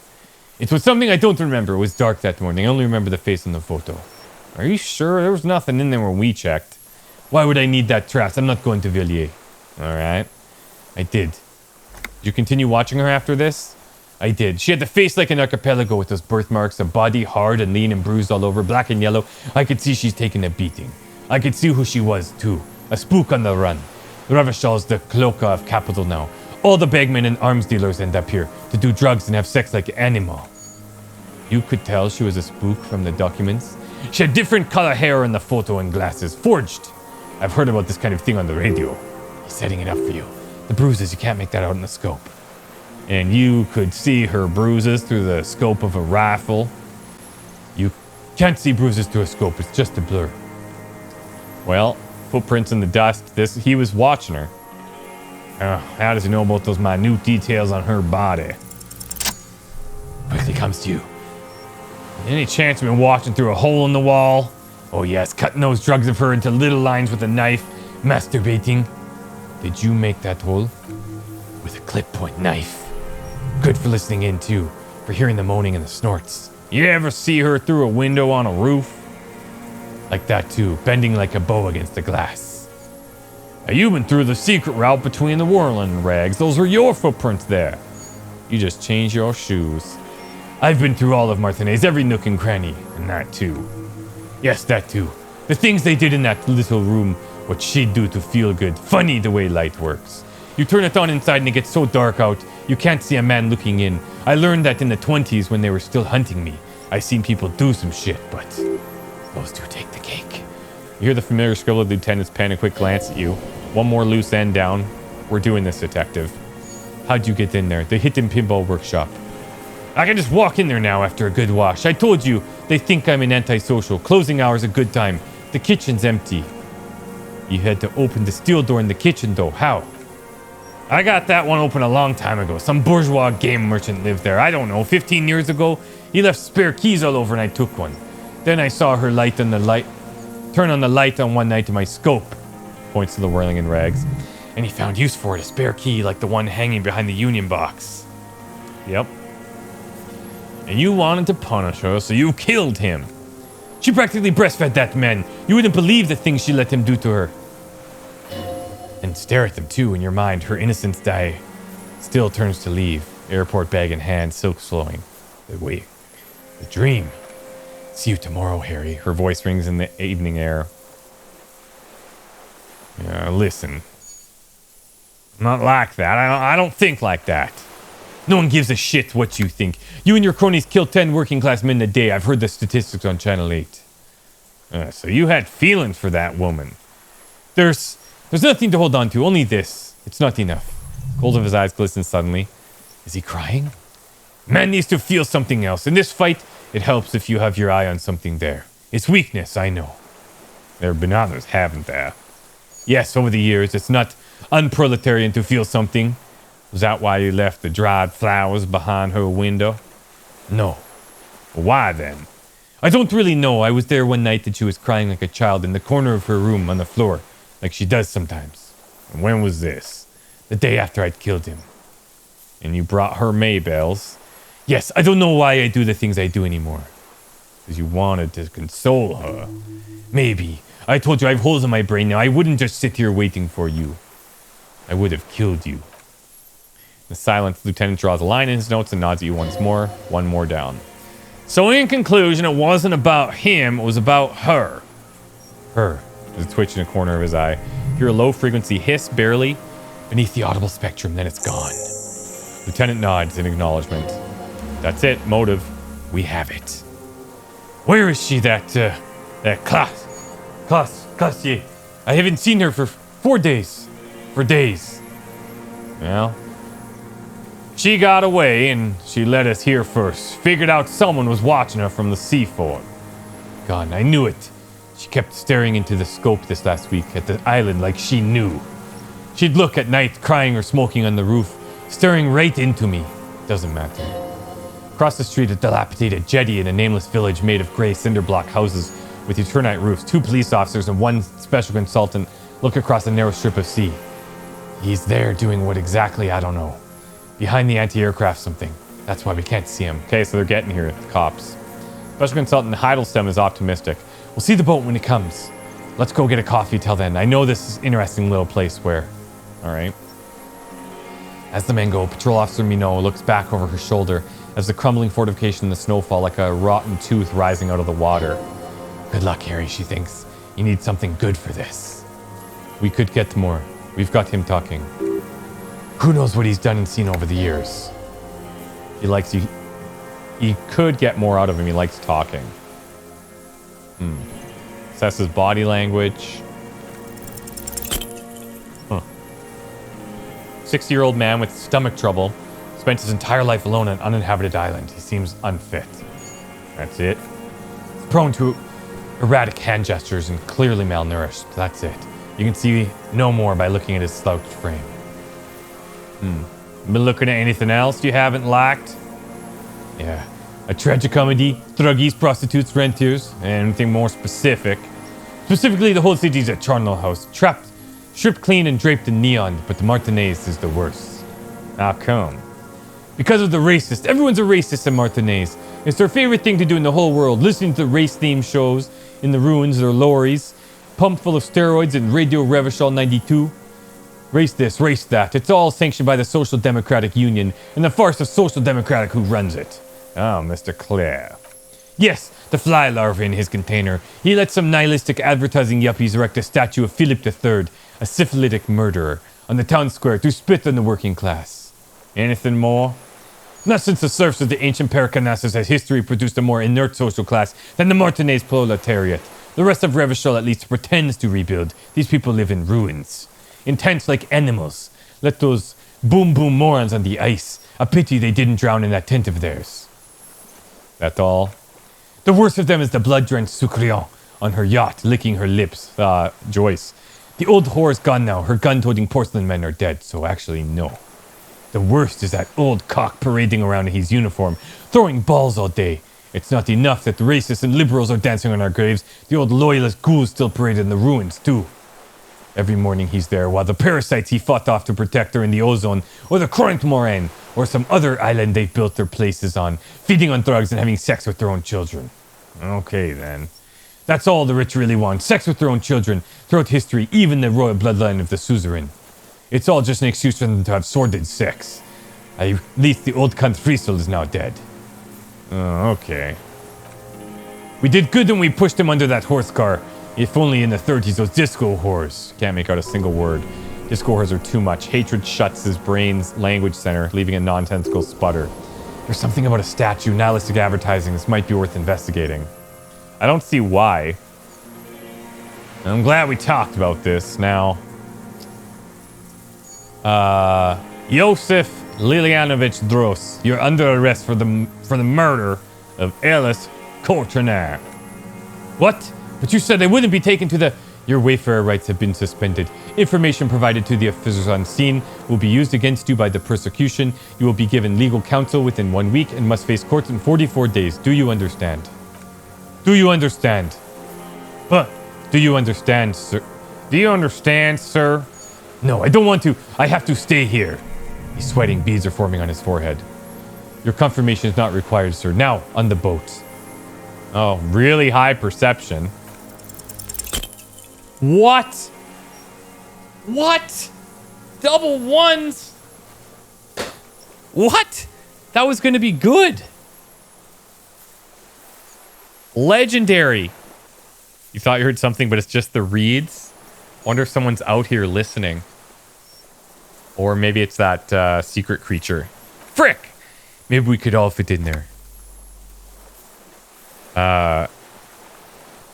I: It was something I don't remember. It was dark that morning. I only remember the face in the photo. Are you sure? There was nothing in there when we checked. Why would I need that trash? I'm not going to Villiers. Alright. I did. Did you continue watching her after this? I did. She had the face like an archipelago with those birthmarks, a body hard and lean and bruised all over, black and yellow. I could see she's taken a beating. I could see who she was, too. A spook on the run. The Ravichal's the cloaca of capital now. All the bagmen and arms dealers end up here to do drugs and have sex like an animal. You could tell she was a spook from the documents. She had different color hair in the photo and glasses. Forged. I've heard about this kind of thing on the radio. He's setting it up for you. The bruises, you can't make that out in the scope. And you could see her bruises through the scope of a rifle. You can't see bruises through a scope, it's just a blur. Well, footprints in the dust, he was watching her. How does he know about those minute details on her body? Quickly comes to you. Any chance you've been watching through a hole in the wall? Oh yes, cutting those drugs of her into little lines with a knife, masturbating. Did you make that hole? With a clip point knife. Good for listening in too, for hearing the moaning and the snorts. You ever see her through a window on a roof? Like that too, bending like a bow against the glass. Now you've been through the secret route between the whirling rags. Those are your footprints there. You just changed your shoes. I've been through all of Martinez, every nook and cranny, and that too. Yes, that too. The things they did in that little room What she'd do to feel good. Funny the way light works. You turn it on inside and it gets so dark out, you can't see a man looking in. I learned that in the 20s when they were still hunting me. I seen people do some shit, but those two take the cake. You hear the familiar scribble of the lieutenant's pen, a quick glance at you. One more loose end down. We're doing this, detective. How'd you get in there? The Hidden Pinball Workshop. I can just walk in there now after a good wash. I told you, they think I'm an antisocial. Closing hours a good time. The kitchen's empty. You had to open the steel door in the kitchen, though. How? I got that one open a long time ago. Some bourgeois game merchant lived there. I don't know, 15 years ago? He left spare keys all over and I took one. Then I saw her turn on the light on one night to my scope. Points to the whirling in rags. And he found use for it, a spare key like the one hanging behind the union box. Yep. And you wanted to punish her, so you killed him. She practically breastfed that man. You wouldn't believe the things she let him do to her. And stare at them too in your mind. Her innocence die. Still turns to leave. Airport bag in hand, silk flowing. Wait. The dream. See you tomorrow, Harry. Her voice rings in the evening air. Listen. I'm not like that. I don't think like that. No one gives a shit what you think. You and your cronies kill 10 working class men a day. I've heard the statistics on Channel 8. So you had feelings for that woman. There's nothing to hold on to, only this. It's not enough. Gold of his eyes glistens suddenly. Is he crying? Man needs to feel something else. In this fight, it helps if you have your eye on something there. It's weakness, I know. There have been others, haven't there? Yes, over the years, it's not unproletarian to feel something. Was that why you left the dried flowers behind her window? No. Why then? I don't really know. I was there one night that she was crying like a child in the corner of her room on the floor, like she does sometimes. And when was this? The day after I'd killed him. And you brought her Maybells? Yes, I don't know why I do the things I do anymore. Because you wanted to console her. Maybe. I told you I have holes in my brain now. I wouldn't just sit here waiting for you. I would have killed you. In the silence, the lieutenant draws a line in his notes and nods at you once more. One more down. So in conclusion, it wasn't about him, it was about her. Her. There's a twitch in the corner of his eye. You hear a low frequency hiss, barely, beneath the audible spectrum, then it's gone. Lieutenant nods in acknowledgement. That's it, motive. We have it. Where is she, that Klaasje? I haven't seen her for 4 days. For days. Well, she got away and she let us here first. Figured out someone was watching her from the C4. God, I knew it. She kept staring into the scope this last week at the island like she knew. She'd look at night crying or smoking on the roof, staring right into me. Doesn't matter. Across the street, a dilapidated jetty in a nameless village made of gray cinder block houses with eternite roofs. 2 police officers and 1 special consultant look across a narrow strip of sea. He's there doing what exactly, I don't know. Behind the anti-aircraft something. That's why we can't see him. Okay, so they're getting here, the cops. Special consultant Heidelstein is optimistic. We'll see the boat when it comes. Let's go get a coffee till then. I know this is an interesting little place where... Alright. As the men go, Patrol Officer Minot looks back over her shoulder as the crumbling fortification in the snowfall like a rotten tooth rising out of the water. Good luck, Harry, she thinks. You need something good for this. We could get more. We've got him talking. Who knows what he's done and seen over the years? He likes you. He could get more out of him. He likes talking. Assess his body language. 60-year-old man with stomach trouble. Spent his entire life alone on an uninhabited island. He seems unfit. That's it. He's prone to erratic hand gestures and clearly malnourished. That's it. You can see no more by looking at his slouched frame. Been looking at anything else you haven't liked? Yeah. A tragicomedy, druggies, prostitutes, rentiers, and anything more specific. Specifically, the whole city's a charnel house. Trapped, stripped clean and draped in neon, but the Martinez is the worst. How come? Because of the racist. Everyone's a racist in Martinez. It's their favorite thing to do in the whole world, listening to race-themed shows in the ruins, their lorries, pumped full of steroids and Radio Revachol 92. Race this, race that. It's all sanctioned by the Social Democratic Union and the farce of Social Democratic who runs it. Oh, Mr. Clare. Yes, the fly larva in his container. He let some nihilistic advertising yuppies erect a statue of Philip III, a syphilitic murderer, on the town square to spit on the working class. Anything more? Not since the serfs of the ancient Perekanassus has history produced a more inert social class than the Martinez proletariat. The rest of Revachol at least pretends to rebuild. These people live in ruins. In tents like animals. Let those boom-boom morons on the ice. A pity they didn't drown in that tent of theirs. That's all. The worst of them is the blood-drenched Sucrion on her yacht, licking her lips. Joyce. The old whore's gone now. Her gun-toting porcelain men are dead, so actually, no. The worst is that old cock parading around in his uniform, throwing balls all day. It's not enough that the racists and liberals are dancing on our graves. The old loyalist ghouls still parade in the ruins, too. Every morning he's there, while the parasites he fought off to protect are in the ozone, or the Corinth Moraine, or some other island they've built their places on, feeding on drugs and having sex with their own children. Okay, then. That's all the rich really want, sex with their own children, throughout history, even the royal bloodline of the suzerain. It's all just an excuse for them to have sordid sex. At least the old cunt Friesel is now dead. Oh, okay. We did good when we pushed him under that horse car. If only in the 30s, those disco whores. Can't make out a single word. Disco whores are too much. Hatred shuts his brain's language center, leaving a nonsensical sputter. There's something about a statue, nihilistic advertising. This might be worth investigating. I don't see why. I'm glad we talked about this. Now, Josef Lilianovich Dros, you're under arrest for the murder of Alice Kortenaer. What? But you said they wouldn't be taken to the... Your wayfarer rights have been suspended. Information provided to the officers on scene will be used against you by the persecution. You will be given legal counsel within 1 week and must face court in 44 days. Do you understand? Do you understand? Huh? Do you understand, sir? Do you understand, sir? No, I don't want to. I have to stay here. He's sweating. Beads are forming on his forehead. Your confirmation is not required, sir. Now, on the boat. Oh, really high perception. What? What? Double ones? What? That was going to be good. Legendary. You thought you heard something, but it's just the reeds? Wonder if someone's out here listening. Or maybe it's that secret creature. Frick! Maybe we could all fit in there.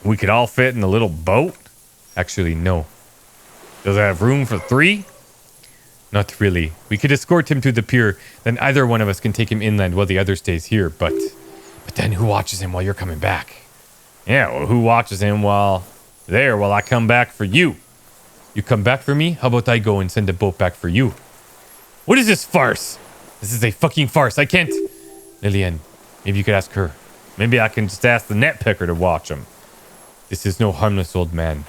I: We could all fit in the little boat? Actually, no. Does it have room for 3? Not really. We could escort him to the pier, then either one of us can take him inland while the other stays here, but then who watches him while you're coming back? Yeah, well, who watches him while I come back for you? You come back for me? How about I go and send a boat back for you? What is this farce? This is a fucking farce. I can't... Lillian, maybe you could ask her. Maybe I can just ask the net picker to watch him. This is no harmless old man.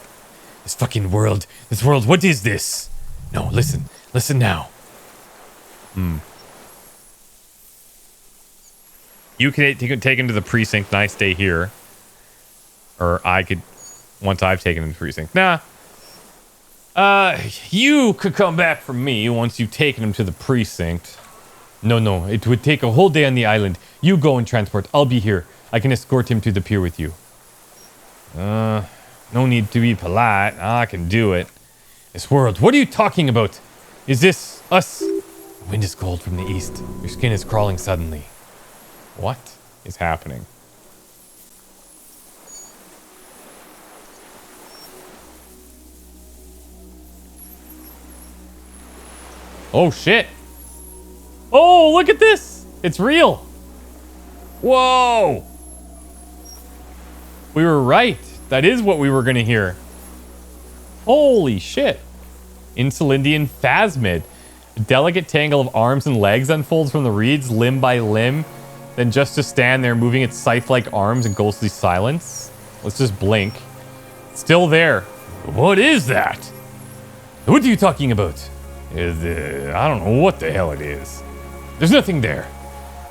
I: This fucking world. This world, what is this? No, listen. Listen now. You can take him to the precinct and I stay here. Or I could... Once I've taken him to the precinct. Nah. You could come back for me once you've taken him to the precinct. No. It would take a whole day on the island. You go and transport. I'll be here. I can escort him to the pier with you. No need to be polite. I can do it. This world. What are you talking about? Is this us? The wind is cold from the east. Your skin is crawling suddenly. What is happening? Oh, shit. Oh, look at this. It's real. Whoa. We were right. That is what we were going to hear. Holy shit. Insulindian phasmid. A delicate tangle of arms and legs unfolds from the reeds limb by limb. Then just to stand there moving its scythe-like arms in ghostly silence. Let's just blink. Still there. What is that? What are you talking about? I don't know what the hell it is. There's nothing there.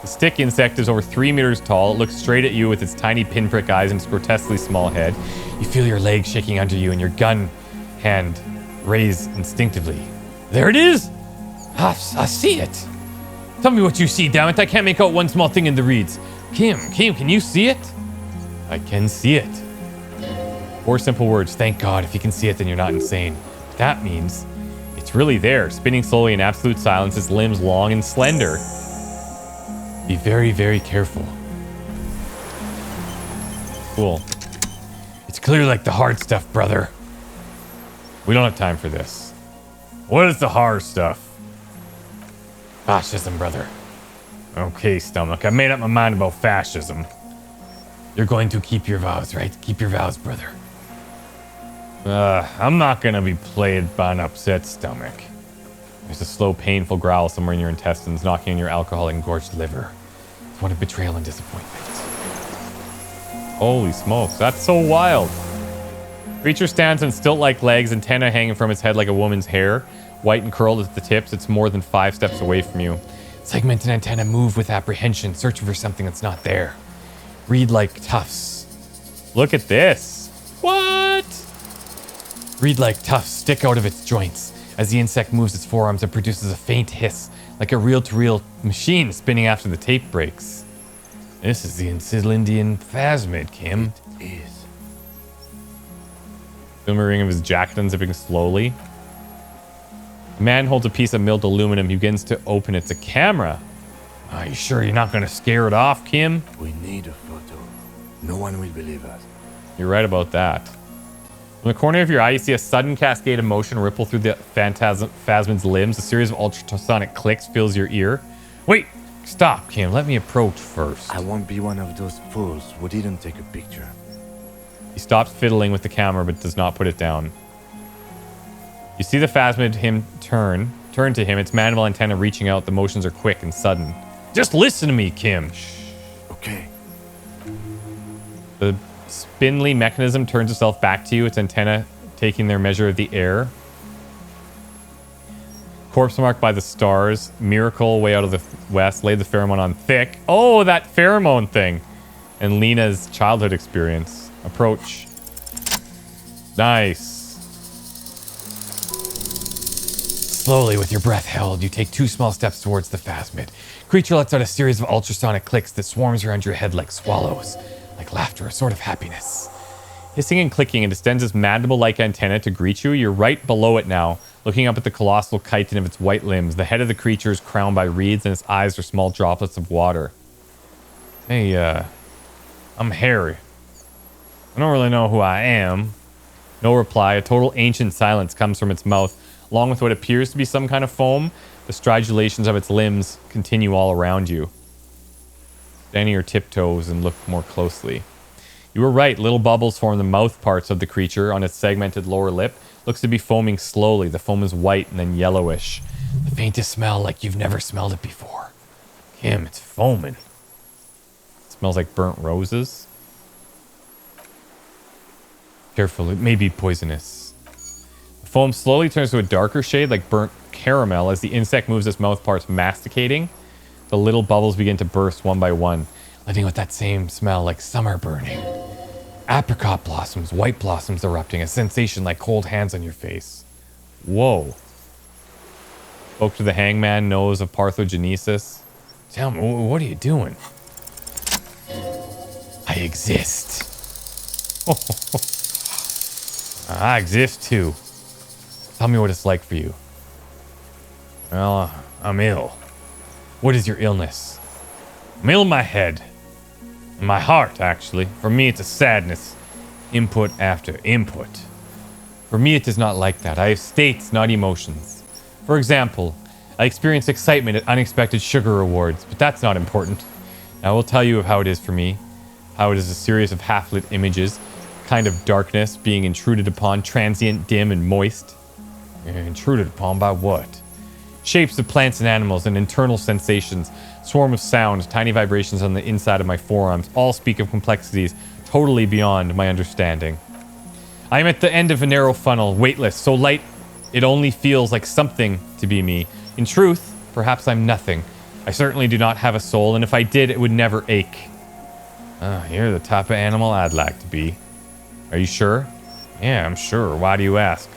I: The stick insect is over 3 meters tall. It looks straight at you with its tiny pinprick eyes and its grotesquely small head. You feel your legs shaking under you and your gun hand raise instinctively. There it is! I see it. Tell me what you see, damn it. I can't make out one small thing in the reeds. Kim, can you see it?
A: I can see it. 4 simple words. Thank God. If you can see it, then you're not insane. That means it's really there, spinning slowly in absolute silence, its limbs long and slender. Be very, very careful. Cool. It's clear like the hard stuff, brother. We don't have time for this. What is the hard stuff? Fascism, brother. Okay, stomach. I made up my mind about fascism. You're going to keep your vows, right? Keep your vows, brother. I'm not gonna be played by an upset stomach. There's a slow, painful growl somewhere in your intestines, knocking on your alcohol-engorged liver. It's one of betrayal and disappointment. Holy smokes, that's so wild. Creature stands on stilt-like legs, antenna hanging from its head like a woman's hair. White and curled at the tips, it's more than 5 steps away from you. Segmented antenna move with apprehension, searching for something that's not there. Reed-like tufts. Look at this. What? Reed-like tufts stick out of its joints. As the insect moves its forearms, it produces a faint hiss, like a reel-to-reel machine spinning after the tape breaks. This is the Insilindian phasmid, Kim.
J: It is.
I: Shimmering of his jacket unzipping slowly. The man holds a piece of milled aluminum. He begins to open it. It's a camera. Are you sure you're not going to scare it off, Kim?
J: We need a photo. No one will believe us.
I: You're right about that. From the corner of your eye, you see a sudden cascade of motion ripple through the phasmid's limbs. A series of ultrasonic clicks fills your ear. Wait! Stop, Kim. Let me approach first.
J: I won't be one of those fools who didn't take a picture.
I: He stops fiddling with the camera, but does not put it down. You see the phasmid turn to him, its mandible antenna reaching out. The motions are quick and sudden. Just listen to me, Kim. Shh.
J: Okay.
I: The spindly mechanism turns itself back to you, its antenna taking their measure of the air. Corpse marked by the stars. Miracle way out of the west. Laid the pheromone on thick. Oh, that pheromone thing. And Lena's childhood experience. Approach. Nice.
A: Slowly, with your breath held, you take 2 small steps towards the phasmid. Creature lets out a series of ultrasonic clicks that swarms around your head like swallows. Like laughter, a sort of happiness.
I: Hissing and clicking, it extends its mandible-like antenna to greet you. You're right below it now, looking up at the colossal chitin of its white limbs. The head of the creature is crowned by reeds, and its eyes are small droplets of water. Hey, I'm Harry. I don't really know who I am. No reply. A total ancient silence comes from its mouth, along with what appears to be some kind of foam. The stridulations of its limbs continue all around you. Stand on your tiptoes and look more closely. You were right. Little bubbles form the mouth parts of the creature on its segmented lower lip. Looks to be foaming slowly. The foam is white and then yellowish.
A: The faintest smell like you've never smelled it before.
I: Kim, it's foaming. It smells like burnt roses. Careful, it may be poisonous. The foam slowly turns to a darker shade like burnt caramel as the insect moves its mouth parts, masticating. The little bubbles begin to burst one by one,
A: leaving with that same smell like summer burning. Apricot blossoms, white blossoms erupting, a sensation like cold hands on your face.
I: Whoa. Spoke to the hangman nose of parthenogenesis.
A: Tell me, what are you doing? I exist.
I: I exist too.
A: Tell me what it's like for you.
I: Well, I'm ill.
A: What is your illness?
I: I'm ill in my head. In my heart, actually. For me, it's a sadness. Input after input.
A: For me, it is not like that. I have states, not emotions.
I: For example, I experience excitement at unexpected sugar rewards, but that's not important. Now, I will tell you of how it is for me. How it is a series of half-lit images, kind of darkness being intruded upon, transient, dim, and moist.
A: Intruded upon by what?
I: Shapes of plants and animals and internal sensations, swarm of sound, tiny vibrations on the inside of my forearms, all speak of complexities totally beyond my understanding. I am at the end of a narrow funnel, weightless, so light it only feels like something to be me. In truth, perhaps I'm nothing. I certainly do not have a soul, and if I did, it would never ache.
A: You're the type of animal I'd like to be.
I: Are you sure?
A: Yeah, I'm sure. Why do you ask?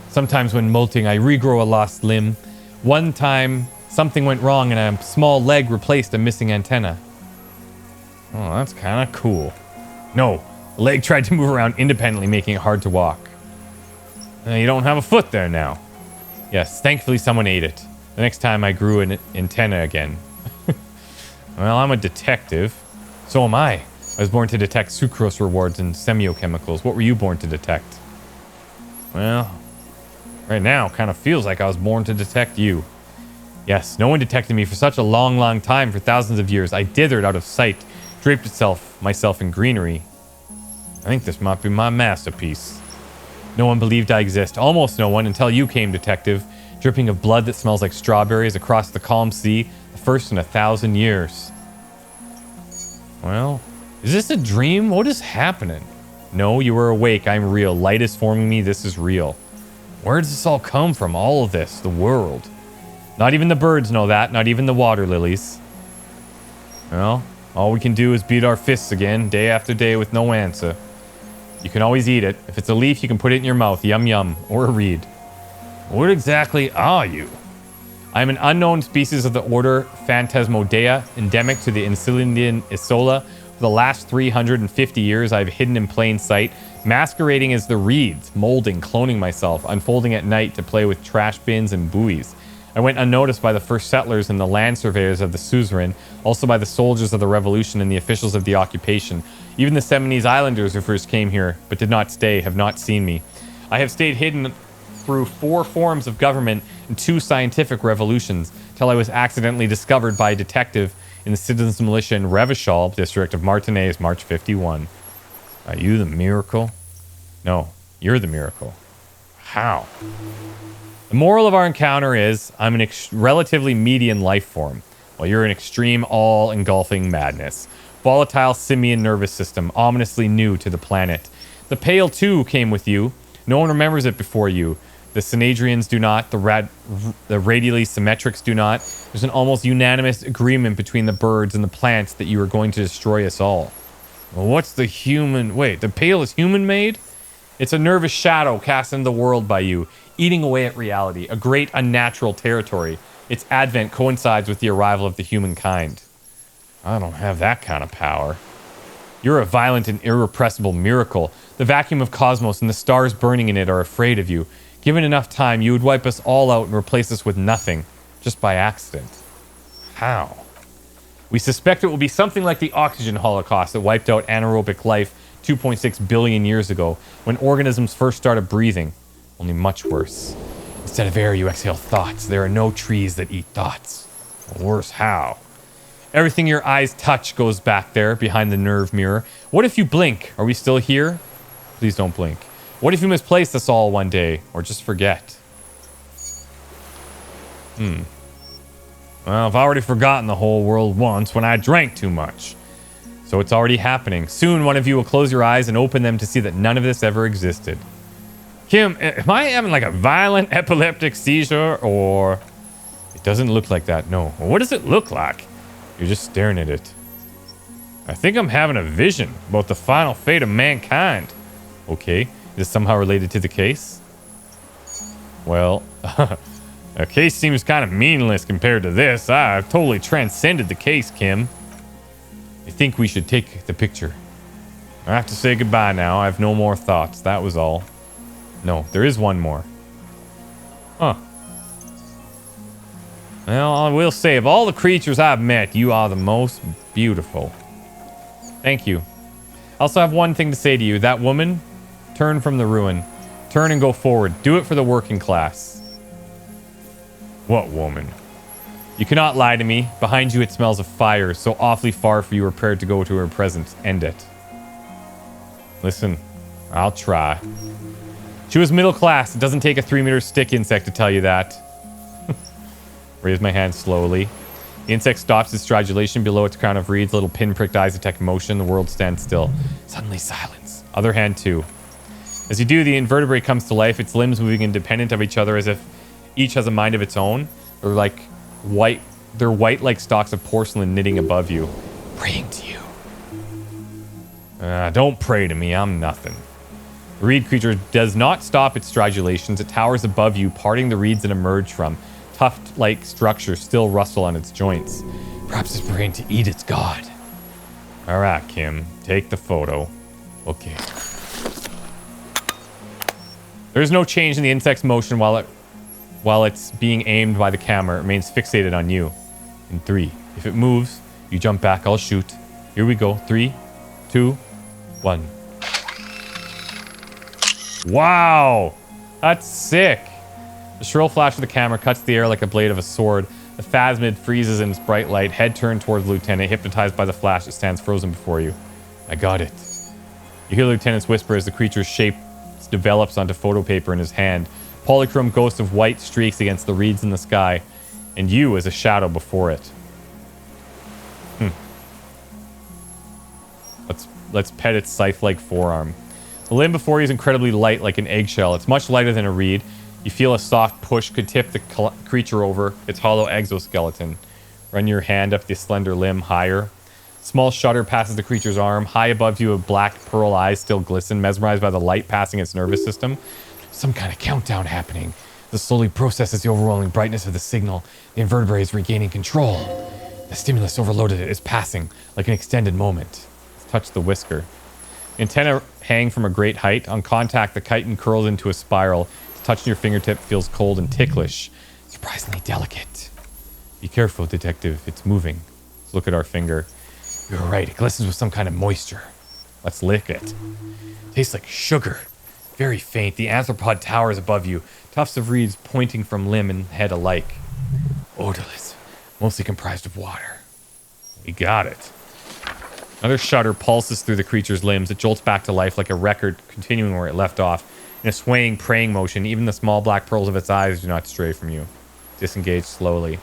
A: Sometimes when molting, I regrow a lost limb. One time, something went wrong and a small leg replaced a missing antenna.
I: Oh, that's kind of cool. No, the leg tried to move around independently, making it hard to walk. You don't have a foot there now. Yes, thankfully someone ate it. The next time I grew an antenna again. Well, I'm a detective. So am I. I was born to detect sucrose rewards and semiochemicals. What were you born to detect? Well, right now, kind of feels like I was born to detect you. Yes, no one detected me for such a long, long time, for thousands of years. I dithered out of sight, draped myself in greenery. I think this might be my masterpiece. No one believed I exist. Almost no one, until you came, detective. Dripping of blood that smells like strawberries across the calm sea. The first in 1,000 years. Well, is this a dream? What is happening? No, you were awake. I'm real. Light is forming me. This is real. Where does this all come from? All of this. The world. Not even the birds know that. Not even the water lilies. Well, all we can do is beat our fists again, day after day with no answer. You can always eat it. If it's a leaf, you can put it in your mouth. Yum yum. Or a reed. What exactly are you? I am an unknown species of the order Phantasmodea, endemic to the Insulindian Isola. For the last 350 years, I've hidden in plain sight, masquerading as the reeds, molding, cloning myself, unfolding at night to play with trash bins and buoys. I went unnoticed by the first settlers and the land surveyors of the suzerain, also by the soldiers of the revolution and the officials of the occupation. Even the Seminoles Islanders who first came here, but did not stay, have not seen me. I have stayed hidden through 4 forms of government and 2 scientific revolutions, till I was accidentally discovered by a detective in the Citizens Militia in Revachol district of Martinez, March 51. Are you the miracle? No, you're the miracle. How? The moral of our encounter is, I'm an relatively median life form, while you're an extreme, all-engulfing madness. Volatile simian nervous system, ominously new to the planet. The Pale, too, came with you. No one remembers it before you. The Synadrians do not. The radially symmetrics do not. There's an almost unanimous agreement between the birds and the plants that you are going to destroy us all. Well, what's the human... Wait, the Pale is human-made? It's a nervous shadow cast into the world by you, eating away at reality, a great unnatural territory. Its advent coincides with the arrival of the humankind. I don't have that kind of power. You're a violent and irrepressible miracle. The vacuum of cosmos and the stars burning in it are afraid of you. Given enough time, you would wipe us all out and replace us with nothing, just by accident. How? We suspect it will be something like the oxygen holocaust that wiped out anaerobic life 2.6 billion years ago, when organisms first started breathing. Only much worse. Instead of air, you exhale thoughts. There are no trees that eat thoughts. Worse, how? Everything your eyes touch goes back there, behind the nerve mirror. What if you blink? Are we still here? Please don't blink. What if you misplace us all one day, or just forget? Well, I've already forgotten the whole world once when I drank too much. So it's already happening. Soon one of you will close your eyes and open them to see that none of this ever existed. Kim, am I having like a violent epileptic seizure, or... It doesn't look like that, no. What does it look like? You're just staring at it. I think I'm having a vision about the final fate of mankind. Okay, is this somehow related to the case? Well, the case seems kind of meaningless compared to this. I've totally transcended the case, Kim. I think we should take the picture. I have to say goodbye now. I have no more thoughts. That was all. No, there is one more. Huh. Well, I will say, of all the creatures I've met, you are the most beautiful. Thank you. I also have one thing to say to you. That woman, turn from the ruin. Turn and go forward. Do it for the working class. What woman? You cannot lie to me. Behind you it smells of fire, so awfully far for you are prepared to go to her presence. End it. Listen, I'll try. She was middle class. It doesn't take a 3-meter stick insect to tell you that. Raise my hand slowly. The insect stops its stridulation below its crown of reeds. Little pinpricked eyes detect motion. The world stands still. Suddenly silence. Other hand too. As you do, the invertebrate comes to life, its limbs moving independent of each other as if each has a mind of its own. They're like white. They're white like stalks of porcelain knitting above you, praying to you. Don't pray to me. I'm nothing. The reed creature does not stop its stridulations. It towers above you, parting the reeds that emerge from. Tuft-like structure still rustle on its joints. Perhaps it's praying to eat its god. Alright, Kim. Take the photo. Okay. There's no change in the insect's motion while it's being aimed by the camera. It remains fixated on you. In 3. If it moves, you jump back, I'll shoot. Here we go. 3, 2, 1. Wow! That's sick! The shrill flash of the camera cuts the air like a blade of a sword. The phasmid freezes in its bright light, head turned towards the lieutenant. Hypnotized by the flash, it stands frozen before you. I got it. You hear the lieutenant's whisper as the creature's shape develops onto photo paper in his hand. Polychrome ghost of white streaks against the reeds in the sky, and you as a shadow before it. Let's pet its scythe-like forearm. The limb before you is incredibly light, like an eggshell. It's much lighter than a reed. You feel a soft push could tip the creature over its hollow exoskeleton. Run your hand up the slender limb higher. Small shudder passes the creature's arm. High above you, a black pearl eyes still glisten, mesmerized by the light passing its nervous system. Some kind of countdown happening. This slowly processes the overwhelming brightness of the signal. The invertebrate is regaining control. The stimulus overloaded it is passing, like an extended moment. Touch the whisker. Antenna hang from a great height. On contact, the chitin curls into a spiral. Touching your fingertip feels cold and ticklish. Surprisingly delicate. Be careful, detective. It's moving. Let's look at our finger. You're right. It glistens with some kind of moisture. Let's lick it. Tastes like sugar. Very faint. The arthropod towers above you. Tufts of reeds pointing from limb and head alike. Odorless. Mostly comprised of water. We got it. Another shudder pulses through the creature's limbs. It jolts back to life like a record, continuing where it left off. In a swaying, praying motion, even the small black pearls of its eyes do not stray from you. Disengage slowly.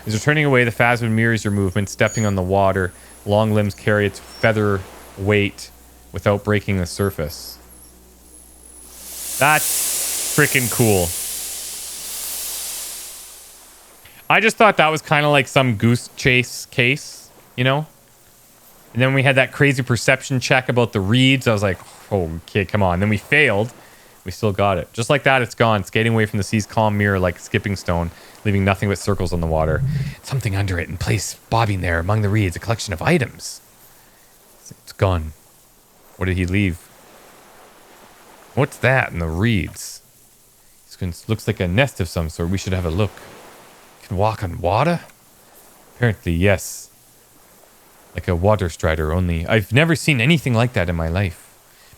I: As you're turning away, the phasmid mirrors your movement, stepping on the water. Long limbs carry its feather weight without breaking the surface. That's freaking cool. I just thought that was kind of like some goose chase case, you know? And then we had that crazy perception check about the reeds. I was like, oh, okay, come on. Then we failed. We still got it. Just like that, it's gone. Skating away from the sea's calm mirror like a skipping stone, leaving nothing but circles on the water. Something under it in place, bobbing there among the reeds, a collection of items. It's gone. What did he leave? What's that in the reeds? It looks like a nest of some sort. We should have a look. Can walk on water? Apparently, yes. Like a water strider, only I've never seen anything like that in my life.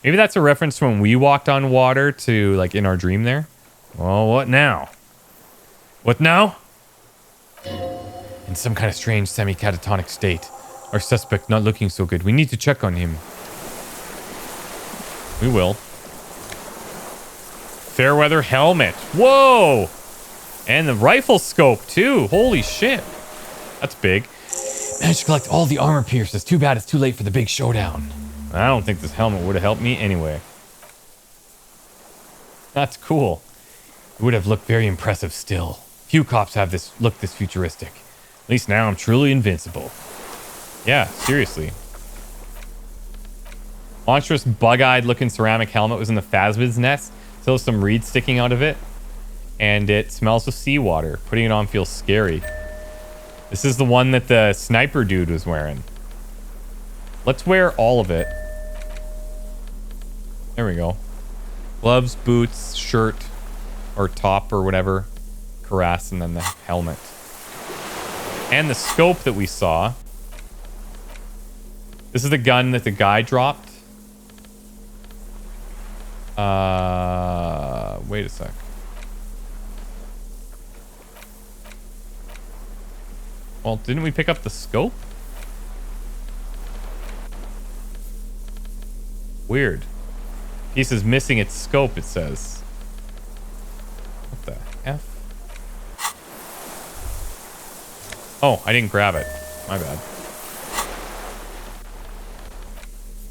I: Maybe that's a reference to when we walked on water to, like, in our dream there. Well, what now? What now? In some kind of strange semi-catatonic state. Our suspect not looking so good. We need to check on him. We will. Fairweather helmet. Whoa! And the rifle scope, too. Holy shit. That's big. Managed to collect all the armor pierces. Too bad it's too late for the big showdown. I don't think this helmet would have helped me anyway. That's cool. It would have looked very impressive still. Few cops have this look this futuristic. At least now I'm truly invincible. Yeah, seriously. Monstrous bug-eyed looking ceramic helmet was in the phasmid's nest. Still some reeds sticking out of it. And it smells of seawater. Putting it on feels scary. This is the one that the sniper dude was wearing. Let's wear all of it. There we go. Gloves, boots, shirt, or top, or whatever. Cuirass, and then the helmet. And the scope that we saw. This is the gun that the guy dropped. Wait a sec. Well, didn't we pick up the scope? Weird. Piece is missing its scope, it says. What the F? Oh, I didn't grab it. My bad.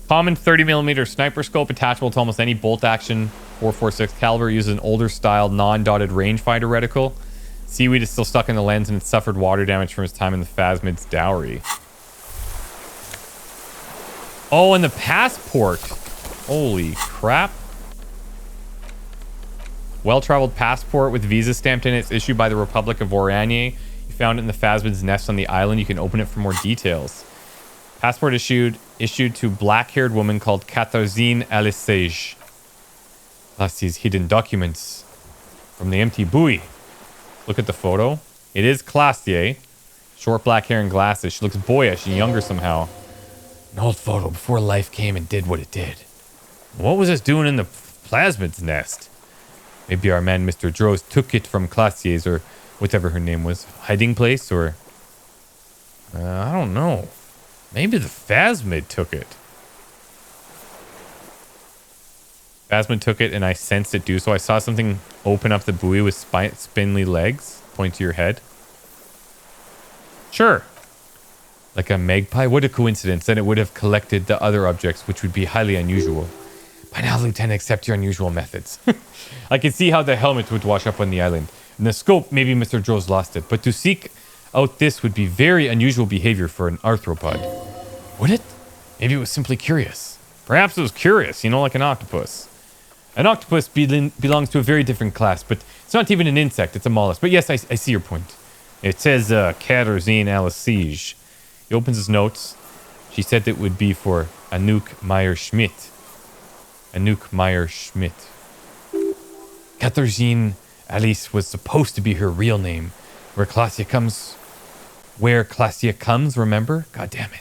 I: Common 30mm sniper scope attachable to almost any bolt-action 4.46 caliber. Uses an older style non-dotted rangefinder reticle. Seaweed is still stuck in the lens and it suffered water damage from his time in the phasmid's dowry. Oh, and the passport. Holy crap. Well-traveled passport with visa stamped in it. It's issued by the Republic of Oranje. You found it in the phasmid's nest on the island. You can open it for more details. Passport issued to black-haired woman called Katarzyne Alisage. Klaasje's hidden documents from the empty buoy. Look at the photo. It is Klaasje. Short black hair and glasses. She looks boyish and younger somehow. An old photo before life came and did what it did. What was this doing in the phasmid's nest? Maybe our man Mr. Droz took it from Klaasje's or whatever her name was. Hiding place or... I don't know. Maybe the phasmid took it. Phasmid took it and I sensed it do so. I saw something open up the buoy with spindly legs. Point to your head. Sure. Like a magpie? What a coincidence. Then it would have collected the other objects, which would be highly unusual. By now, Lieutenant, accept your unusual methods. I can see how the helmet would wash up on the island. In the scope, maybe Mr. Droz lost it. But to seek out this would be very unusual behavior for an arthropod. Would it? Maybe it was simply curious. Perhaps it was curious, you know, like an octopus. An octopus belongs to a very different class, but it's not even an insect, it's a mollusk. But yes, I see your point. It says Katarzyne Alisage. He opens his notes. She said it would be for Anouk Meyer-Schmidt. Anouk Meyer-Schmidt. Katarzyne Alice was supposed to be her real name. Where Klaasje comes, remember? God damn it.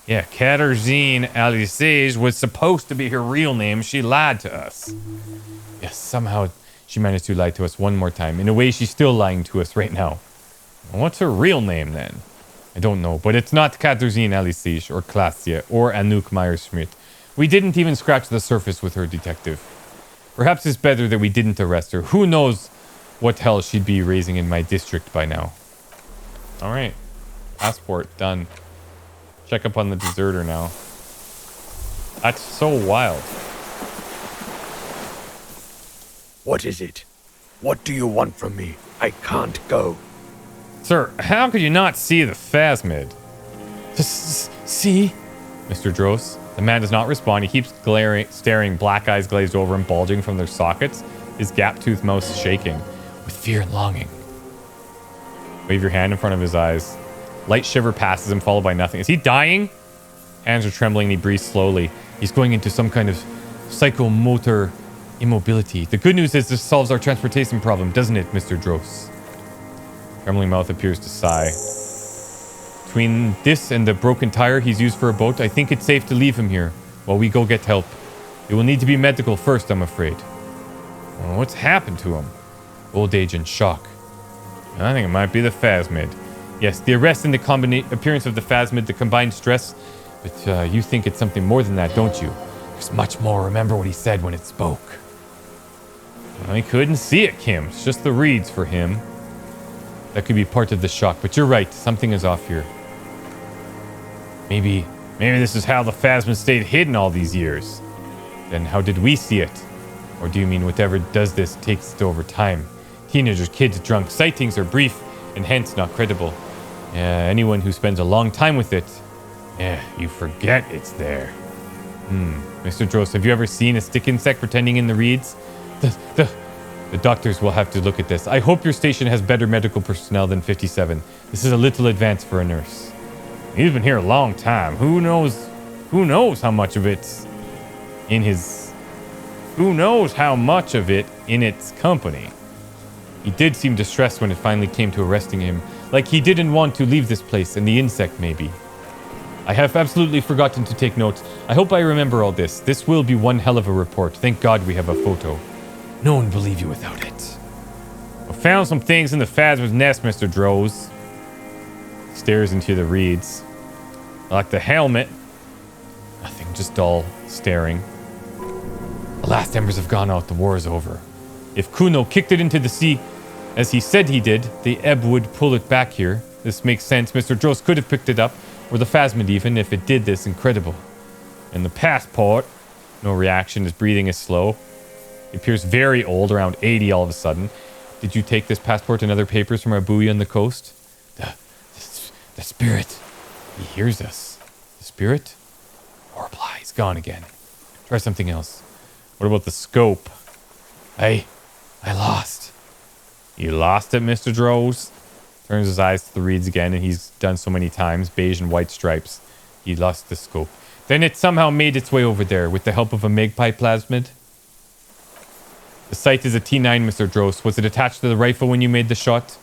I: Yeah, Katarzyne Alisage was supposed to be her real name. She lied to us. Yes, somehow she managed to lie to us one more time. In a way, she's still lying to us right now. What's her real name then? I don't know, but it's not Katarzyne Alisage or Klaasje or Anouk Meyer-Schmidt. We didn't even scratch the surface with her, detective. Perhaps it's better that we didn't arrest her. Who knows what hell she'd be raising in my district by now. Alright. Passport, done. Check up on the deserter now. That's so wild.
J: What is it? What do you want from me? I can't go.
I: Sir, how could you not see the phasmid? See? Mr. Droz. The man does not respond. He keeps staring, black eyes glazed over and bulging from their sockets, his gap-toothed mouth shaking with fear and longing. Wave your hand in front of his eyes. Light shiver passes him, followed by nothing. Is he dying? Hands are trembling and he breathes slowly. He's going into some kind of psychomotor immobility. The good news is this solves our transportation problem, doesn't it, Mr. Droz? Trembling mouth appears to sigh. Between this and the broken tire he's used for a boat, I think it's safe to leave him here while we go get help. It will need to be medical first, I'm afraid. Well, what's happened to him? Old age and shock. I think it might be the phasmid. Yes, the arrest and the appearance of the phasmid, the combined stress. But you think it's something more than that, don't you? There's much more. Remember what he said when it spoke. Well, he couldn't see it, Kim. It's just the reeds for him. That could be part of the shock, but you're right. Something is off here. Maybe this is how the phasmid stayed hidden all these years. Then how did we see it? Or do you mean whatever does this takes it over time? Teenagers, kids, drunk. Sightings are brief and hence not credible. Anyone who spends a long time with it, you forget it's there. Mr. Droz, have you ever seen a stick insect pretending in the reeds? The doctors will have to look at this. I hope your station has better medical personnel than 57. This is a little advanced for a nurse. He's been here a long time. Who knows how much of it's in his... Who knows how much of it in its company? He did seem distressed when it finally came to arresting him. Like he didn't want to leave this place, and the insect maybe. I have absolutely forgotten to take notes. I hope I remember all this. This will be one hell of a report. Thank God we have a photo. No one will believe you without it. I found some things in the phasmid's nest, Mr. Droz. Stares into the reeds. Like the helmet. Nothing, just dull staring. The last embers have gone out. The war is over. If Kuno kicked it into the sea, as he said he did, the ebb would pull it back here. This makes sense. Mr. Droz could have picked it up, or the phasmid even, if it did this. Incredible. And the passport. No reaction. His breathing is slow. He appears very old, around 80 all of a sudden. Did you take this passport and other papers from our buoy on the coast? The spirit. He hears us. The spirit? No reply. He's gone again. Try something else. What about the scope? I lost. You lost it, Mr. Droz? Turns his eyes to the reeds again, and he's done so many times. Beige and white stripes. He lost the scope. Then it somehow made its way over there with the help of a magpie plasmid. The sight is a T9, Mr. Dross. Was it attached to the rifle when you made the shot?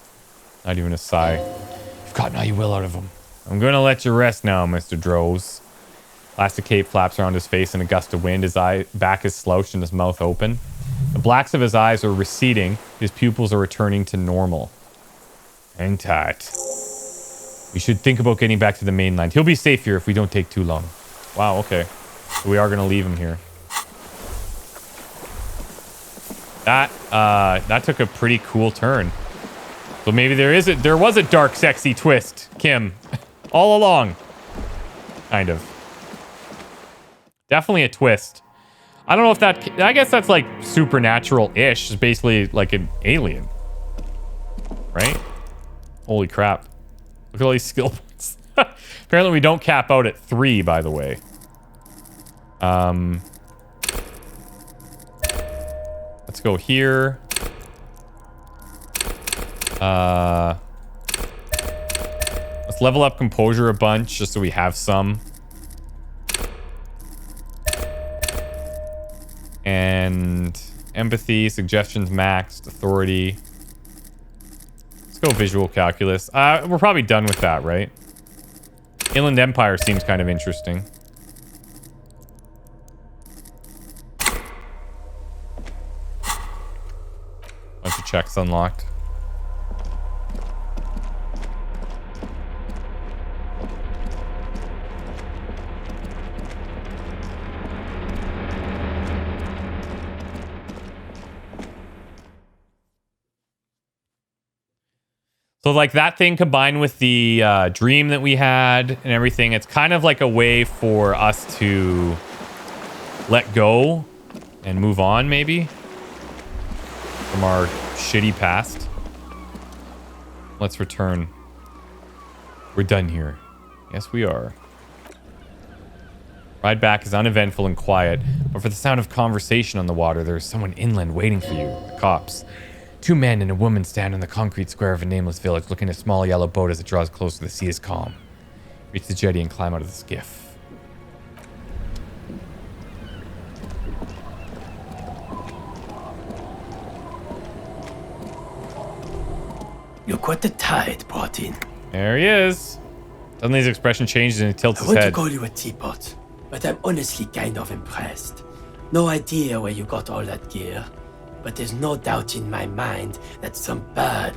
I: Not even a sigh.
A: You've gotten all you will out of him.
I: I'm gonna let you rest now, Mr. Dross. Elastic cape flaps around his face in a gust of wind. His back is slouched and his mouth open. The blacks of his eyes are receding. His pupils are returning to normal. Hang tight. We should think about getting back to the mainland. He'll be safe here if we don't take too long. Wow, okay. So we are going to leave him here. That took a pretty cool turn. So maybe there was a dark, sexy twist, Kim. All along. Kind of. Definitely a twist. I don't know if that... I guess that's like supernatural-ish. It's basically like an alien. Right? Holy crap. Look at all these skill points. Apparently we don't cap out at 3, by the way. Let's go here. Let's level up composure a bunch just so we have some. And empathy, suggestions maxed, authority. Let's go visual calculus. We're probably done with that, right? Inland Empire seems kind of interesting. Bunch of checks unlocked. So like that thing combined with the dream that we had and everything, it's kind of like a way for us to let go and move on maybe from our shitty past. Let's return. We're done here. Yes, we are. Ride back is uneventful and quiet, but for the sound of conversation on the water, there's someone inland waiting for you. The cops. 2 men and a woman stand on the concrete square of a nameless village, looking at a small yellow boat as it draws closer. The sea is calm. Reach the jetty and climb out of the skiff.
K: Look what the tide brought in.
I: There he is. Suddenly his expression changes and he tilts his head.
K: I want to call you a teapot, but I'm honestly kind of impressed. No idea where you got all that gear. But there's no doubt in my mind that some bad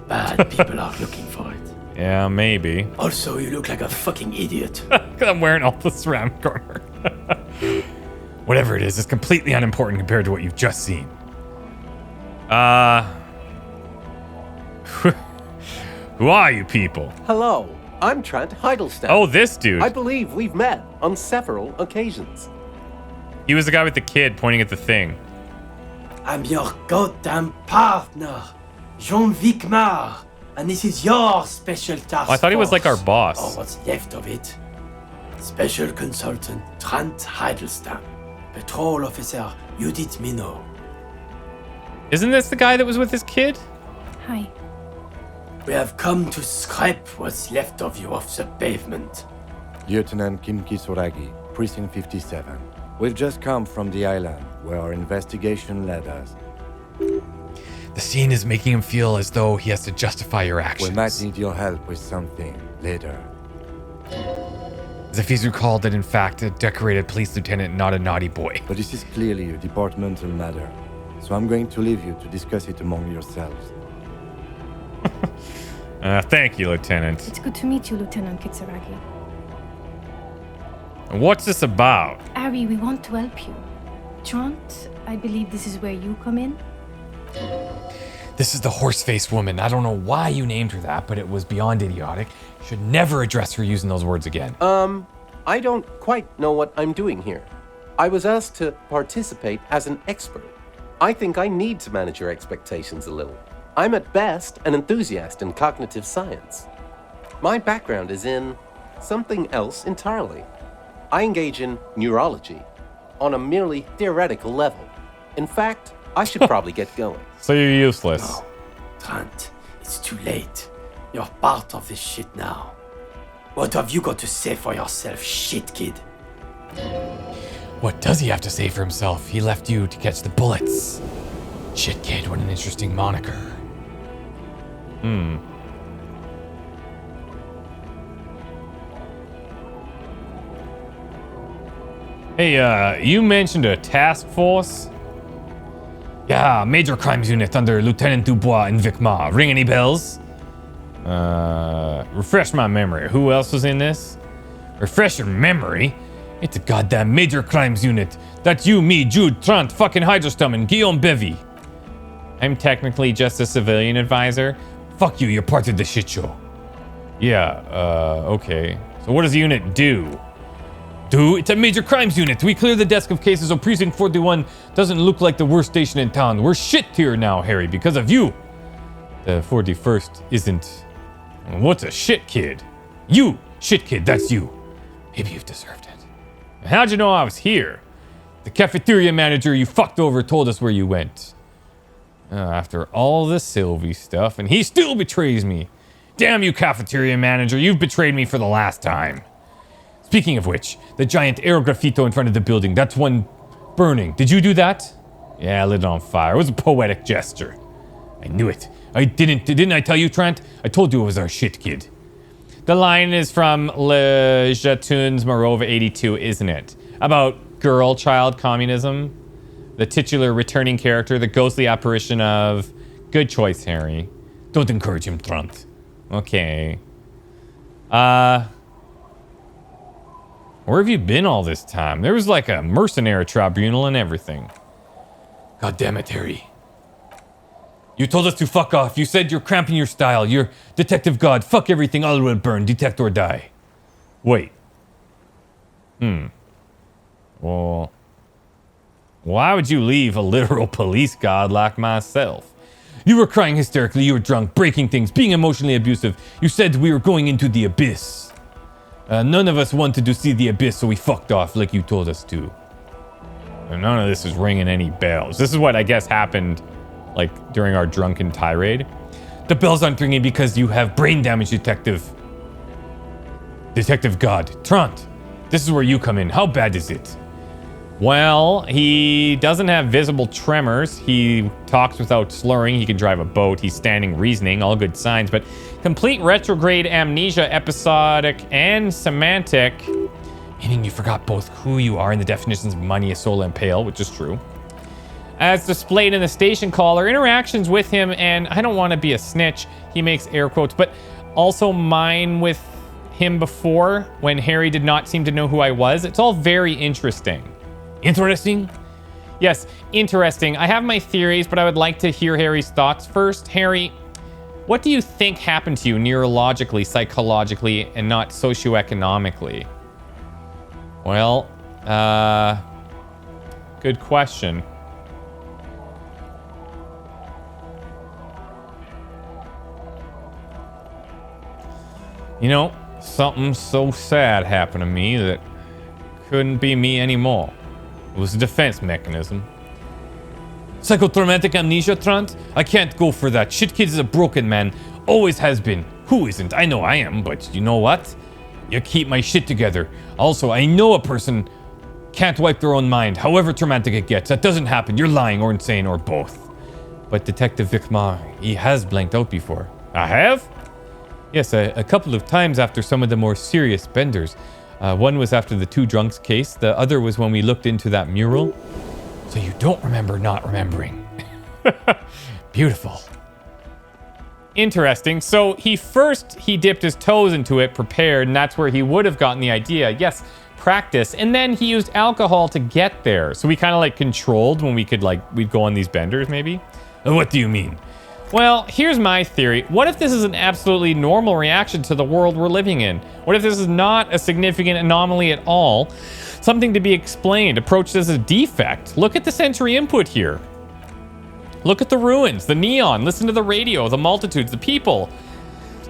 K: people are looking for it.
I: Yeah, maybe.
K: Also, you look like a fucking idiot.
I: I'm wearing all the ceramic armor. Whatever it is, it's completely unimportant compared to what you've just seen. Who are you people?
M: Hello, I'm Trent Heidelstein.
I: Oh, this dude.
M: I believe we've met on several occasions.
I: He was the guy with the kid pointing at the thing.
K: I'm your goddamn partner, Jean-Vic Mar, and this is your special task
I: I thought he was like our
K: force,
I: boss.
K: or what's left of it. Special Consultant Trent Heidelstein, Patrol Officer Judith Minot.
I: Isn't this the guy that was with his kid?
L: Hi.
K: We have come to scrape what's left of you off the pavement.
N: Lieutenant Kimki Soragi, Precinct 57. We've just come from the island, where our investigation led us.
A: The scene is making him feel as though he has to justify your actions.
N: We might need your help with something later.
A: As if he's recalled that in fact a decorated police lieutenant, not a naughty boy.
N: But this is clearly a departmental matter, so I'm going to leave you to discuss it among yourselves.
I: Thank you, Lieutenant.
L: It's good to meet you, Lieutenant Kitsuragi.
I: What's this about?
L: Ari, we want to help you. Trant, I believe this is where you come in.
A: This is the horse-faced woman. I don't know why you named her that, but it was beyond idiotic. Should never address her using those words again.
M: I don't quite know what I'm doing here. I was asked to participate as an expert. I think I need to manage your expectations a little. I'm at best an enthusiast in cognitive science. My background is in something else entirely. I engage in neurology on a merely theoretical level. In fact, I should probably get going.
I: So you're useless.
K: No, Trent, it's too late. You're part of this shit now. What have you got to say for yourself, shit kid?
A: What does he have to say for himself? He left you to catch the bullets. Shit kid, what an interesting moniker.
I: Hey, you mentioned a task force? Yeah, major crimes unit under Lieutenant Dubois and Vicmar. Ring any bells? Refresh my memory. Who else was in this? Refresh your memory? It's a goddamn major crimes unit. That's you, me, Jude, Trant, fucking Hydrastum, and Guillaume Bevy. I'm technically just a civilian advisor. Fuck you, you're part of the shit show. Yeah, okay. So what does the unit do? It's a major crimes unit. We clear the desk of cases so Precinct 41 doesn't look like the worst station in town. We're shit here now, Harry, because of you. The 41st isn't... What's a shit kid? You, shit kid, that's you. Maybe you've deserved it. How'd you know I was here? The cafeteria manager you fucked over told us where you went. After all the Sylvie stuff, and he still betrays me. Damn you, cafeteria manager, you've betrayed me for the last time. Speaking of which, the giant aero graffito in front of the building, that's one burning. Did you do that? Yeah, I lit it on fire. It was a poetic gesture. I knew it. Didn't I tell you, Trent? I told you it was our shit kid. The line is from Le Jatunes Morova 82, isn't it? About girl-child communism. The titular returning character, the ghostly apparition of... Good choice, Harry. Don't encourage him, Trent. Okay. Where have you been all this time? There was like a mercenary tribunal and everything. God damn it, Harry. You told us to fuck off. You said you're cramping your style. You're detective god. Fuck everything. All will burn. Detect or die. Wait. Well, why would you leave a literal police god like myself? You were crying hysterically. You were drunk, breaking things, being emotionally abusive. You said we were going into the abyss. None of us wanted to see the abyss, so we fucked off like you told us to. And none of this is ringing any bells. This is what I guess happened, like, during our drunken tirade. The bells aren't ringing because you have brain damage, Detective. Detective God. Trant, this is where you come in. How bad is it? Well, he doesn't have visible tremors. He talks without slurring. He can drive a boat. He's standing reasoning. All good signs. But complete retrograde amnesia, episodic and semantic. Meaning you forgot both who you are and the definitions of money, a soul, and pale, which is true. As displayed in the station caller, interactions with him, and I don't want to be a snitch. He makes air quotes, but also mine with him before when Harry did not seem to know who I was. It's all very interesting. Interesting? Yes, interesting. I have my theories, but I would like to hear Harry's thoughts first. Harry, what do you think happened to you neurologically, psychologically, and not socioeconomically? Well, good question. You know, something so sad happened to me that couldn't be me anymore. It was a defense mechanism. Psychotraumatic amnesia, Trant? I can't go for that. Shit kid is a broken man. Always has been. Who isn't? I know I am, but you know what? You keep my shit together. Also, I know a person can't wipe their own mind, however traumatic it gets. That doesn't happen. You're lying or insane or both. But Detective Vicmar, he has blanked out before. I have? Yes, a couple of times after some of the more serious benders. One was after the two drunks case. The other was when we looked into that mural. So you don't remember not remembering. Beautiful. Interesting. So he dipped his toes into it, prepared, and that's where he would have gotten the idea. Yes, practice. And then he used alcohol to get there. So we kind of like controlled when we'd go on these benders maybe. What do you mean? Well, here's my theory. What if this is an absolutely normal reaction to the world we're living in? What if this is not a significant anomaly at all? Something to be explained, approached as a defect. Look at the sensory input here. Look at the ruins, the neon, listen to the radio, the multitudes, the people.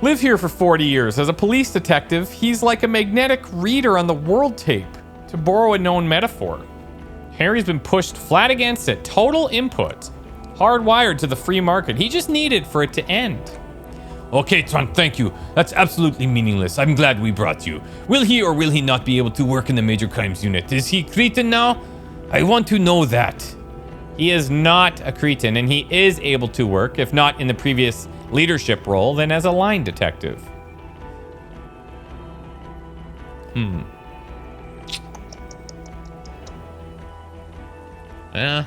I: Live here for 40 years. As a police detective, he's like a magnetic reader on the world tape, to borrow a known metaphor. Harry's been pushed flat against it, total input. Hardwired to the free market. He just needed for it to end. Okay, Trunk, thank you. That's absolutely meaningless. I'm glad we brought you. Will he or will he not be able to work in the Major Crimes Unit? Is he Cretan now? I want to know that. He is not a Cretan, and he is able to work, if not in the previous leadership role, then as a line detective. Yeah.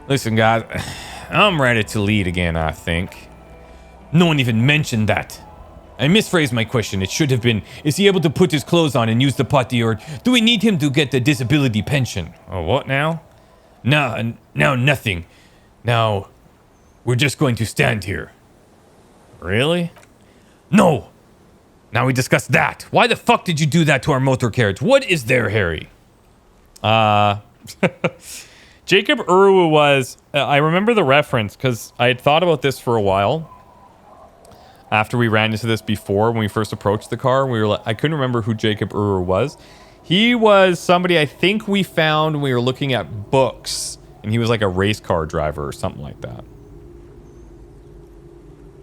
I: Listen, guys, I'm ready to lead again, I think. No one even mentioned that. I misphrased my question. It should have been, is he able to put his clothes on and use the potty, or do we need him to get the disability pension? Oh, what now? No, nothing. Now, we're just going to stand here. Really? No! Now we discuss that. Why the fuck did you do that to our motor carriage? What is there, Harry? Jacob Uru was... I remember the reference, because I had thought about this for a while. After we ran into this before, when we first approached the car, we were like, I couldn't remember who Jacob Uru was. He was somebody I think we found when we were looking at books, and he was like a race car driver or something like that.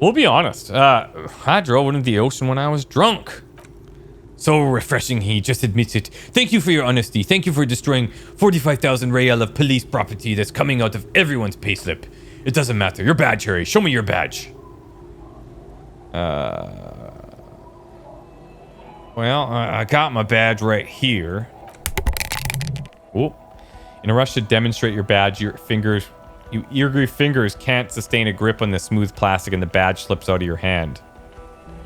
I: We'll be honest. I drove into the ocean when I was drunk. So refreshing, he just admits it. Thank you for your honesty. Thank you for destroying 45,000 real of police property that's coming out of everyone's payslip. It doesn't matter. Your badge, Harry. Show me your badge. Well, I got my badge right here. Oh. In a rush to demonstrate your badge, your eager fingers can't sustain a grip on the smooth plastic and the badge slips out of your hand.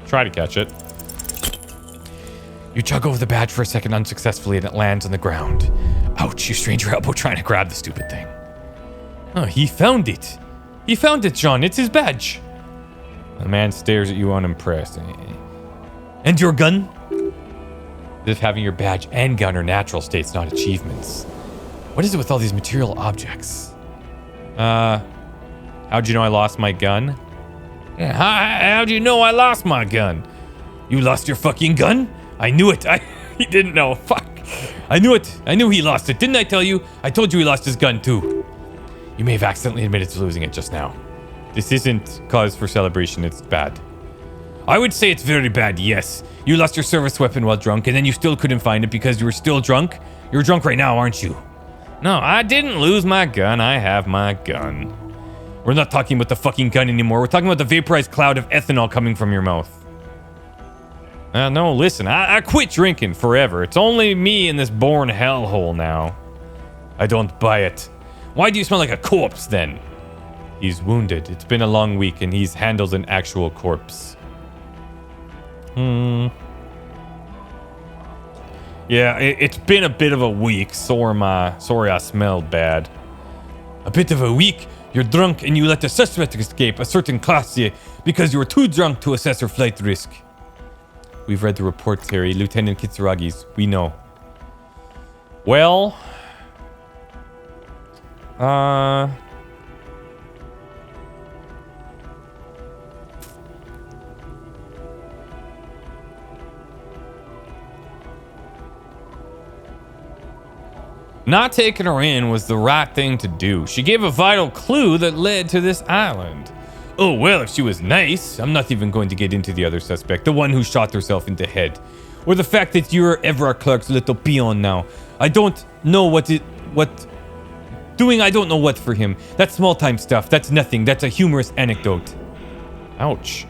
I: Try to catch it. You chug over the badge for a second unsuccessfully and it lands on the ground. Ouch, you strained your elbow trying to grab the stupid thing. Oh, he found it. He found it, John. It's his badge. The man stares at you unimpressed. And your gun? As if having your badge and gun are natural states, not achievements. What is it with all these material objects? How'd you know I lost my gun? Yeah, how'd you know I lost my gun? You lost your fucking gun? I knew it. He didn't know. Fuck. I knew it. I knew he lost it. Didn't I tell you? I told you he lost his gun too. You may have accidentally admitted to losing it just now. This isn't cause for celebration. It's bad. I would say it's very bad, yes. You lost your service weapon while drunk, and then you still couldn't find it because you were still drunk? You're drunk right now, aren't you? No, I didn't lose my gun. I have my gun. We're not talking about the fucking gun anymore. We're talking about the vaporized cloud of ethanol coming from your mouth. No, listen. I quit drinking forever. It's only me in this born hellhole now. I don't buy it. Why do you smell like a corpse, then? He's wounded. It's been a long week, and he's handled an actual corpse. Yeah, it's been a bit of a week. Sorry I smelled bad. A bit of a week? You're drunk, and you let the suspect escape, a certain Klaasje, because you were too drunk to assess her flight risk. We've read the reports, Harry. Lieutenant Kitsuragi's. We know. Well... Not taking her in was the right thing to do. She gave a vital clue that led to this island. Oh, well, if she was nice, I'm not even going to get into the other suspect, the one who shot herself in the head. Or the fact that you're Everard Clark's little peon now. I don't know I don't know what for him. That's small-time stuff. That's nothing. That's a humorous anecdote. Ouch.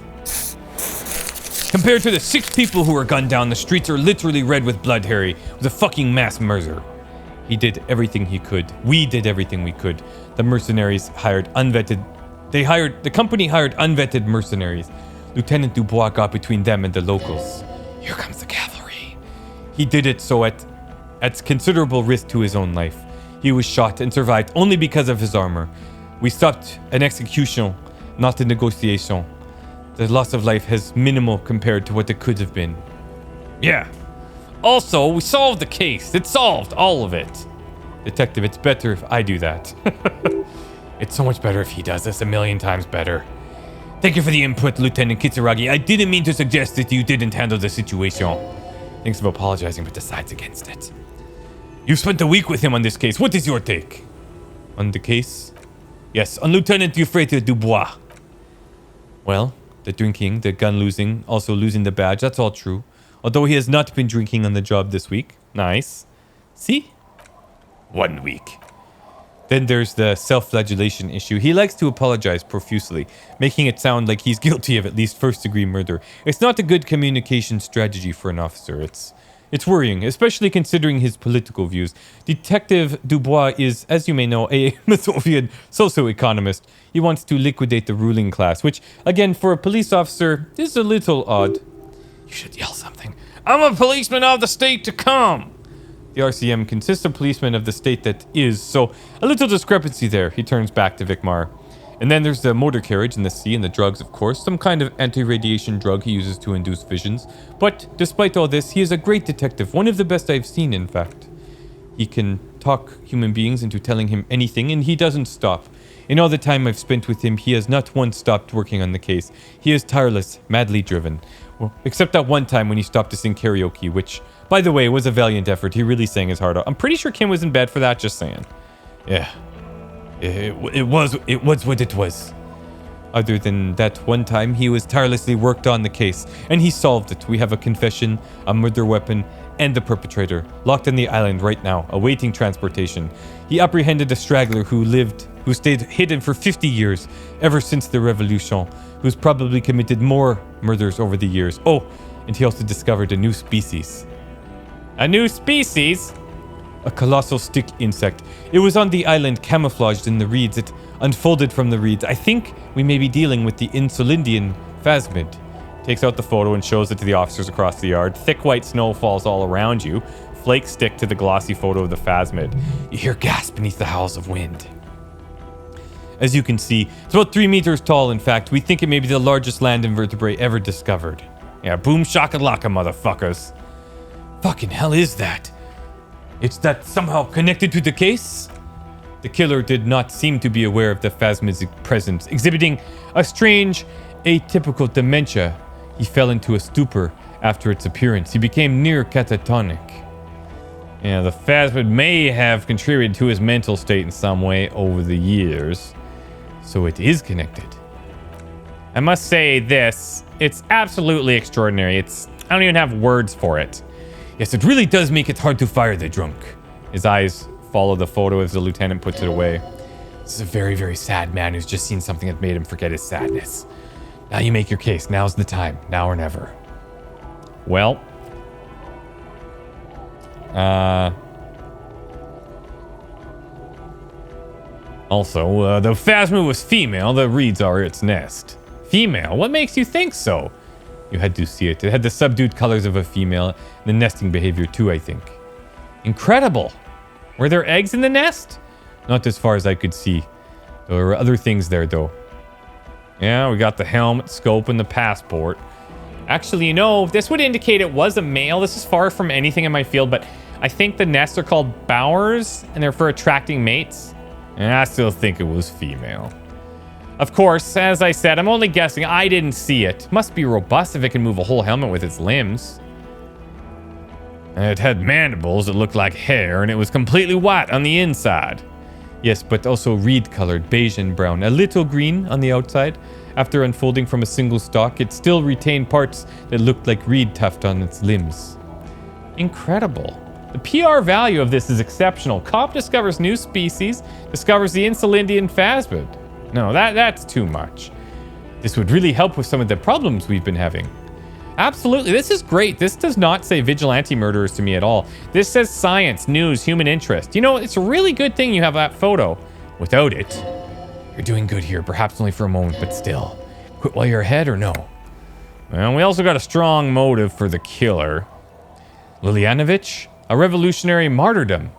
I: Compared to the 6 people who were gunned down, the streets are literally red with blood, Harry. It was a fucking mass murder. He did everything he could. We did everything we could. The mercenaries hired unvetted... The company hired unvetted mercenaries. Lieutenant Dubois got between them and the locals. Here comes the cavalry. He did it so at considerable risk to his own life. He was shot and survived only because of his armor. We stopped an execution, not a negotiation. The loss of life has minimal compared to what it could have been. Yeah. Also, we solved the case. It's solved, all of it. Detective, it's better if I do that. It's so much better if he does this, 1,000,000 times better. Thank you for the input, Lieutenant Kitsuragi. I didn't mean to suggest that you didn't handle the situation. Thanks for apologizing, but decides against it. You've spent a week with him on this case. What is your take? On the case? Yes, on Lieutenant Euphrate Dubois. Well, The drinking, the gun losing, also losing the badge. That's all true. Although he has not been drinking on the job this week. Nice. See? 1 week. Then there's the self-flagellation issue. He likes to apologize profusely, making it sound like he's guilty of at least first-degree murder. It's not a good communication strategy for an officer. It's worrying, especially considering his political views. Detective Dubois is, as you may know, a Masovian socio-economist. He wants to liquidate the ruling class, which, again, for a police officer, is a little odd. You should yell something. I'm a policeman of the state to come! The RCM consists of policemen of the state that is, so a little discrepancy there. He turns back to Vikmar. And then there's the motor carriage and the sea and the drugs, of course. Some kind of anti-radiation drug he uses to induce visions. But despite all this, he is a great detective. One of the best I've seen, in fact. He can talk human beings into telling him anything, and he doesn't stop. In all the time I've spent with him, he has not once stopped working on the case. He is tireless, madly driven. Well, except that one time when he stopped to sing karaoke, which, by the way, was a valiant effort. He really sang his heart out. I'm pretty sure Kim was in bed for that, just saying. Yeah. It was what it was. Other than that one time, he was tirelessly worked on the case, and he solved it. We have a confession, a murder weapon, and the perpetrator, locked on the island right now, awaiting transportation. He apprehended a straggler who stayed hidden for 50 years, ever since the Revolution, who's probably committed more murders over the years. Oh, and he also discovered a new species. A new species? A colossal stick insect. It was on the island, camouflaged in the reeds. It unfolded from the reeds. I think we may be dealing with the Insulindian phasmid. Takes out the photo and shows it to the officers across the yard. Thick white snow falls all around you. Flakes stick to the glossy photo of the phasmid. You hear gasps beneath the howls of wind. As you can see, it's about 3 meters tall, in fact. We think it may be the largest land invertebrate ever discovered. Yeah, boom shakalaka, motherfuckers. Fucking hell is that? It's that somehow connected to the case? The killer did not seem to be aware of the phasmid's presence, exhibiting a strange, atypical dementia. He fell into a stupor after its appearance. He became near catatonic. Yeah, the phasmid may have contributed to his mental state in some way over the years. So it is connected. I must say this, it's absolutely extraordinary. I don't even have words for it. Yes, it really does make it hard to fire the drunk. His eyes follow the photo as the lieutenant puts it away. This is a very, very sad man who's just seen something that made him forget his sadness. Now you make your case. Now's the time. Now or never. Well. Also, the phasmid was female. The reeds are its nest. Female? What makes you think so? You had to see it. It had the subdued colors of a female, and the nesting behavior too, I think. Incredible! Were there eggs in the nest? Not as far as I could see. There were other things there, though. Yeah, we got the helmet, scope, and the passport. Actually, you know, this would indicate it was a male. This is far from anything in my field, but I think the nests are called bowers, and they're for attracting mates. And I still think it was female. Of course, as I said, I'm only guessing. I didn't see it. Must be robust if it can move a whole helmet with its limbs. It had mandibles that looked like hair, and it was completely white on the inside. Yes, but also reed-colored, beige and brown. A little green on the outside. After unfolding from a single stalk, it still retained parts that looked like reed tuft on its limbs. Incredible. The PR value of this is exceptional. Cop discovers new species, discovers the Insulindian phasmid. No, that's too much. This would really help with some of the problems we've been having. Absolutely, this is great. This does not say vigilante murderers to me at all. This says science, news, human interest. You know, it's a really good thing you have that photo. Without it, you're doing good here, perhaps only for a moment, but still. Quit while you're ahead or no? Well, we also got a strong motive for the killer. Lilianovich, a revolutionary martyrdom.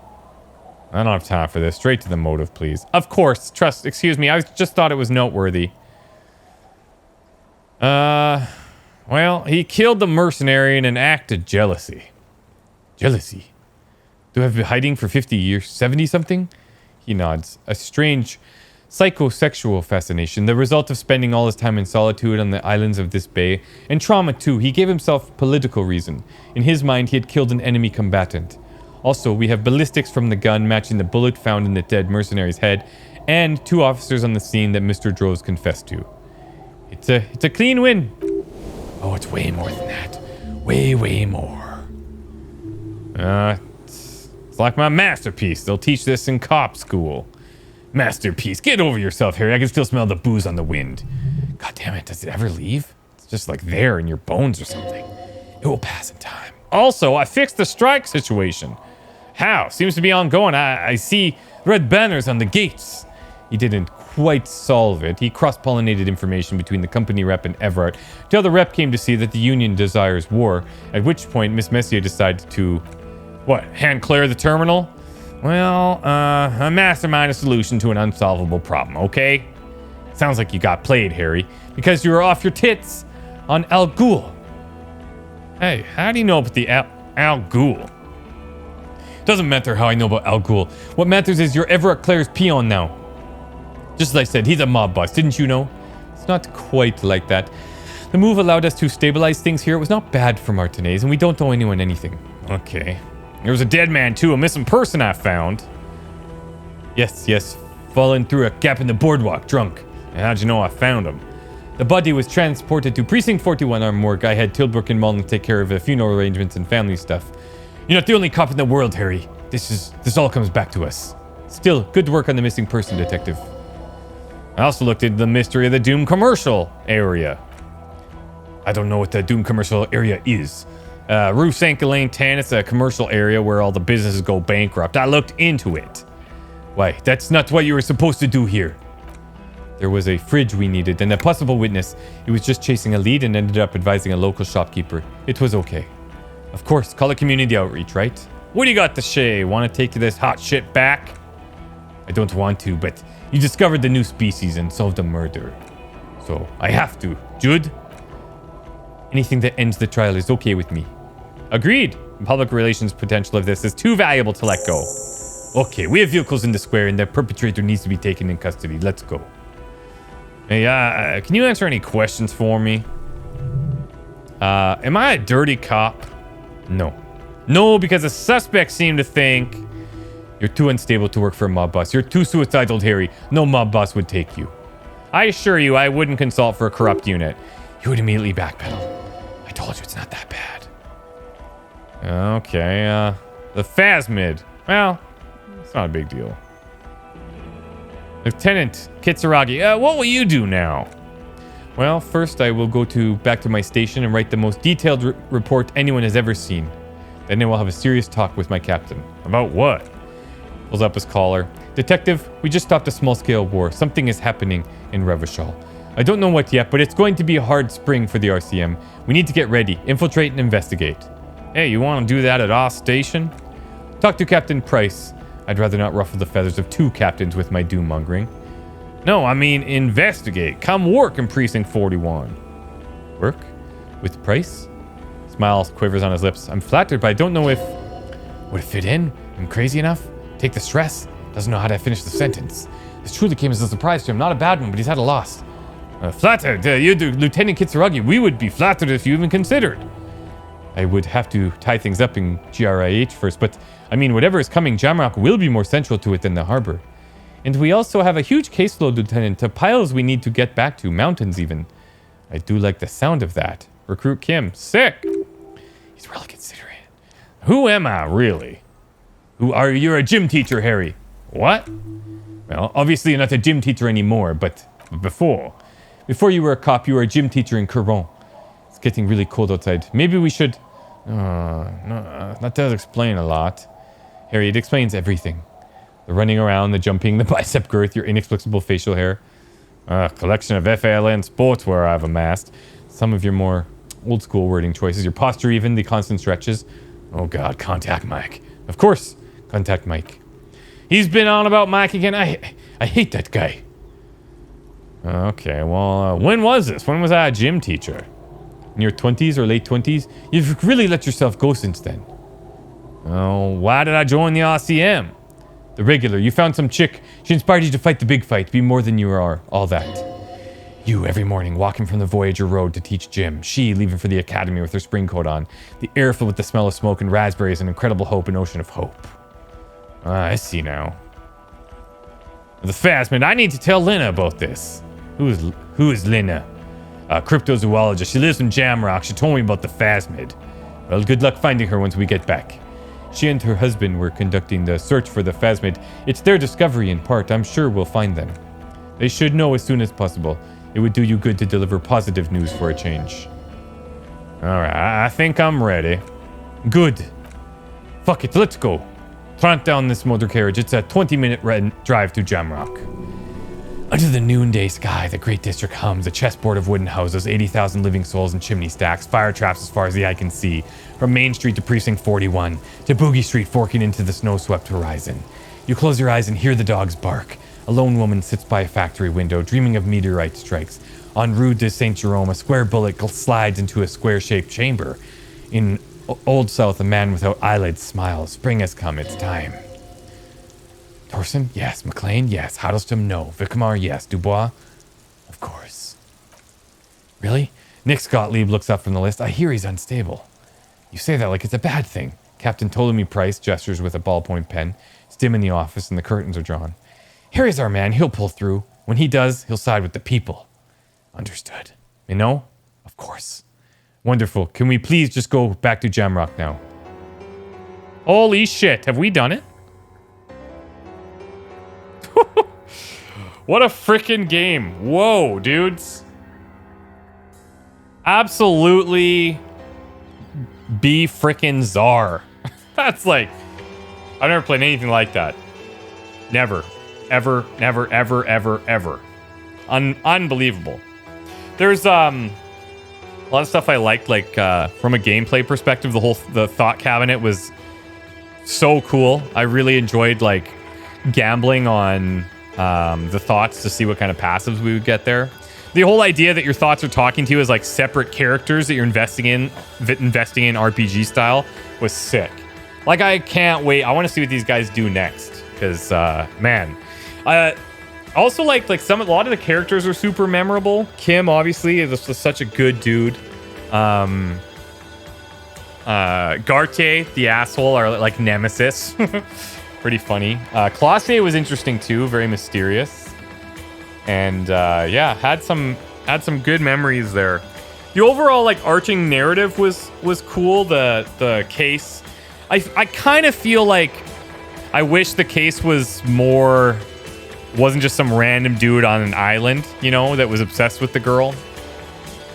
I: I don't have time for this. Straight to the motive, please. Of course, excuse me, I just thought it was noteworthy. Well, he killed the mercenary in an act of jealousy. Jealousy? To have been hiding for 50 years, 70-something? He nods. A strange psychosexual fascination, the result of spending all his time in solitude on the islands of this bay. And trauma, too. He gave himself political reason. In his mind, he had killed an enemy combatant. Also, we have ballistics from the gun matching the bullet found in the dead mercenary's head, and 2 officers on the scene that Mr. Droz confessed to. It's a clean win. Oh, it's way more than that. Way more. It's like my masterpiece. They'll teach this in cop school. Masterpiece. Get over yourself, Harry. I can still smell the booze on the wind. God damn it. Does it ever leave? It's just like there in your bones or something. It will pass in time. Also, I fixed the strike situation. How? Seems to be ongoing. I see red banners on the gates. He didn't quite solve it. He cross-pollinated information between the company rep and Everett till the rep came to see that the union desires war, at which point Miss Messier decided to, hand clear the terminal? Well, a mastermind a solution to an unsolvable problem, okay? Sounds like you got played, Harry, because you were off your tits on Al Ghul. Hey, how do you know about the Al Ghul? Doesn't matter how I know about Al Ghul. What matters is you're Everett Claire's peon now. Just as I said, he's a mob boss, didn't you know? It's not quite like that. The move allowed us to stabilize things here. It was not bad for Martinez, and we don't owe anyone anything. Okay. There was a dead man, too, a missing person I found. Yes, fallen through a gap in the boardwalk, drunk. And how'd you know I found him? The body was transported to Precinct 41 Arm Morgue. I had Tilbrook and Mullen take care of the funeral arrangements and family stuff. You're not the only cop in the world, Harry. This all comes back to us. Still, good work on the missing person, detective. I also looked into the mystery of the Doom commercial area. I don't know what the Doom commercial area is. Rue St. Elaine 10, it's a commercial area where all the businesses go bankrupt. I looked into it. Why, that's not what you were supposed to do here. There was a fridge we needed and a possible witness. He was just chasing a lead and ended up advising a local shopkeeper. It was okay. Of course, call it community outreach, right? What do you got to say? Want to take this hot shit back? I don't want to, but you discovered the new species and solved a murder. So, I have to. Jude? Anything that ends the trial is okay with me. Agreed. The public relations potential of this is too valuable to let go. Okay, we have vehicles in the square and the perpetrator needs to be taken in custody. Let's go. Hey, can you answer any questions for me? Am I a dirty cop? No. No, because the suspects seem to think you're too unstable to work for a mob boss. You're too suicidal, Harry. No mob boss would take you. I assure you, I wouldn't consult for a corrupt unit. You would immediately backpedal. I told you it's not that bad. Okay, the phasmid. Well, it's not a big deal. Lieutenant Kitsuragi, what will you do now? Well, first I will go back to my station and write the most detailed report anyone has ever seen. Then I will have a serious talk with my captain. About what? Pulls up his collar. Detective, we just stopped a small-scale war. Something is happening in Revachol. I don't know what yet, but it's going to be a hard spring for the RCM. We need to get ready, infiltrate, and investigate. Hey, you want to do that at our station? Talk to Captain Price. I'd rather not ruffle the feathers of two captains with my doom-mongering. No, I mean investigate. Come work in Precinct 41. Work? With Price? Smiles, quivers on his lips. I'm flattered, but I don't know if... Would it fit in? I'm crazy enough? Take the stress? Doesn't know how to finish the sentence. This truly came as a surprise to him. Not a bad one, but he's had a loss. Flattered? You do, Lieutenant Kitsuragi. We would be flattered if you even considered. I would have to tie things up in GRIH first, but I mean, whatever is coming, Jamrock will be more central to it than the harbor. And we also have a huge caseload, Lieutenant, to piles we need to get back to, mountains even. I do like the sound of that. Recruit Kim. Sick! He's really considerate. Who am I, really? Who are you? You're a gym teacher, Harry. What? Well, obviously you're not a gym teacher anymore, but before. Before you were a cop, you were a gym teacher in Coron. It's getting really cold outside. Maybe we should... no, that does explain a lot. Harry, it explains everything. The running around, the jumping, the bicep girth, your inexplicable facial hair. A collection of FALN sportswear I've amassed. Some of your more old-school wording choices. Your posture even, the constant stretches. Oh god, contact Mike. Of course, contact Mike. He's been on about Mike again. I hate that guy. Okay, well, when was this? When was I a gym teacher? In your 20s or late 20s? You've really let yourself go since then. Oh, why did I join the RCM? The regular. You found some chick. She inspired you to fight the big fight. Be more than you are. All that. You, every morning, walking from the Voyager Road to teach gym. She, leaving for the academy with her spring coat on. The air filled with the smell of smoke and raspberries and incredible hope, an ocean of hope. I see now. The phasmid. I need to tell Lena about this. Who is Lena? cryptozoologist. She lives in Jamrock. She told me about the phasmid. Well, good luck finding her once we get back. She and her husband were conducting the search for the phasmid. It's their discovery in part. I'm sure we'll find them. They should know as soon as possible. It would do you good to deliver positive news for a change. Alright, I think I'm ready. Good. Fuck it, let's go. Trot down this motor carriage. It's a 20-minute drive to Jamrock. Under the noonday sky, the great district hums. A chessboard of wooden houses, 80,000 living souls in chimney stacks, fire traps as far as the eye can see. From Main Street to Precinct 41, to Boogie Street forking into the snow-swept horizon. You close your eyes and hear the dogs bark. A lone woman sits by a factory window, dreaming of meteorite strikes. En route to St. Jerome, a square bullet slides into a square-shaped chamber. In Old South, a man without eyelids smiles. Spring has come, it's time. Thorson? Yes. McLean? Yes. Huddleston? No. Vicamar? Yes. Dubois? Of course. Really? Nick Gottlieb looks up from the list. I hear he's unstable. You say that like it's a bad thing. Captain Ptolemy Price gestures with a ballpoint pen. It's dim in the office and the curtains are drawn. Harry's our man. He'll pull through. When he does, he'll side with the people. Understood. You know? Of course. Wonderful. Can we please just go back to Jamrock now? Holy shit. Have we done it? What a freaking game. Whoa, dudes. Absolutely be freaking czar. That's like... I've never played anything like that. Never. Ever, never, ever, ever, ever. Unbelievable. There's a lot of stuff I liked, like from a gameplay perspective. The thought cabinet was so cool. I really enjoyed like gambling on the thoughts to see what kind of passives we would get there. The whole idea that your thoughts are talking to you as like separate characters that you're investing in RPG style was sick. Like, I can't wait. I want to see what these guys do next because man. Also, like a lot of the characters are super memorable. Kim, obviously, is just such a good dude. Gartier, the asshole, are like nemesis. Pretty funny. Klaasje was interesting too, very mysterious. And yeah, had some good memories there. The overall like arching narrative was cool. The case, I kind of feel like I wish the case wasn't just some random dude on an island, you know, that was obsessed with the girl.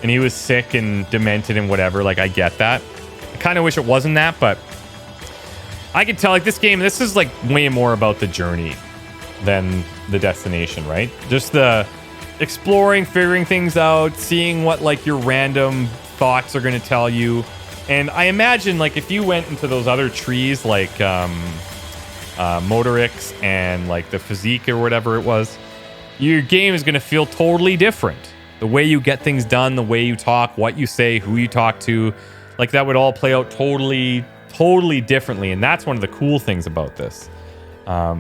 I: And he was sick and demented and whatever. Like, I get that. I kind of wish it wasn't that, but I can tell, like, this is, like, way more about the journey than the destination, right? Just the exploring, figuring things out, seeing what, like, your random thoughts are going to tell you. And I imagine, like, if you went into those other trees, like, Motorix and like the physique or whatever it was, your game is going to feel totally different. The way you get things done, the way you talk, what you say, who you talk to, like that would all play out totally differently. And that's one of the cool things about this. I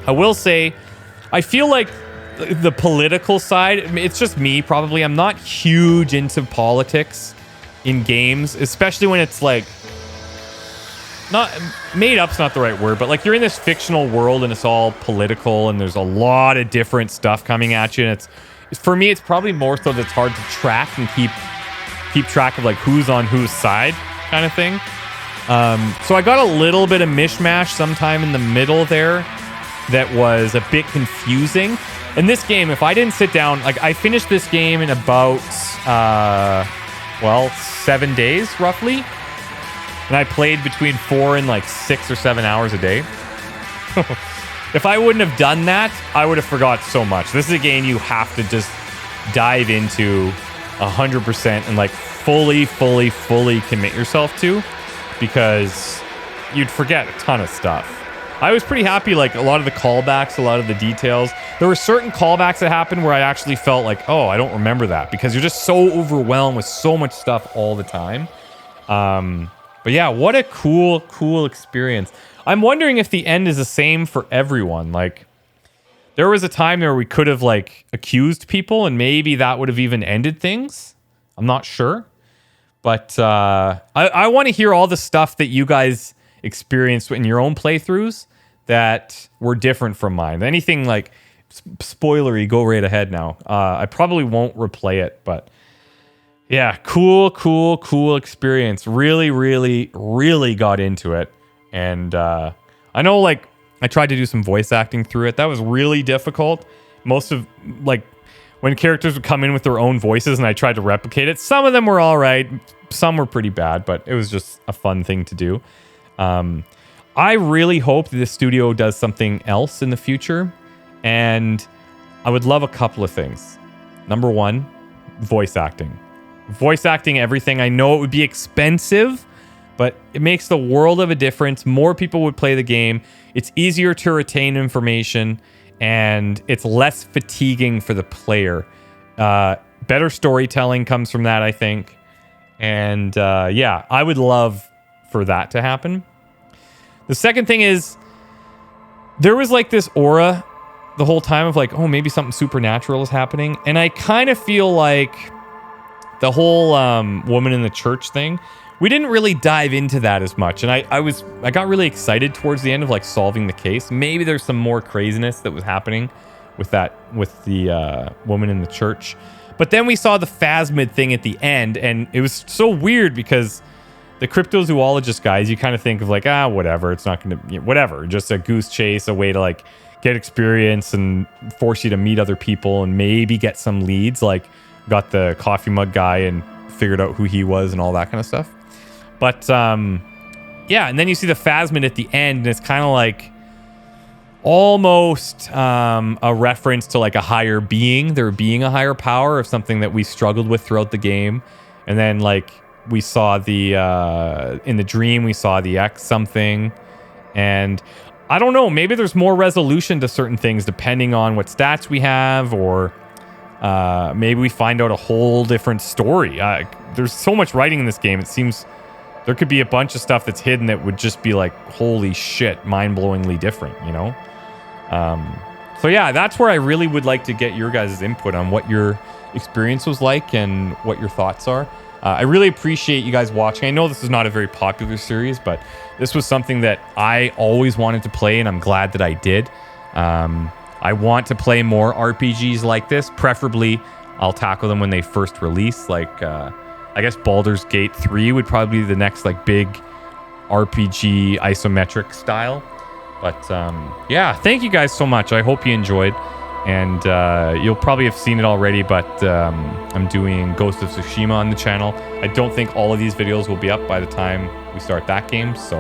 I: will say, I feel like the political side, it's just me probably. I'm not huge into politics in games, especially when it's like, not made up's not the right word, but like you're in this fictional world and it's all political and there's a lot of different stuff coming at you. And it's, for me, it's probably more so that it's hard to track and keep track of like who's on whose side kind of thing. So I got a little bit of mishmash sometime in the middle there that was a bit confusing. And this game, if I didn't sit down, like I finished this game in about, 7 days roughly. And I played between 4 and like 6 or 7 hours a day. If I wouldn't have done that, I would have forgot so much. This is a game you have to just dive into 100% and like fully commit yourself to, because you'd forget a ton of stuff. I was pretty happy, like a lot of the callbacks, a lot of the details. There were certain callbacks that happened where I actually felt like, oh, I don't remember that, because you're just so overwhelmed with so much stuff all the time. But yeah, what a cool experience. I'm wondering if the end is the same for everyone. Like, there was a time where we could have like accused people and maybe that would have even ended things. I'm not sure. But I want to hear all the stuff that you guys experienced in your own playthroughs that were different from mine. Anything like spoilery, go right ahead now. I probably won't replay it, but yeah, cool experience. Really, really, really got into it. And I know, like, I tried to do some voice acting through it. That was really difficult. Most of, like, when characters would come in with their own voices and I tried to replicate it, some of them were all right. Some were pretty bad, but it was just a fun thing to do. I really hope that the studio does something else in the future. And I would love a couple of things. Number one, voice acting. Voice acting everything. I know it would be expensive, but it makes the world of a difference. More people would play the game. It's easier to retain information, and it's less fatiguing for the player. Better storytelling comes from that, I think. And yeah, I would love for that to happen. The second thing is, there was like this aura the whole time of like, oh, maybe something supernatural is happening. And I kind of feel like the whole woman in the church thing, we didn't really dive into that as much. And I got really excited towards the end of like solving the case. Maybe there's some more craziness that was happening with the woman in the church. But then we saw the phasmid thing at the end, and it was so weird because the cryptozoologist guys, you kind of think of like, whatever, it's not going to, whatever, just a goose chase, a way to like get experience and force you to meet other people and maybe get some leads. Like, got the coffee mug guy and figured out who he was and all that kind of stuff. But yeah, and then you see the phasmid at the end, and it's kind of like almost a reference to like a higher being, there being a higher power of something that we struggled with throughout the game. And then like we saw the in the dream, we saw the X something, and I don't know, maybe there's more resolution to certain things depending on what stats we have, or maybe we find out a whole different story. There's so much writing in this game, it seems there could be a bunch of stuff that's hidden that would just be like, holy shit, mind-blowingly different, you know? So yeah, that's where I really would like to get your guys' input on what your experience was like and what your thoughts are. I really appreciate you guys watching. I know this is not a very popular series, but this was something that I always wanted to play, and I'm glad that I did. I want to play more RPGs like this. Preferably, I'll tackle them when they first release. Like, I guess Baldur's Gate 3 would probably be the next like big RPG isometric style. But yeah, thank you guys so much. I hope you enjoyed. And you'll probably have seen it already, but I'm doing Ghost of Tsushima on the channel. I don't think all of these videos will be up by the time we start that game. So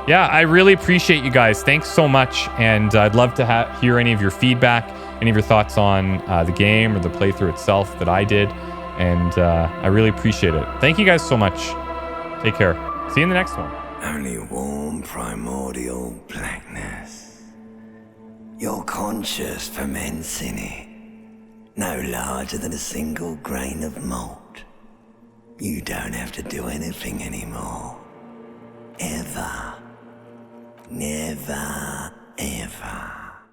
I: yeah, I really appreciate you guys. Thanks so much. And I'd love to hear any of your feedback, any of your thoughts on the game or the playthrough itself that I did. And I really appreciate it. Thank you guys so much. Take care. See you in the next one.
O: Only warm primordial blackness. Your conscious ferments in it, no larger than a single grain of malt. You don't have to do anything anymore. Ever. Never, ever.